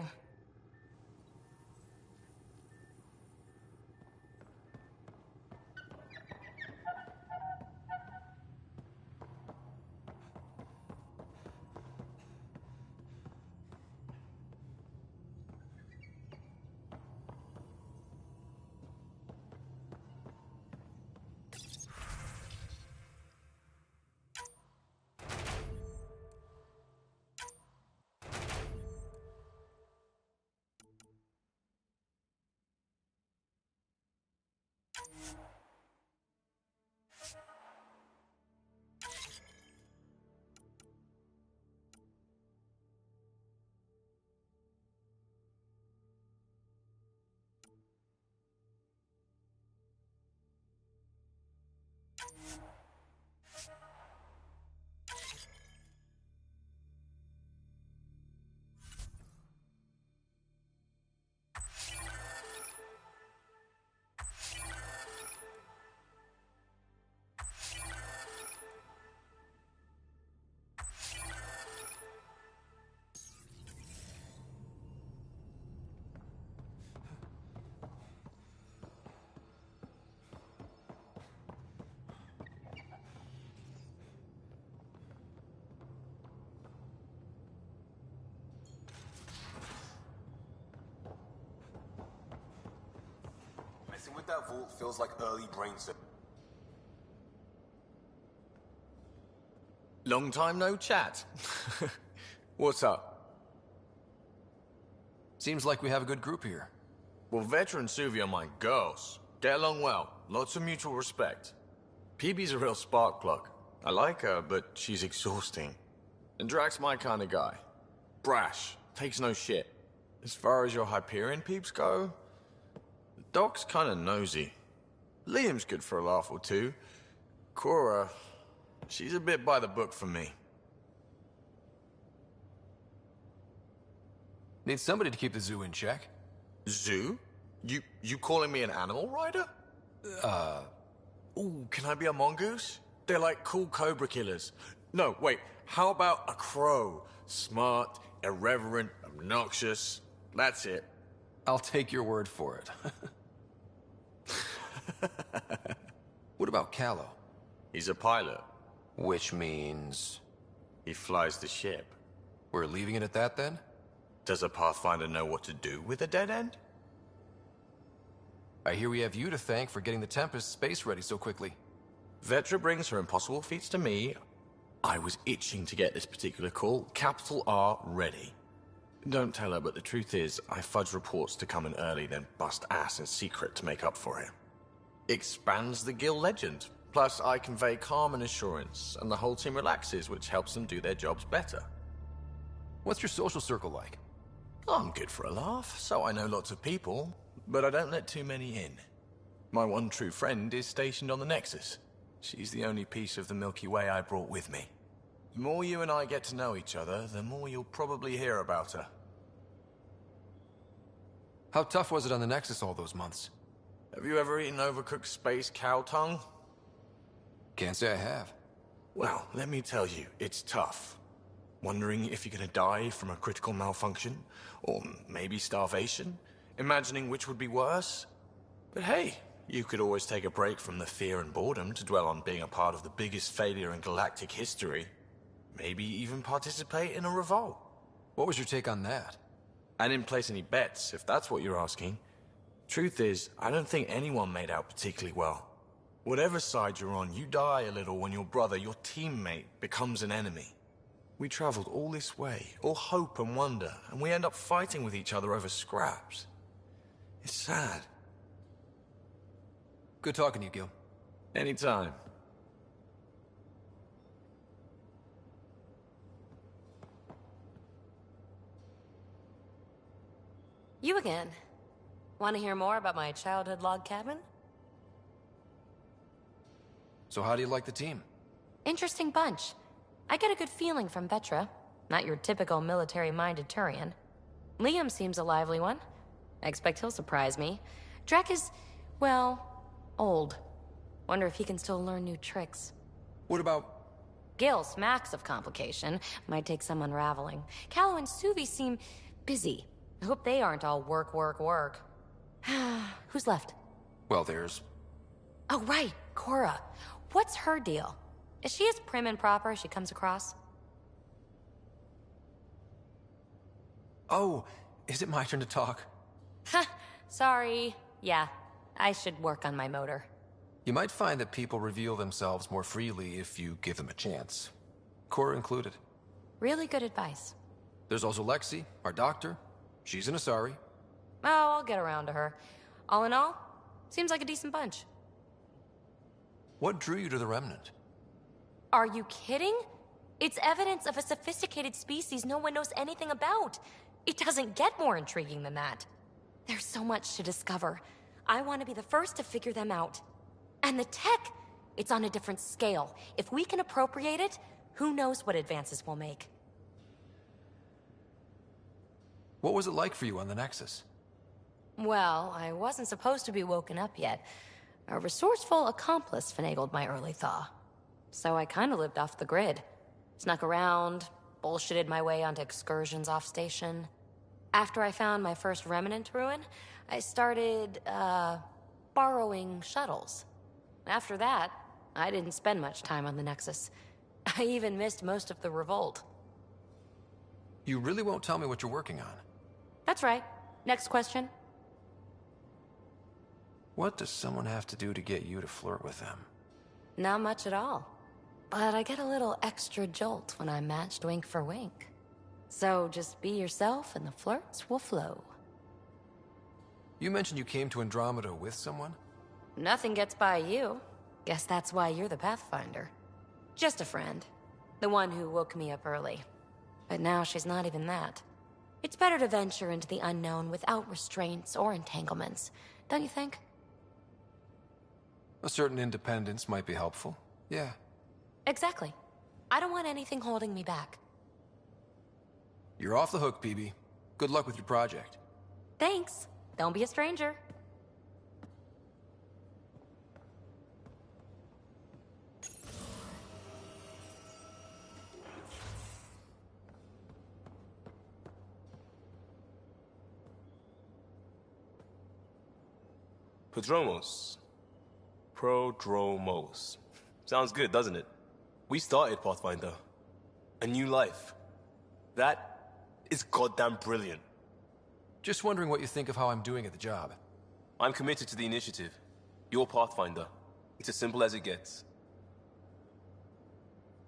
Messing with that vault feels like early brain surgery. Long time no chat. What's up? Seems like we have a good group here. Well, veteran Suvia and my girls. Get along well. Lots of mutual respect. Peebee's a real spark plug. I like her, but she's exhausting. And Drax's my kind of guy. Brash, takes no shit. As far as your Hyperion peeps go, the Doc's kind of nosy. Liam's good for a laugh or two. Cora, she's a bit by the book for me. Need somebody to keep the zoo in check. Zoo? You calling me an animal rider? Ooh, can I be a mongoose? They're like cool cobra killers. No, wait, how about a crow? Smart, irreverent, obnoxious. That's it. I'll take your word for it. What about Callow? He's a pilot. Which means... he flies the ship. We're leaving it at that, then? Does a Pathfinder know what to do with a dead end? I hear we have you to thank for getting the Tempest space ready so quickly. Vetra brings her impossible feats to me. I was itching to get this particular call. Capital R ready. Don't tell her, but the truth is, I fudge reports to come in early, then bust ass in secret to make up for it. Expands the guild legend. Plus, I convey calm and assurance, and the whole team relaxes, which helps them do their jobs better. What's your social circle like? I'm good for a laugh, so I know lots of people, but I don't let too many in. My one true friend is stationed on the Nexus. She's the only piece of the Milky Way I brought with me. The more you and I get to know each other, the more you'll probably hear about her. How tough was it on the Nexus all those months? Have you ever eaten overcooked space cow tongue? Can't say I have. Well, let me tell you, it's tough. Wondering if you're gonna die from a critical malfunction, or maybe starvation, imagining which would be worse. But hey, you could always take a break from the fear and boredom to dwell on being a part of the biggest failure in galactic history. Maybe even participate in a revolt. What was your take on that? I didn't place any bets, if that's what you're asking. Truth is, I don't think anyone made out particularly well. Whatever side you're on, you die a little when your brother, your teammate, becomes an enemy. We traveled all this way, all hope and wonder, and we end up fighting with each other over scraps. It's sad. Good talking to you, Gil. Anytime. You again. Want to hear more about my childhood log cabin? So how do you like the team? Interesting bunch. I get a good feeling from Vetra. Not your typical military-minded Turian. Liam seems a lively one. I expect he'll surprise me. Drek is, well, old. Wonder if he can still learn new tricks. What about... Gil smacks of complication. Might take some unraveling. Callow and Suvi seem busy. I hope they aren't all work, work, work. Who's left? Well, there's... Oh, right, Cora. What's her deal? Is she as prim and proper as she comes across? Oh, is it my turn to talk? Ha! Sorry. Yeah, I should work on my motor. You might find that people reveal themselves more freely if you give them a chance. Cora included. Really good advice. There's also Lexi, our doctor. She's an Asari. Oh, I'll get around to her. All in all, seems like a decent bunch. What drew you to the Remnant? Are you kidding? It's evidence of a sophisticated species no one knows anything about. It doesn't get more intriguing than that. There's so much to discover. I want to be the first to figure them out. And the tech, it's on a different scale. If we can appropriate it, who knows what advances we'll make. What was it like for you on the Nexus? Well, I wasn't supposed to be woken up yet. A resourceful accomplice finagled my early thaw. So I kinda lived off the grid. Snuck around, bullshitted my way onto excursions off station. After I found my first remnant ruin, I started, borrowing shuttles. After that, I didn't spend much time on the Nexus. I even missed most of the revolt. You really won't tell me what you're working on? That's right. Next question. What does someone have to do to get you to flirt with them? Not much at all. But I get a little extra jolt when I'm matched wink for wink. So just be yourself and the flirts will flow. You mentioned you came to Andromeda with someone? Nothing gets by you. Guess that's why you're the Pathfinder. Just a friend. The one who woke me up early. But now she's not even that. It's better to venture into the unknown without restraints or entanglements, don't you think? A certain independence might be helpful, yeah. Exactly. I don't want anything holding me back. You're off the hook, PB. Good luck with your project. Thanks. Don't be a stranger. Prodromos. Sounds good, doesn't it? We started Pathfinder. A new life. That is goddamn brilliant. Just wondering what you think of how I'm doing at the job. I'm committed to the initiative. You're Pathfinder. It's as simple as it gets.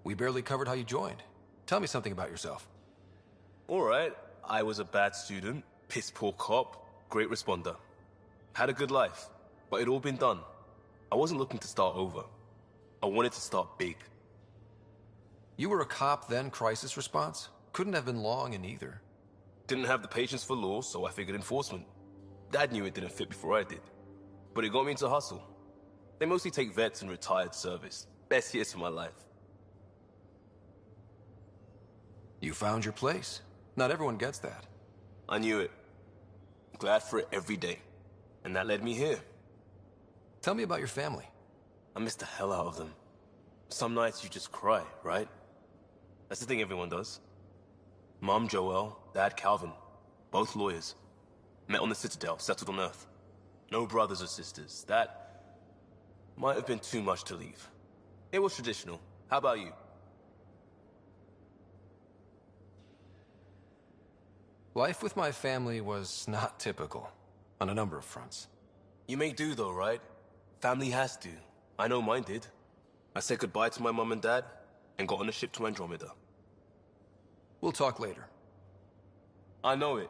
We barely covered how you joined. Tell me something about yourself. Alright, I was a bad student, piss poor cop, great responder. Had a good life, but it'd all been done. I wasn't looking to start over. I wanted to start big. You were a cop, then crisis response? Couldn't have been long in either. Didn't have the patience for law, so I figured enforcement. Dad knew it didn't fit before I did. But it got me into hustle. They mostly take vets and retired service. Best years of my life. You found your place. Not everyone gets that. I knew it. Glad for it every day. And that led me here. Tell me about your family. I miss the hell out of them. Some nights you just cry, right? That's the thing everyone does. Mom Joelle, Dad Calvin. Both lawyers. Met on the Citadel, settled on Earth. No brothers or sisters. That might have been too much to leave. It was traditional. How about you? Life with my family was not typical, on a number of fronts. You may do though, right? Family has to. I know mine did. I said goodbye to my mom and dad, and got on a ship to Andromeda. We'll talk later. I know it.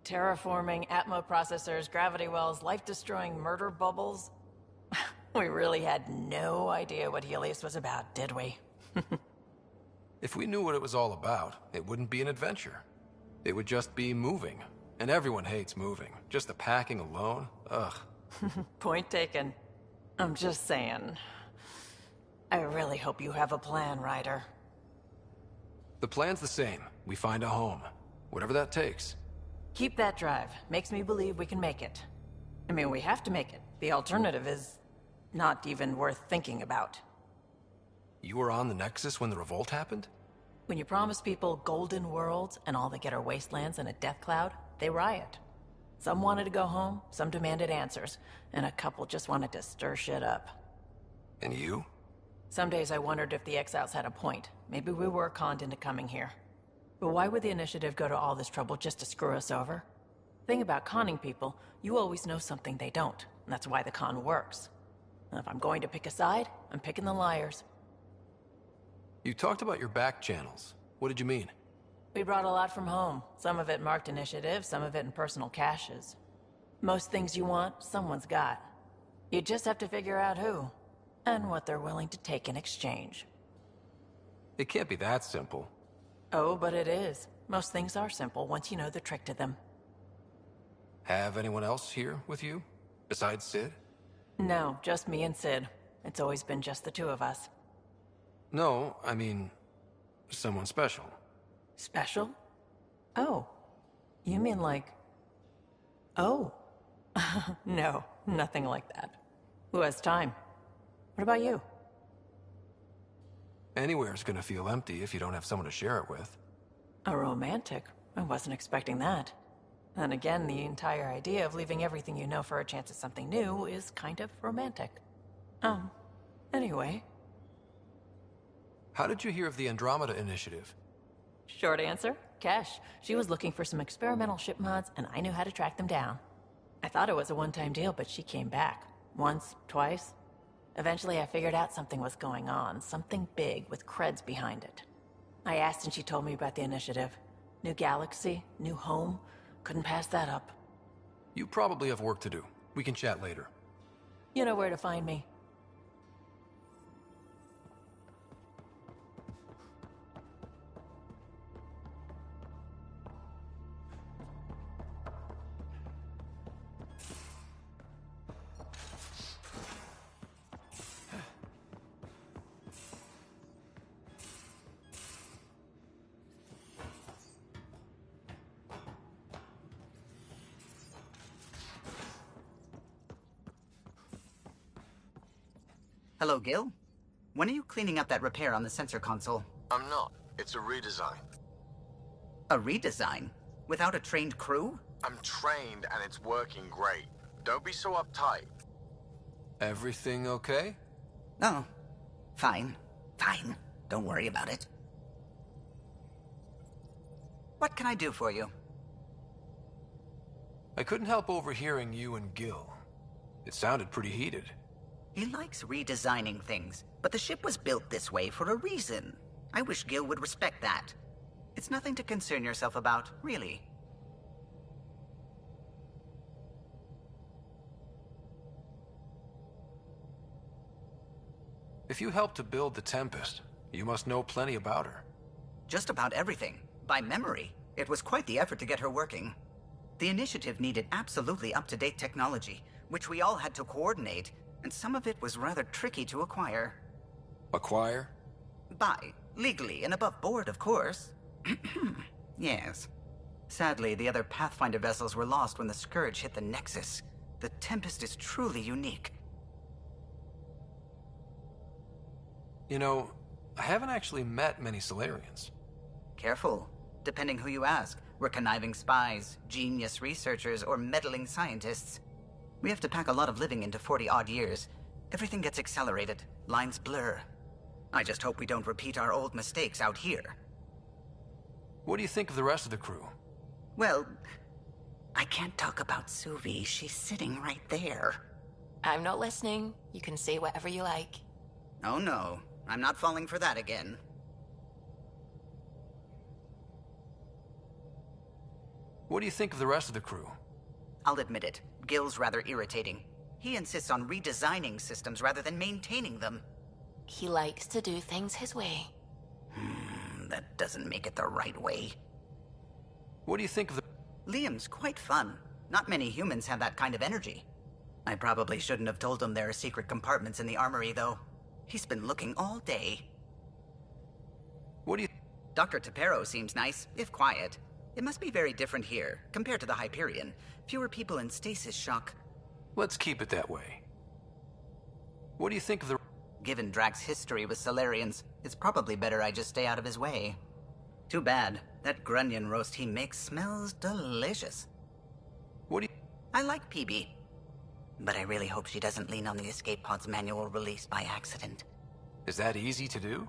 Terraforming, Atmo processors, gravity wells, life-destroying murder bubbles. We really had no idea what Helios was about, did we? If we knew what it was all about, it wouldn't be an adventure. It would just be moving. And everyone hates moving. Just the packing alone, ugh. Point taken. I'm just saying. I really hope you have a plan, Ryder. The plan's the same. We find a home. Whatever that takes. Keep that drive. Makes me believe we can make it. I mean, we have to make it. The alternative is not even worth thinking about. You were on the Nexus when the revolt happened? When you promise people golden worlds and all they get are wastelands and a death cloud, they riot. Some wanted to go home, some demanded answers, and a couple just wanted to stir shit up. And you? Some days I wondered if the exiles had a point. Maybe we were conned into coming here. But why would the Initiative go to all this trouble just to screw us over? Thing about conning people, you always know something they don't, and that's why the con works. And if I'm going to pick a side, I'm picking the liars. You talked about your back channels. What did you mean? We brought a lot from home. Some of it marked initiative, some of it in personal caches. Most things you want, someone's got. You just have to figure out who, and what they're willing to take in exchange. It can't be that simple. Oh, but it is. Most things are simple once you know the trick to them. Have anyone else here with you? Besides Sid? No, just me and Sid. It's always been just the two of us. No, I mean, someone special. Special? Oh. You mean like... Oh. No, nothing like that. Who has time? What about you? Anywhere's gonna feel empty if you don't have someone to share it with. A romantic? I wasn't expecting that. Then again, the entire idea of leaving everything you know for a chance at something new is kind of romantic. Anyway. How did you hear of the Andromeda Initiative? Short answer, Kesh. She was looking for some experimental ship mods, and I knew how to track them down. I thought it was a one-time deal, but she came back. Once, twice. Eventually I figured out something was going on, something big with creds behind it. I asked and she told me about the initiative. New galaxy, new home. Couldn't pass that up. You probably have work to do. We can chat later. You know where to find me. Hello, Gil. When are you cleaning up that repair on the sensor console? I'm not. It's a redesign. A redesign? Without a trained crew? I'm trained and it's working great. Don't be so uptight. Everything okay? Oh, fine. Fine. Don't worry about it. What can I do for you? I couldn't help overhearing you and Gil. It sounded pretty heated. He likes redesigning things, but the ship was built this way for a reason. I wish Gil would respect that. It's nothing to concern yourself about, really. If you helped to build the Tempest, you must know plenty about her. Just about everything. By memory. It was quite the effort to get her working. The initiative needed absolutely up-to-date technology, which we all had to coordinate, and some of it was rather tricky to acquire. Acquire? Buy. Legally and above board, of course. Yes. Sadly, the other Pathfinder vessels were lost when the Scourge hit the Nexus. The Tempest is truly unique. You know, I haven't actually met many Solarians. Careful. Depending who you ask, we're conniving spies, genius researchers, or meddling scientists. We have to pack a lot of living into 40-odd years. Everything gets accelerated. Lines blur. I just hope we don't repeat our old mistakes out here. What do you think of the rest of the crew? Well, I can't talk about Suvi. She's sitting right there. I'm not listening. You can say whatever you like. Oh no, I'm not falling for that again. What do you think of the rest of the crew? I'll admit it. Gil's rather irritating. He insists on redesigning systems rather than maintaining them. He likes to do things his way. That doesn't make it the right way. What do you think of the... Liam's quite fun. Not many humans have that kind of energy. I probably shouldn't have told him there are secret compartments in the armory, though. He's been looking all day. What do you... Dr. Tapero seems nice, if quiet. It must be very different here, compared to the Hyperion. Fewer people in stasis shock. Let's keep it that way. What do you think of the... Given Drax's history with Solarians, it's probably better I just stay out of his way. Too bad. That grunion roast he makes smells delicious. What do you... I like PB. But I really hope she doesn't lean on the escape pod's manual release by accident. Is that easy to do?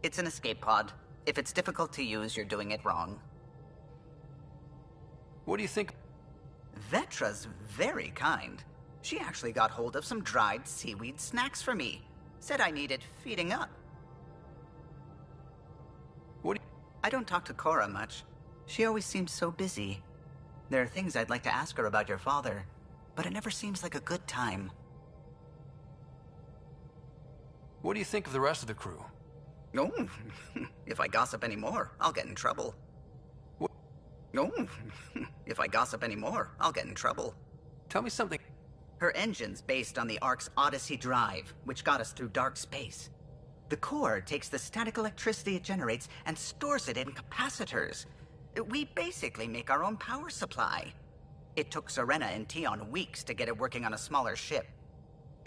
It's an escape pod. If it's difficult to use, you're doing it wrong. What do you think... Vetra's very kind. She actually got hold of some dried seaweed snacks for me. Said I needed feeding up. What do you... I don't talk to Cora much. She always seems so busy. There are things I'd like to ask her about your father, but it never seems like a good time. What do you think of the rest of the crew? Oh, if I gossip anymore, I'll get in trouble. What? Oh, if I gossip anymore, I'll get in trouble. Tell me something. Her engine's based on the Ark's Odyssey drive, which got us through dark space. The core takes the static electricity it generates and stores it in capacitors. We basically make our own power supply. It took Serena and Tion weeks to get it working on a smaller ship.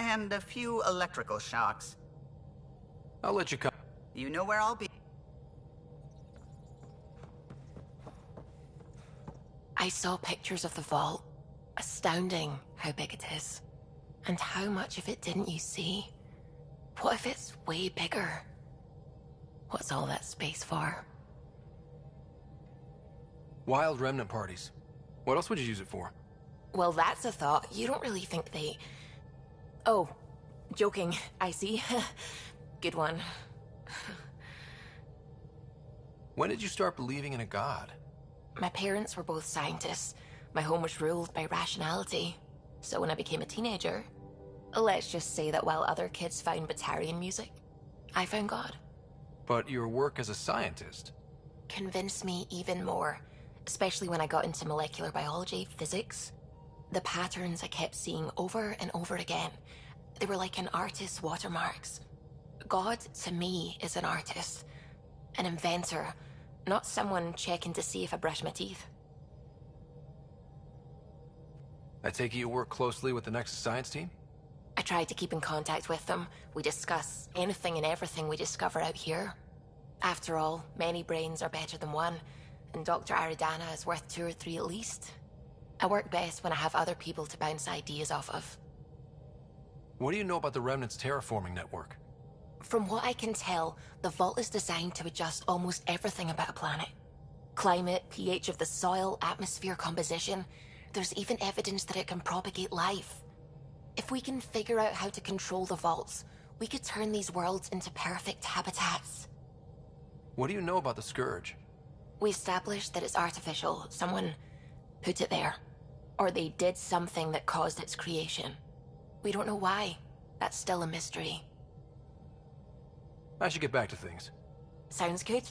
And a few electrical shocks. I'll let you come. You know where I'll be. I saw pictures of the vault. Astounding how big it is. And how much of it didn't you see? What if it's way bigger? What's all that space for? Wild remnant parties. What else would you use it for? Well, that's a thought. You don't really think they... Oh, joking. I see. Good one. When did you start believing in a god? My parents were both scientists. My home was ruled by rationality. So when I became a teenager, let's just say that while other kids found Batarian music, I found God. But your work as a scientist... Convinced me even more, especially when I got into molecular biology, physics. The patterns I kept seeing over and over again, they were like an artist's watermarks. God, to me, is an artist. An inventor, not someone checking to see if I brush my teeth. I take it you work closely with the Nexus science team? I tried to keep in contact with them. We discuss anything and everything we discover out here. After all, many brains are better than one, and Dr. Aridana is worth 2 or 3 at least. I work best when I have other people to bounce ideas off of. What do you know about the Remnant's terraforming network? From what I can tell, the vault is designed to adjust almost everything about a planet. Climate, pH of the soil, atmosphere composition. There's even evidence that it can propagate life. If we can figure out how to control the vaults, we could turn these worlds into perfect habitats. What do you know about the Scourge? We established that it's artificial. Someone put it there. Or they did something that caused its creation. We don't know why. That's still a mystery. I should get back to things. Sounds good.